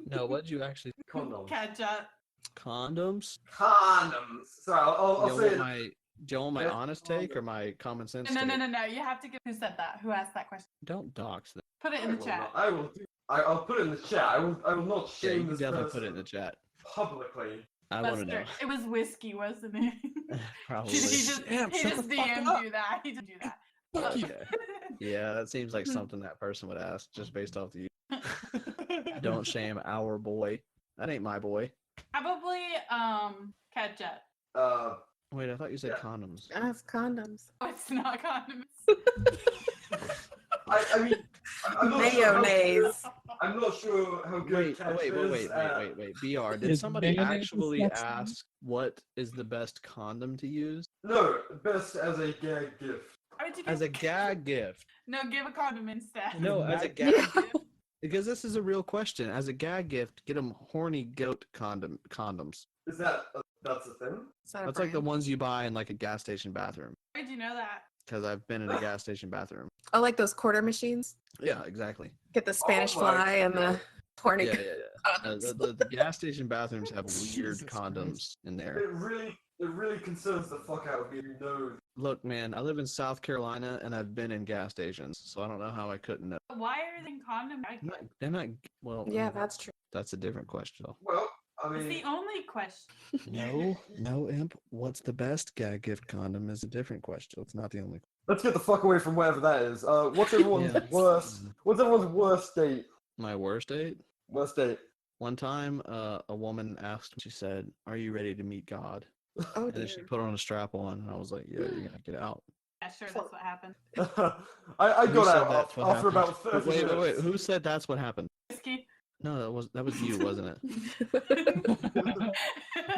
[SPEAKER 7] No, what did you actually?
[SPEAKER 8] Condoms.
[SPEAKER 10] Ketchup.
[SPEAKER 7] Condoms?
[SPEAKER 8] Condoms. Sorry, I'll say it.
[SPEAKER 7] Do you want my
[SPEAKER 8] Yeah,
[SPEAKER 7] honest take or my common sense
[SPEAKER 10] No,
[SPEAKER 7] take?
[SPEAKER 10] no. You have to give. Who said that? Who asked that question?
[SPEAKER 7] Don't dox them.
[SPEAKER 10] Put it in the chat.
[SPEAKER 8] I will. I'll put it in the chat. I will not
[SPEAKER 7] Yeah, you
[SPEAKER 8] shame
[SPEAKER 7] can
[SPEAKER 8] this
[SPEAKER 7] definitely
[SPEAKER 8] person
[SPEAKER 7] put it in the chat.
[SPEAKER 8] publicly.
[SPEAKER 7] I want to know.
[SPEAKER 10] Lester, it was whiskey, wasn't it?
[SPEAKER 7] Probably.
[SPEAKER 10] he just
[SPEAKER 6] Shut the fuck
[SPEAKER 10] DM'd
[SPEAKER 6] up.
[SPEAKER 10] you that. He didn't do that.
[SPEAKER 6] Fuck you.
[SPEAKER 7] Okay. Yeah, that seems like something that person would ask just based off the. Don't shame our boy. That ain't my boy.
[SPEAKER 10] Probably ketchup.
[SPEAKER 7] Wait, I thought you said
[SPEAKER 8] Yeah.
[SPEAKER 7] condoms.
[SPEAKER 9] That's condoms.
[SPEAKER 10] Oh, it's not condoms.
[SPEAKER 8] I mean, I'm not sure.
[SPEAKER 9] Mayonnaise.
[SPEAKER 8] I'm not sure how good
[SPEAKER 7] Wait,
[SPEAKER 8] ketchup
[SPEAKER 7] wait,
[SPEAKER 8] is.
[SPEAKER 7] BR, did
[SPEAKER 6] Is
[SPEAKER 7] somebody
[SPEAKER 6] mayonnaise
[SPEAKER 7] actually
[SPEAKER 6] disgusting?
[SPEAKER 7] ask what is the best condom to use?
[SPEAKER 8] No, best as a gag gift.
[SPEAKER 10] Why would you
[SPEAKER 7] As
[SPEAKER 10] give-
[SPEAKER 7] a gag gift.
[SPEAKER 10] No, give a condom instead.
[SPEAKER 7] No, as a gag gift. Because this is a real question. As a gag gift, get them horny goat condoms.
[SPEAKER 8] Is that that's a thing?
[SPEAKER 7] That's like the ones you buy in like a gas station bathroom.
[SPEAKER 10] Why did you know that?
[SPEAKER 7] Because I've been in a gas station bathroom.
[SPEAKER 9] Oh, like those quarter machines?
[SPEAKER 7] Yeah, exactly.
[SPEAKER 9] Get the Spanish
[SPEAKER 8] my
[SPEAKER 9] fly and the horny.
[SPEAKER 7] Yeah. The gas station bathrooms have weird
[SPEAKER 6] Jesus
[SPEAKER 7] condoms in there.
[SPEAKER 8] It really concerns the fuck out of me. You know.
[SPEAKER 7] Look, man, I live in South Carolina and I've been in gas stations, so I don't know how I couldn't know.
[SPEAKER 10] Why are they in condom?
[SPEAKER 7] They're not. Well,
[SPEAKER 9] Yeah, that's true.
[SPEAKER 7] that's a different question. Though.
[SPEAKER 8] Well, I
[SPEAKER 10] It's
[SPEAKER 8] mean,
[SPEAKER 10] the only question.
[SPEAKER 7] No, imp. What's the best gag gift condom is a different question. It's not the only.
[SPEAKER 8] let's get the fuck away from whatever that is. What's everyone's
[SPEAKER 7] Yeah.
[SPEAKER 8] worst? What's everyone's worst date?
[SPEAKER 7] My worst date.
[SPEAKER 8] Worst date.
[SPEAKER 7] One time, a woman asked me. She said, "Are you ready to meet God?"
[SPEAKER 9] Oh,
[SPEAKER 7] And then she
[SPEAKER 9] dear.
[SPEAKER 7] put on a strap on, and I was like, "Yeah, you're gonna get out."
[SPEAKER 10] Yeah, sure, that's what happened.
[SPEAKER 8] I
[SPEAKER 7] Who
[SPEAKER 8] got
[SPEAKER 7] said
[SPEAKER 8] out
[SPEAKER 7] that's what
[SPEAKER 8] after
[SPEAKER 7] happened?
[SPEAKER 8] about 30
[SPEAKER 7] Wait,
[SPEAKER 8] minutes.
[SPEAKER 7] Who said that's what happened?
[SPEAKER 10] Whiskey.
[SPEAKER 7] No, that was you, wasn't it?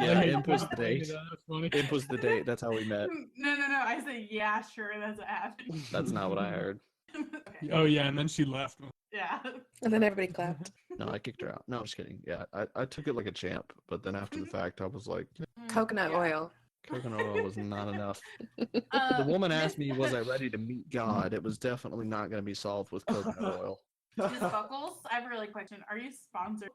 [SPEAKER 6] Yeah,
[SPEAKER 7] Yeah,
[SPEAKER 6] he
[SPEAKER 7] imp was
[SPEAKER 6] put
[SPEAKER 7] the
[SPEAKER 6] it
[SPEAKER 7] date.
[SPEAKER 6] That's funny.
[SPEAKER 7] Imp was the date. That's how we met.
[SPEAKER 10] No. I said, yeah, sure, that's what happened.
[SPEAKER 7] That's not what I heard.
[SPEAKER 10] Okay.
[SPEAKER 6] Oh yeah, and then she left.
[SPEAKER 10] Yeah.
[SPEAKER 9] And then everybody clapped.
[SPEAKER 7] No, I kicked her out. No, I'm just kidding. Yeah, I took it like a champ, but then after the fact, I was like,
[SPEAKER 9] Coconut
[SPEAKER 10] Yeah.
[SPEAKER 9] oil.
[SPEAKER 7] coconut oil was not enough. The
[SPEAKER 10] The
[SPEAKER 7] woman asked me, was I ready to meet God? It was definitely not going to be solved with coconut oil.
[SPEAKER 10] Miss Buckles, I have a really question. Are you sponsored?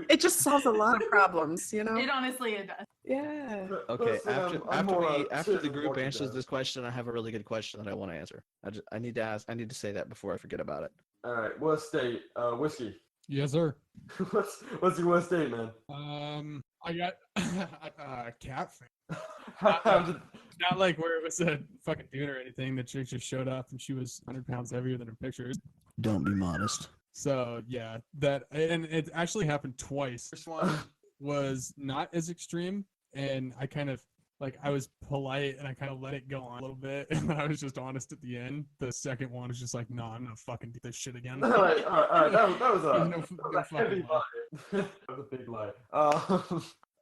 [SPEAKER 9] It just solves a lot of problems, you know?
[SPEAKER 10] It honestly it does.
[SPEAKER 9] Yeah.
[SPEAKER 7] Okay,
[SPEAKER 8] Personally, I'm
[SPEAKER 7] after
[SPEAKER 8] more,
[SPEAKER 7] after the
[SPEAKER 8] serious
[SPEAKER 7] group
[SPEAKER 8] walking
[SPEAKER 7] answers
[SPEAKER 8] dead.
[SPEAKER 7] this question, I have a really good question that I want to answer. I need to ask. I need to say that before I forget about it.
[SPEAKER 8] All right, worst date. Whiskey.
[SPEAKER 6] Yes, sir.
[SPEAKER 8] what's your worst date, man?
[SPEAKER 6] I got a cat thing.
[SPEAKER 8] How did-
[SPEAKER 6] Not like where it was a fucking dude or anything. The chick just showed up and she was 100 pounds heavier than her pictures.
[SPEAKER 7] Don't be modest.
[SPEAKER 6] So yeah, and it actually happened twice. First one was not as extreme, and I kind of I was polite and I kind of let it go on a little bit, and I was just honest at the end. The second one was just like, no, I'm gonna fucking do this shit again.
[SPEAKER 8] all right. That was
[SPEAKER 6] No
[SPEAKER 8] a heavy
[SPEAKER 6] fucking
[SPEAKER 8] lie. That was a big lie.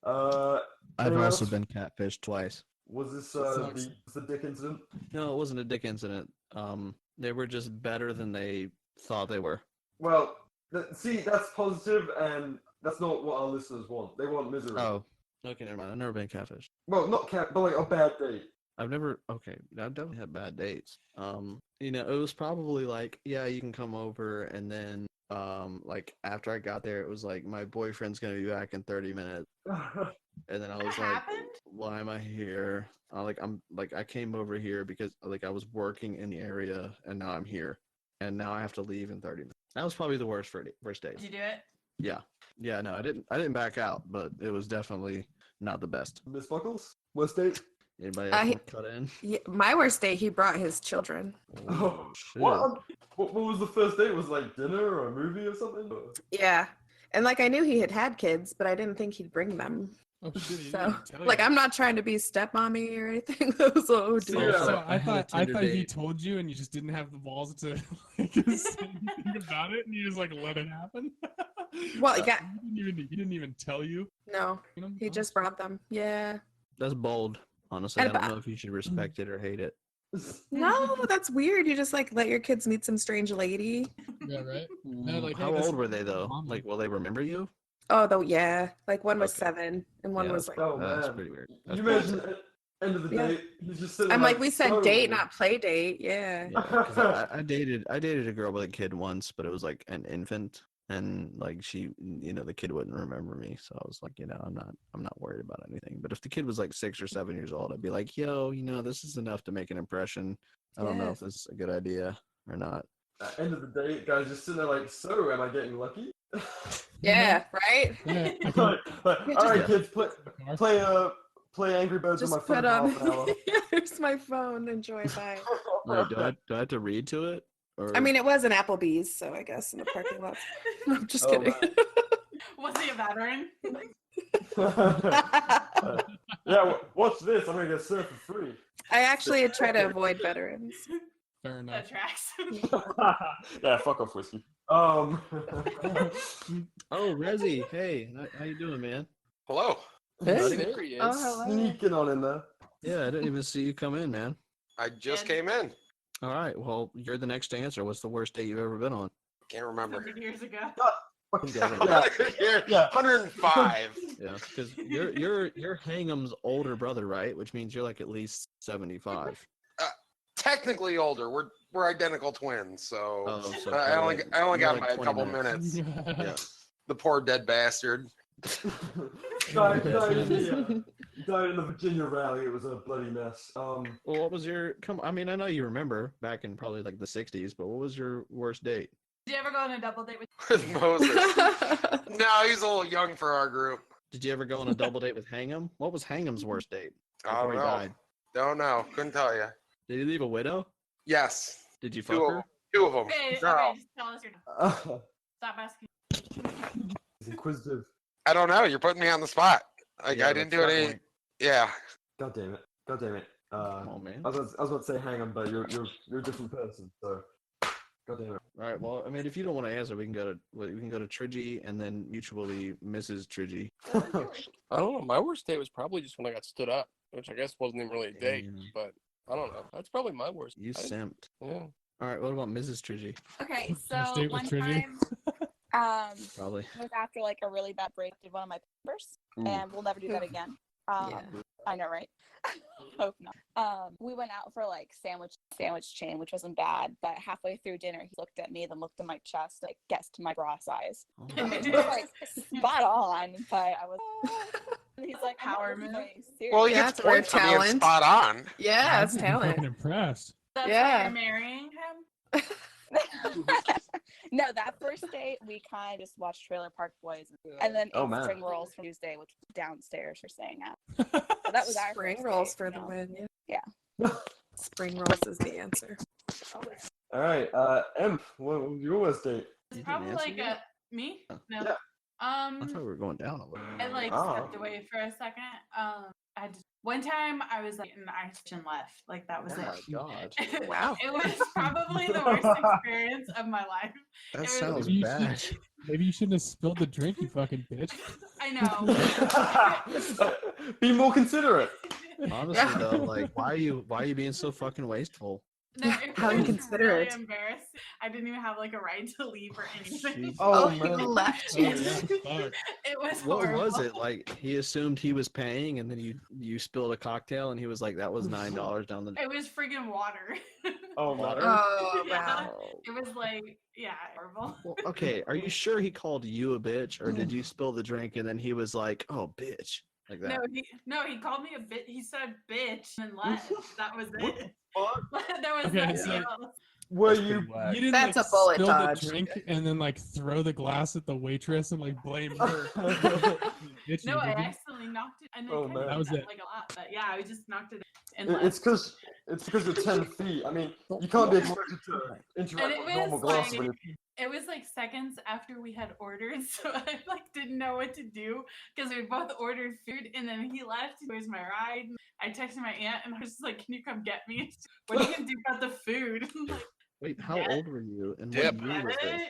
[SPEAKER 7] I've
[SPEAKER 8] anyone
[SPEAKER 7] also
[SPEAKER 8] else?
[SPEAKER 7] been catfished twice.
[SPEAKER 8] Was this
[SPEAKER 6] Sucks.
[SPEAKER 8] the dick incident?
[SPEAKER 7] No, it wasn't a dick incident. They were just better than they thought they were.
[SPEAKER 8] Well, see, that's positive, and that's not what our listeners want. They want misery.
[SPEAKER 7] Oh, okay, never mind. I've never been catfished.
[SPEAKER 8] Well, not cat, but like a bad date.
[SPEAKER 7] I've definitely had bad dates. It was probably like, yeah, you can come over, and then, like after I got there, it was like, my boyfriend's gonna be back in 30 minutes, and then I was
[SPEAKER 10] That
[SPEAKER 7] like,
[SPEAKER 10] happened?
[SPEAKER 7] why am I here? I came over here because I was working in the area, and now I'm here, and now I have to leave in 30 minutes. That was probably the worst first date.
[SPEAKER 10] Did you do it?
[SPEAKER 7] Yeah, no, I didn't back out, but it was definitely not the best.
[SPEAKER 8] Miss Buckles, worst date?
[SPEAKER 7] Anybody else want to cut in?
[SPEAKER 9] Yeah, my worst date, he brought his children.
[SPEAKER 8] Oh,
[SPEAKER 7] shit.
[SPEAKER 8] what was the first date? Was it like dinner or a movie or something?
[SPEAKER 9] Yeah. And I knew he had kids, but I didn't think he'd bring them.
[SPEAKER 6] Oh shit! he
[SPEAKER 9] So,
[SPEAKER 6] didn't tell you.
[SPEAKER 9] I'm not trying to be stepmommy or anything. So, dude.
[SPEAKER 8] Yeah.
[SPEAKER 6] So
[SPEAKER 7] I
[SPEAKER 6] I
[SPEAKER 7] had a
[SPEAKER 6] thought
[SPEAKER 7] Tinder
[SPEAKER 6] he
[SPEAKER 7] date.
[SPEAKER 6] told you, and you just didn't have the balls to think about it, and you just let it happen.
[SPEAKER 9] Well, yeah.
[SPEAKER 6] He didn't even tell you.
[SPEAKER 9] No,
[SPEAKER 6] You know?
[SPEAKER 9] he just brought them. Yeah.
[SPEAKER 7] That's bold. Honestly,
[SPEAKER 9] And
[SPEAKER 7] I don't know if you should respect it or hate it.
[SPEAKER 9] No, that's weird. You just let your kids meet some strange lady.
[SPEAKER 6] Yeah, right. No, like,
[SPEAKER 7] How
[SPEAKER 6] hey, this
[SPEAKER 7] old were
[SPEAKER 6] is
[SPEAKER 7] they though?
[SPEAKER 6] mom.
[SPEAKER 7] Like, will they remember you?
[SPEAKER 9] Oh, though, yeah. One was
[SPEAKER 7] Okay.
[SPEAKER 9] 7, and one
[SPEAKER 7] Yeah,
[SPEAKER 9] was
[SPEAKER 7] that's
[SPEAKER 9] like.
[SPEAKER 8] Oh
[SPEAKER 7] That's
[SPEAKER 8] man,
[SPEAKER 7] pretty weird.
[SPEAKER 8] you
[SPEAKER 7] That's
[SPEAKER 8] mentioned end of the
[SPEAKER 9] Yeah.
[SPEAKER 8] date. He's just sitting.
[SPEAKER 9] I'm
[SPEAKER 8] like,
[SPEAKER 9] we said
[SPEAKER 8] so-
[SPEAKER 9] date, not play date. Yeah.
[SPEAKER 7] Yeah, 'cause I dated a girl with a kid once, but it was like an infant. and like she, the kid wouldn't remember me. So I was like, I'm not worried about anything. But if the kid was like 6 or 7 years old, I'd be like, yo, this is enough to make an impression. I don't know if this is a good idea or not.
[SPEAKER 8] At the end of the day, guys just sitting there like, so am I getting lucky?
[SPEAKER 9] Yeah, right?
[SPEAKER 6] Yeah,
[SPEAKER 8] All right, kids, play Angry Birds on my
[SPEAKER 9] Just
[SPEAKER 8] phone
[SPEAKER 9] put
[SPEAKER 8] for
[SPEAKER 9] on.
[SPEAKER 8] half an hour.
[SPEAKER 9] Here's my phone. Enjoy. Bye.
[SPEAKER 7] Wait, do I have to read to it? Or...
[SPEAKER 9] I mean, it was an Applebee's, so I guess in the parking lot. I'm just
[SPEAKER 8] Oh,
[SPEAKER 9] kidding.
[SPEAKER 10] Was he a veteran?
[SPEAKER 8] Yeah, watch this. I'm gonna get served for free.
[SPEAKER 9] I actually try to avoid veterans.
[SPEAKER 6] Fair enough.
[SPEAKER 10] That tracks.
[SPEAKER 8] Yeah, fuck off, whiskey.
[SPEAKER 7] Oh, Rezzy, hey, how you doing, man?
[SPEAKER 11] Hello.
[SPEAKER 7] Hey,
[SPEAKER 11] there he is.
[SPEAKER 9] Oh, hello.
[SPEAKER 8] Sneaking on in there.
[SPEAKER 7] Yeah, I didn't even see you come in, man.
[SPEAKER 11] I just came in.
[SPEAKER 7] All right, well, you're the next to answer. What's the worst date you've ever been on?
[SPEAKER 11] Can't remember.
[SPEAKER 10] 100 years ago.
[SPEAKER 11] Yeah, 105.
[SPEAKER 7] Yeah, because you're Hangham's older brother, right? Which means you're like at least 75.
[SPEAKER 11] Technically older. We're identical twins, so,
[SPEAKER 7] So
[SPEAKER 11] I only got
[SPEAKER 7] like
[SPEAKER 11] a couple
[SPEAKER 7] 20
[SPEAKER 11] minutes.
[SPEAKER 7] Yeah.
[SPEAKER 11] The poor dead bastard.
[SPEAKER 8] Died in the Virginia rally. It was a bloody mess.
[SPEAKER 7] Well, what was your? I mean, I know you remember back in probably like the 60s, but what was your worst date?
[SPEAKER 10] Did you ever go on a double date with
[SPEAKER 11] With Moses. No, he's a little young for our group.
[SPEAKER 7] Did you ever go on a double date with Hangham? What was Hangham's worst date?
[SPEAKER 11] I don't
[SPEAKER 7] Before he
[SPEAKER 11] know.
[SPEAKER 7] died?
[SPEAKER 11] Don't know. Couldn't tell you.
[SPEAKER 7] Did he leave a widow?
[SPEAKER 11] Yes.
[SPEAKER 7] Did you fuck her?
[SPEAKER 11] Two of them.
[SPEAKER 10] Okay,
[SPEAKER 11] Girl.
[SPEAKER 10] just tell us your Stop asking.
[SPEAKER 8] He's inquisitive.
[SPEAKER 11] I don't know. You're putting me on the spot. Like
[SPEAKER 7] Yeah,
[SPEAKER 11] I didn't
[SPEAKER 7] that's
[SPEAKER 11] do
[SPEAKER 7] that
[SPEAKER 11] any.
[SPEAKER 7] point.
[SPEAKER 11] Yeah.
[SPEAKER 8] God damn it.
[SPEAKER 7] Come on, man.
[SPEAKER 8] I was about to say Hangham, but you're a different person. So, God damn it.
[SPEAKER 7] All right. Well, I mean, if you don't want to answer, we can go to Trigi and then mutually Mrs. Trigi.
[SPEAKER 11] I don't know. My worst date was probably just when I got stood up, which I guess wasn't even really a date,
[SPEAKER 7] Damn.
[SPEAKER 11] but I don't know. That's probably my worst.
[SPEAKER 7] You simped.
[SPEAKER 11] Yeah.
[SPEAKER 7] All right. What about Mrs. Trigi?
[SPEAKER 12] Okay,
[SPEAKER 6] First
[SPEAKER 12] so
[SPEAKER 6] date with
[SPEAKER 12] one
[SPEAKER 6] Trinity?
[SPEAKER 12] time,
[SPEAKER 7] Probably.
[SPEAKER 12] it was after like a really bad break with one of my members, and we'll never do that again.
[SPEAKER 9] Yeah.
[SPEAKER 12] I know, right? Hope not. We went out for like sandwich chain, which wasn't bad, but halfway through dinner, he looked at me, then looked at my chest, like guessed my bra size, which was like spot on. But I was. And he's like,
[SPEAKER 10] Power
[SPEAKER 12] "I'm not
[SPEAKER 10] move."
[SPEAKER 12] really serious."
[SPEAKER 11] Well, you
[SPEAKER 9] Yeah,
[SPEAKER 11] get
[SPEAKER 9] that's rare
[SPEAKER 11] points for being
[SPEAKER 9] talent.
[SPEAKER 11] spot on.
[SPEAKER 9] Yeah, it's
[SPEAKER 6] I'm
[SPEAKER 9] talent.
[SPEAKER 6] fucking impressed.
[SPEAKER 10] That's
[SPEAKER 9] Yeah.
[SPEAKER 10] why you're marrying him?
[SPEAKER 12] No, that first date we kind of just watched Trailer Park Boys, and then
[SPEAKER 8] Oh,
[SPEAKER 12] ate
[SPEAKER 8] man.
[SPEAKER 12] spring rolls from Tuesday, which was downstairs for staying at. So that was our
[SPEAKER 9] Spring
[SPEAKER 12] first
[SPEAKER 9] rolls
[SPEAKER 12] date,
[SPEAKER 9] for
[SPEAKER 12] you
[SPEAKER 9] the
[SPEAKER 12] know.
[SPEAKER 9] win.
[SPEAKER 12] Yeah.
[SPEAKER 9] Spring rolls is the answer.
[SPEAKER 8] All right, Emp, what was your worst date?
[SPEAKER 10] It's
[SPEAKER 7] You didn't
[SPEAKER 10] probably
[SPEAKER 7] answer
[SPEAKER 10] like
[SPEAKER 7] yet?
[SPEAKER 10] me?
[SPEAKER 7] Oh.
[SPEAKER 10] No.
[SPEAKER 8] Yeah.
[SPEAKER 7] I thought we were going down a little.
[SPEAKER 10] I like
[SPEAKER 8] Oh.
[SPEAKER 10] stepped away for a second. One time I was like in the ice and left. Like that was
[SPEAKER 7] Oh
[SPEAKER 10] it.
[SPEAKER 7] my god.
[SPEAKER 9] Wow.
[SPEAKER 10] It was probably the worst experience of my life.
[SPEAKER 7] That
[SPEAKER 10] was-
[SPEAKER 7] sounds
[SPEAKER 6] You
[SPEAKER 7] bad.
[SPEAKER 6] Maybe you shouldn't have spilled the drink, you fucking bitch.
[SPEAKER 10] I know.
[SPEAKER 8] Be more considerate.
[SPEAKER 7] Honestly though, like why are you being so fucking wasteful?
[SPEAKER 10] No, it
[SPEAKER 9] How
[SPEAKER 10] was
[SPEAKER 9] inconsiderate.
[SPEAKER 10] really embarrassing. I didn't even have like a right to leave or anything.
[SPEAKER 7] Jeez.
[SPEAKER 8] Oh,
[SPEAKER 9] you
[SPEAKER 8] man.
[SPEAKER 9] left.
[SPEAKER 6] Oh, yeah, fuck.
[SPEAKER 10] It was
[SPEAKER 7] What
[SPEAKER 10] horrible.
[SPEAKER 7] was it? Like he assumed he was paying and then you spilled a cocktail and he was like, that was $9 down the
[SPEAKER 10] It was freaking water.
[SPEAKER 8] Oh, man.
[SPEAKER 7] Water?
[SPEAKER 9] Oh,
[SPEAKER 10] Yeah.
[SPEAKER 9] wow.
[SPEAKER 10] It was like, yeah, horrible.
[SPEAKER 7] Well, okay, are you sure he called you a bitch or did you spill the drink and then he was like, oh bitch? Like that.
[SPEAKER 10] No, he called me a bit. He said bitch and left. That was it.
[SPEAKER 8] Fuck?
[SPEAKER 10] There was
[SPEAKER 6] Okay,
[SPEAKER 10] nothing
[SPEAKER 6] so-
[SPEAKER 10] else.
[SPEAKER 8] Were
[SPEAKER 7] That's
[SPEAKER 8] you?
[SPEAKER 7] pretty whack.
[SPEAKER 6] You didn't
[SPEAKER 9] That's
[SPEAKER 6] like,
[SPEAKER 9] a bullet
[SPEAKER 6] spill
[SPEAKER 9] dodge.
[SPEAKER 6] the drink and then like throw the glass at the waitress and like blame her. Bitch,
[SPEAKER 10] No,
[SPEAKER 6] you
[SPEAKER 10] I
[SPEAKER 6] didn't.
[SPEAKER 10] accidentally knocked it. And
[SPEAKER 8] Oh,
[SPEAKER 10] it
[SPEAKER 8] man.
[SPEAKER 10] kind
[SPEAKER 6] That was
[SPEAKER 10] of
[SPEAKER 6] it.
[SPEAKER 10] like a lot, but yeah, I just knocked it and
[SPEAKER 8] It's
[SPEAKER 10] left.
[SPEAKER 8] because you're 10 feet. I mean, you can't be expected to
[SPEAKER 10] And
[SPEAKER 8] interact
[SPEAKER 10] it
[SPEAKER 8] with normal
[SPEAKER 10] was
[SPEAKER 8] glass
[SPEAKER 10] like,
[SPEAKER 8] when you're.
[SPEAKER 10] it was like seconds after we had ordered, so I like didn't know what to do because we both ordered food, and then he left. Where's my ride? I texted my aunt, and I was just like, "Can you come get me? What are you gonna do about the food?" Like,
[SPEAKER 7] Wait, how
[SPEAKER 10] Yeah.
[SPEAKER 7] old were you and
[SPEAKER 11] Dip.
[SPEAKER 7] what year was this?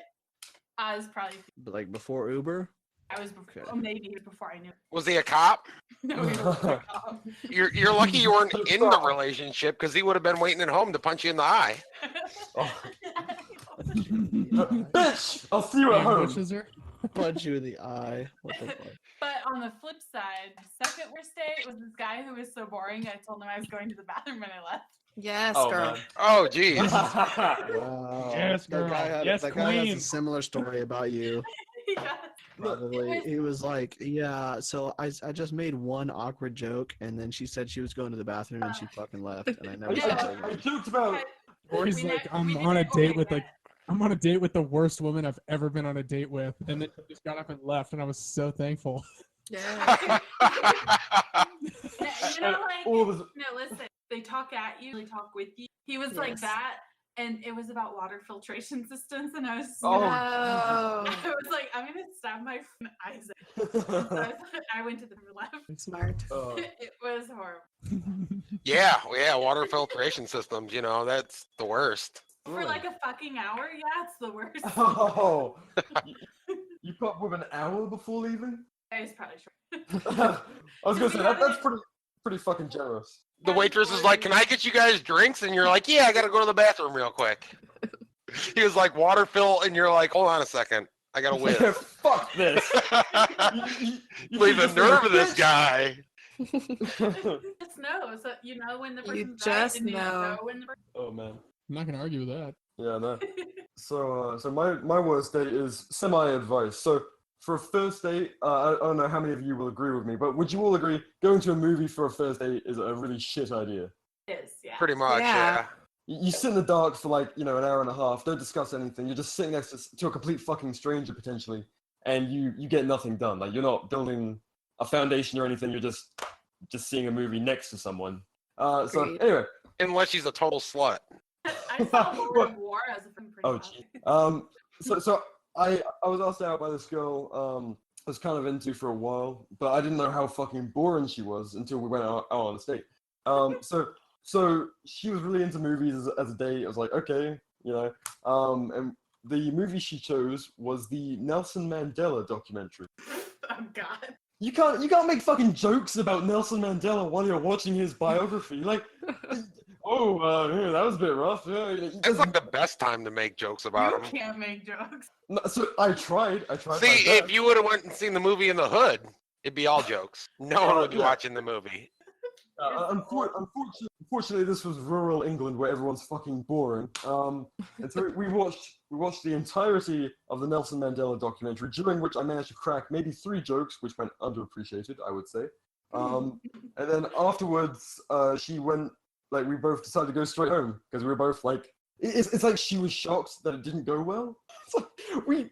[SPEAKER 10] I was probably,
[SPEAKER 7] Like before Uber?
[SPEAKER 10] I was before,
[SPEAKER 7] Okay.
[SPEAKER 10] oh, maybe before I knew.
[SPEAKER 11] Was he a cop?
[SPEAKER 10] No, he was like, oh.
[SPEAKER 11] You're lucky you weren't in the relationship because he would have been waiting at home to punch you in the eye.
[SPEAKER 8] Bitch! I'll see you at home.
[SPEAKER 6] Ambushes her.
[SPEAKER 7] Punch you in the eye. What the fuck?
[SPEAKER 10] But on the flip side, second worst date was this guy who was so boring. I told him I was going to the bathroom and I left.
[SPEAKER 9] Yes,
[SPEAKER 8] Oh,
[SPEAKER 9] girl.
[SPEAKER 8] man.
[SPEAKER 13] Oh, geez.
[SPEAKER 7] Wow.
[SPEAKER 6] Yes, girl. Yes,
[SPEAKER 7] that guy has
[SPEAKER 6] queen.
[SPEAKER 7] a similar story about you.
[SPEAKER 10] Yes.
[SPEAKER 7] Probably. He was like, yeah, so I just made one awkward joke, and then she said she was going to the bathroom, and she fucking left, and I never said it
[SPEAKER 8] I
[SPEAKER 7] again.
[SPEAKER 8] joked about.
[SPEAKER 6] Or he's
[SPEAKER 10] We
[SPEAKER 6] like,
[SPEAKER 10] ne-
[SPEAKER 6] I'm
[SPEAKER 10] we
[SPEAKER 6] on a
[SPEAKER 10] didn't
[SPEAKER 6] date
[SPEAKER 10] order
[SPEAKER 6] with
[SPEAKER 10] that.
[SPEAKER 6] I'm on a date with the worst woman I've ever been on a date with, and then he just got up and left, and I was so thankful.
[SPEAKER 9] Yeah.
[SPEAKER 10] You know, like,
[SPEAKER 8] all this-
[SPEAKER 10] no, listen, they talk at you, they talk with you. He was like
[SPEAKER 9] Yes.
[SPEAKER 10] that, and it was about water filtration systems, and I was
[SPEAKER 8] Oh.
[SPEAKER 10] I was like, I'm gonna stab my friend Isaac. So I went to the left.
[SPEAKER 9] Smart.
[SPEAKER 10] It was horrible.
[SPEAKER 13] Yeah, water filtration systems, that's the worst.
[SPEAKER 10] For like a fucking hour, yeah, it's the worst.
[SPEAKER 8] Oh, you put up with an hour before leaving?
[SPEAKER 10] I was probably sure.
[SPEAKER 8] I was gonna say that's pretty fucking generous.
[SPEAKER 13] The waitress is like, "Can I get you guys drinks?" And you're like, "Yeah, I gotta go to the bathroom real quick." He was like, "Water fill," and you're like, "Hold on a second, I gotta whiz."
[SPEAKER 8] Fuck this.
[SPEAKER 13] Leave the nerve of this guy.
[SPEAKER 10] Just know, so you know when the person's
[SPEAKER 9] just
[SPEAKER 10] right, and you
[SPEAKER 9] know.
[SPEAKER 10] know when the person.
[SPEAKER 8] Oh man.
[SPEAKER 6] I'm not gonna argue with that.
[SPEAKER 8] Yeah, no. So my worst date is semi-advice. So for a first date, I don't know how many of you will agree with me, but would you all agree going to a movie for a first date is a really shit idea?
[SPEAKER 10] Is, yeah.
[SPEAKER 13] Pretty much, yeah.
[SPEAKER 8] You sit in the dark for like, an hour and a half, don't discuss anything, you're just sitting next to a complete fucking stranger potentially, and you get nothing done. Like, you're not building a foundation or anything, you're just seeing a movie next to someone. So
[SPEAKER 9] Agreed.
[SPEAKER 8] anyway.
[SPEAKER 13] Unless she's a total slut.
[SPEAKER 10] I saw Lord of War as a friend pretty
[SPEAKER 8] Oh, gee. So I was asked out by this girl I was kind of into for a while, but I didn't know how fucking boring she was until we went out on a date. So she was really into movies as a date. I was like, okay, and the movie she chose was the Nelson Mandela documentary.
[SPEAKER 10] Oh God.
[SPEAKER 8] You can't make fucking jokes about Nelson Mandela while you're watching his biography. Like, yeah, that was a bit rough. Yeah,
[SPEAKER 13] It's like the best time to make jokes about
[SPEAKER 10] You
[SPEAKER 13] him.
[SPEAKER 10] can't make jokes.
[SPEAKER 8] No, so I tried.
[SPEAKER 13] See, if you would have went and seen the movie in the hood, it'd be all jokes. No one would be
[SPEAKER 8] yeah.
[SPEAKER 13] watching the movie.
[SPEAKER 8] Unfortunately, this was rural England where everyone's fucking boring. And so we watched the entirety of the Nelson Mandela documentary, during which I managed to crack maybe 3 jokes, which went underappreciated, I would say. And then afterwards, she went, like, we both decided to go straight home because we were both like, it's like she was shocked that it didn't go well. It's like, we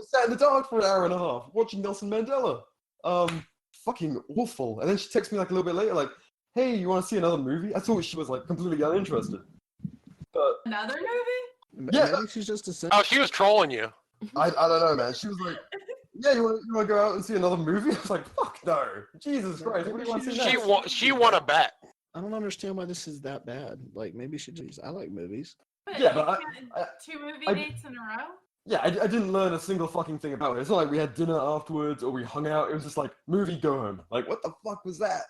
[SPEAKER 8] sat in the dark for an hour and a half watching Nelson Mandela. Fucking awful. And then she texted me like a little bit later, like, hey, you want to see another movie? I thought she was like completely uninterested. But
[SPEAKER 10] Another movie?
[SPEAKER 8] yeah,
[SPEAKER 7] Maybe she's just a
[SPEAKER 13] Oh, she was trolling you.
[SPEAKER 8] I don't know, man. She was like, yeah, you want to go out and see another movie? I was like, fuck no. Jesus Christ, what do you want to see next?
[SPEAKER 13] She won a bet.
[SPEAKER 7] I don't understand why this is that bad. Like, maybe she just, I like movies.
[SPEAKER 8] Yeah, but
[SPEAKER 10] You had 2 movie dates in a row?
[SPEAKER 8] Yeah, I didn't learn a single fucking thing about it. It's not like we had dinner afterwards or we hung out. It was just like, movie, go home. Like, what the fuck was that?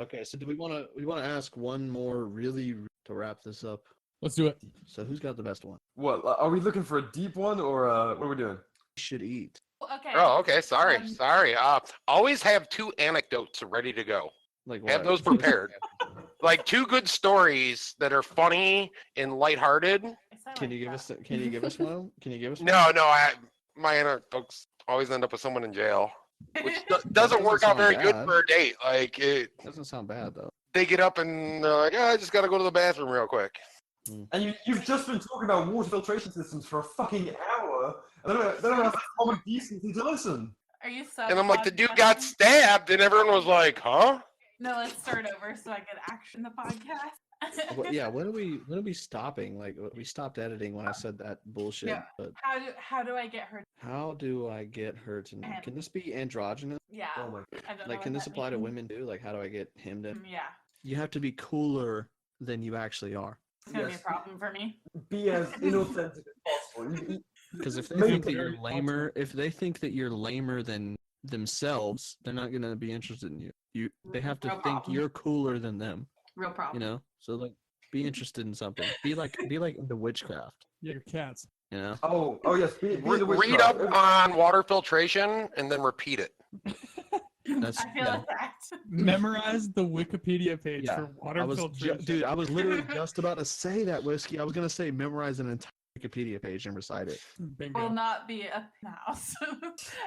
[SPEAKER 7] Okay, so do we want to ask one more really to wrap this up?
[SPEAKER 6] Let's do it.
[SPEAKER 7] So who's got the best one?
[SPEAKER 8] What, are we looking for a deep one or what are we doing?
[SPEAKER 7] We should eat.
[SPEAKER 10] Okay.
[SPEAKER 13] Oh, okay. Sorry. Always have 2 anecdotes ready to go.
[SPEAKER 7] Like
[SPEAKER 13] Have
[SPEAKER 7] what?
[SPEAKER 13] those prepared. Like 2 good stories that are funny and lighthearted.
[SPEAKER 7] Can you give us one? Can you give us one?
[SPEAKER 13] No, my anecdotes always end up with someone in jail, which doesn't work out
[SPEAKER 7] sound
[SPEAKER 13] very good
[SPEAKER 7] bad.
[SPEAKER 13] for a date. Like it
[SPEAKER 7] Doesn't sound bad though.
[SPEAKER 13] they get up and they're like, I just gotta go to the bathroom real quick.
[SPEAKER 8] And you've just been talking about water filtration systems for a fucking hour. And they don't have common decency to listen.
[SPEAKER 10] Are you so
[SPEAKER 13] And I'm like, the dude got stabbed, and everyone was like, huh?
[SPEAKER 10] No, let's start over so I can action the podcast.
[SPEAKER 7] Yeah, when are we stopping? Like, we stopped editing when I said that bullshit.
[SPEAKER 10] Yeah.
[SPEAKER 7] But
[SPEAKER 10] How do I get her?
[SPEAKER 7] how do I get her to? Can this be androgynous?
[SPEAKER 10] Yeah.
[SPEAKER 8] Oh my
[SPEAKER 10] I don't know
[SPEAKER 7] Like,
[SPEAKER 10] what
[SPEAKER 7] can this
[SPEAKER 10] that
[SPEAKER 7] apply to
[SPEAKER 10] means.
[SPEAKER 7] women too? Like, how do I get him to?
[SPEAKER 10] Yeah.
[SPEAKER 7] You have to be cooler than you actually are.
[SPEAKER 10] It's gonna be a problem for me.
[SPEAKER 8] Be as inauthentic as possible.
[SPEAKER 7] Because if they
[SPEAKER 8] Make
[SPEAKER 7] think that
[SPEAKER 8] it
[SPEAKER 7] you're
[SPEAKER 8] very
[SPEAKER 7] lamer, if they think that you're lamer than themselves, they're not gonna be interested in you. They have to
[SPEAKER 10] No
[SPEAKER 7] think
[SPEAKER 10] problem.
[SPEAKER 7] you're cooler than them.
[SPEAKER 10] Real problem.
[SPEAKER 7] You know, so like, be interested in something. Be like the witchcraft.
[SPEAKER 6] Yeah, your cats.
[SPEAKER 7] You know.
[SPEAKER 8] Oh yes. Be the
[SPEAKER 13] Read up
[SPEAKER 8] witchcraft.
[SPEAKER 13] on water filtration and then repeat it.
[SPEAKER 7] That's
[SPEAKER 10] I feel attacked.
[SPEAKER 6] Memorize the Wikipedia page
[SPEAKER 7] Yeah,
[SPEAKER 6] for water filtration.
[SPEAKER 7] dude, I was literally just about to say that, Whiskey. I was gonna say memorize an entire Wikipedia page and recite it.
[SPEAKER 6] Bingo.
[SPEAKER 10] Will not be a house.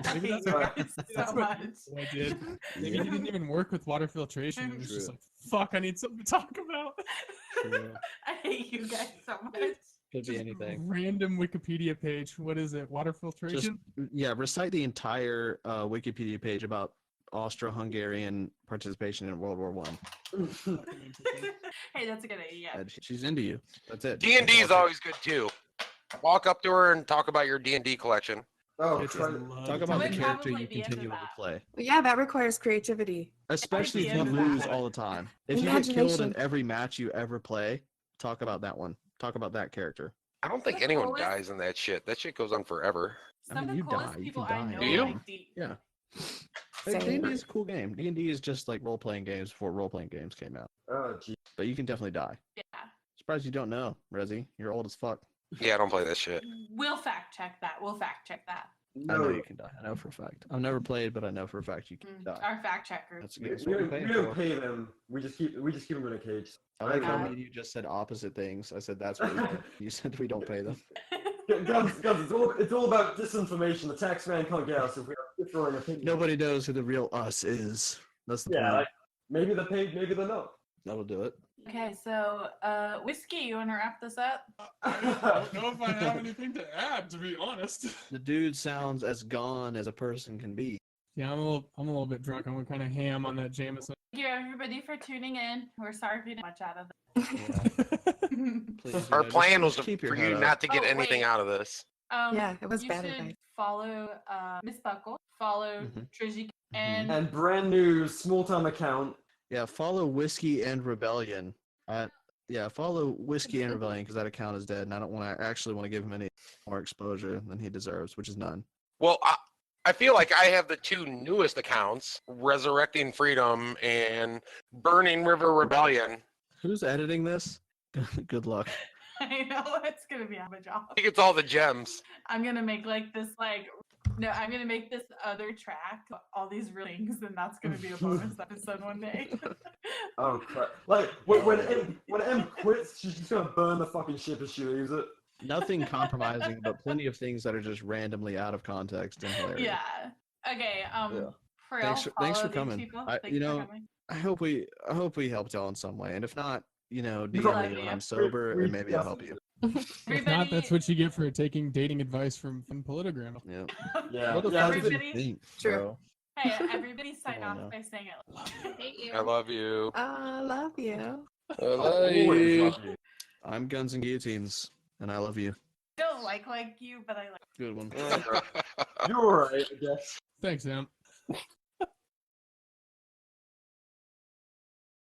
[SPEAKER 10] I
[SPEAKER 6] Maybe
[SPEAKER 10] hate
[SPEAKER 6] that's
[SPEAKER 10] you
[SPEAKER 6] what,
[SPEAKER 10] guys
[SPEAKER 6] that's
[SPEAKER 10] so
[SPEAKER 6] what
[SPEAKER 10] much.
[SPEAKER 6] I did. Maybe
[SPEAKER 7] Yeah.
[SPEAKER 6] he didn't even work with water filtration. He was just
[SPEAKER 7] True.
[SPEAKER 6] like, fuck, I need something to talk about.
[SPEAKER 7] True.
[SPEAKER 10] I hate you guys so much.
[SPEAKER 7] Could be anything.
[SPEAKER 6] Random Wikipedia page. What is it? Water
[SPEAKER 7] Just
[SPEAKER 6] filtration?
[SPEAKER 7] recite the entire Wikipedia page about Austro-Hungarian participation in World War One.
[SPEAKER 10] Hey, that's a good idea.
[SPEAKER 7] And she's into you. That's it.
[SPEAKER 13] D&D
[SPEAKER 7] That's
[SPEAKER 13] is
[SPEAKER 7] all
[SPEAKER 13] always good too. Walk up to her and talk about your D&D collection.
[SPEAKER 8] Oh,
[SPEAKER 6] Kids
[SPEAKER 8] try-
[SPEAKER 6] love
[SPEAKER 7] Talk
[SPEAKER 6] to
[SPEAKER 7] about the
[SPEAKER 10] would
[SPEAKER 7] character
[SPEAKER 10] probably
[SPEAKER 7] you
[SPEAKER 10] be into
[SPEAKER 7] continually
[SPEAKER 10] that.
[SPEAKER 7] play.
[SPEAKER 9] Yeah, that requires creativity.
[SPEAKER 7] Especially if
[SPEAKER 10] be
[SPEAKER 7] you
[SPEAKER 10] into
[SPEAKER 7] lose
[SPEAKER 10] that.
[SPEAKER 7] all the time. If you get killed in
[SPEAKER 9] Imagination.
[SPEAKER 7] every match you ever play, talk about that one. Talk about that character.
[SPEAKER 13] I don't think
[SPEAKER 10] The
[SPEAKER 13] anyone
[SPEAKER 10] coolest-
[SPEAKER 13] dies in that shit. That shit goes on forever.
[SPEAKER 10] Some
[SPEAKER 7] I mean,
[SPEAKER 10] of the
[SPEAKER 7] you
[SPEAKER 10] coolest
[SPEAKER 7] die. You
[SPEAKER 10] people
[SPEAKER 7] can
[SPEAKER 10] I
[SPEAKER 7] die.
[SPEAKER 10] know
[SPEAKER 13] Do you?
[SPEAKER 10] like D.
[SPEAKER 7] Yeah.
[SPEAKER 9] Same.
[SPEAKER 7] D&D is a cool game. D&D is just like role-playing games before role-playing games came out.
[SPEAKER 8] Oh, gee.
[SPEAKER 7] But you can definitely die.
[SPEAKER 10] Yeah.
[SPEAKER 7] Surprised you don't know, Rezi. You're old as fuck.
[SPEAKER 13] Yeah, I don't play that shit.
[SPEAKER 10] We'll fact check that. We'll fact check that.
[SPEAKER 7] I know
[SPEAKER 8] No,
[SPEAKER 7] you can die. I know for a fact. I've never played, but I know for a fact you can die.
[SPEAKER 10] Our fact checker.
[SPEAKER 7] That's,
[SPEAKER 8] we,
[SPEAKER 7] that's
[SPEAKER 8] we
[SPEAKER 7] what we're
[SPEAKER 8] don't,
[SPEAKER 7] paying
[SPEAKER 8] we don't
[SPEAKER 7] for.
[SPEAKER 8] pay them. We just keep them in a cage.
[SPEAKER 7] I like how
[SPEAKER 10] Uh,
[SPEAKER 7] me and you just said opposite things. I said that's what we do. You said we don't pay them.
[SPEAKER 8] Guns, it's all about disinformation. The tax man can't get us if we have differing opinions.
[SPEAKER 7] Nobody knows who the real us is. That's the
[SPEAKER 8] Yeah,
[SPEAKER 7] point.
[SPEAKER 8] like, maybe they're paid, maybe they're not.
[SPEAKER 7] That'll do it.
[SPEAKER 10] Okay, so Whiskey, you want to wrap this up?
[SPEAKER 6] I don't know if I have anything to add, to be honest.
[SPEAKER 7] The dude sounds as gone as a person can be.
[SPEAKER 6] Yeah, I'm a little bit drunk. I'm kind of ham on that Jameson.
[SPEAKER 10] Thank you everybody for tuning in. We're sorry if you didn't much out of this.
[SPEAKER 7] Please,
[SPEAKER 13] Our
[SPEAKER 7] just
[SPEAKER 13] plan was
[SPEAKER 7] keep your
[SPEAKER 13] for
[SPEAKER 7] head
[SPEAKER 13] you
[SPEAKER 7] up.
[SPEAKER 13] not to get
[SPEAKER 10] Oh,
[SPEAKER 13] anything
[SPEAKER 10] wait.
[SPEAKER 13] out of this.
[SPEAKER 9] Yeah, it was
[SPEAKER 10] you
[SPEAKER 9] bad
[SPEAKER 10] should
[SPEAKER 9] advice.
[SPEAKER 10] follow Miss Buckle, follow
[SPEAKER 7] Mhm.
[SPEAKER 10] Trizzy, and
[SPEAKER 8] And brand new small time account.
[SPEAKER 7] Yeah, follow Whiskey and Rebellion. Follow Whiskey and Rebellion because that account is dead, and I don't want to actually want to give him any more exposure than he deserves, which is none.
[SPEAKER 13] Well, I feel like I have the two newest accounts, Resurrecting Freedom and Burning River Rebellion.
[SPEAKER 7] Who's editing this? Good luck.
[SPEAKER 10] I know it's gonna be on my job.
[SPEAKER 13] I think it's all the gems.
[SPEAKER 10] I'm gonna make I'm gonna make this other track, all these rings, and that's gonna be a bonus episode one day.
[SPEAKER 8] Oh crap! Like when M quits, she's just gonna burn the fucking ship as she leaves it.
[SPEAKER 7] Nothing compromising, but plenty of things that are just randomly out of context and hilarious.
[SPEAKER 10] Yeah. Okay.
[SPEAKER 7] Yeah.
[SPEAKER 10] Prill,
[SPEAKER 7] Thanks for
[SPEAKER 10] follow these
[SPEAKER 7] coming.
[SPEAKER 10] people.
[SPEAKER 7] I,
[SPEAKER 10] Thanks
[SPEAKER 7] you
[SPEAKER 10] for
[SPEAKER 7] know,
[SPEAKER 10] coming.
[SPEAKER 7] I hope we helped y'all in some way, and if not, DM me
[SPEAKER 10] love
[SPEAKER 7] when
[SPEAKER 10] you.
[SPEAKER 7] I'm sober, and maybe I'll help you.
[SPEAKER 6] If not, that's what you get for taking dating advice from Politogram.
[SPEAKER 7] Yeah.
[SPEAKER 8] Yeah.
[SPEAKER 7] What the
[SPEAKER 8] yeah,
[SPEAKER 7] fuck do you
[SPEAKER 10] everybody-
[SPEAKER 7] think,
[SPEAKER 9] True.
[SPEAKER 7] bro?
[SPEAKER 10] Hey, everybody sign
[SPEAKER 7] Oh,
[SPEAKER 10] off
[SPEAKER 7] no.
[SPEAKER 10] by saying I hate you.
[SPEAKER 13] I love you.
[SPEAKER 9] I love you.
[SPEAKER 13] I
[SPEAKER 8] I'll
[SPEAKER 13] love
[SPEAKER 8] always
[SPEAKER 13] you.
[SPEAKER 8] love you.
[SPEAKER 7] I'm Guns and Guillotines, and I love you.
[SPEAKER 10] Don't like you, but I like.
[SPEAKER 7] Good one.
[SPEAKER 8] You're alright, I guess.
[SPEAKER 6] Thanks, Sam.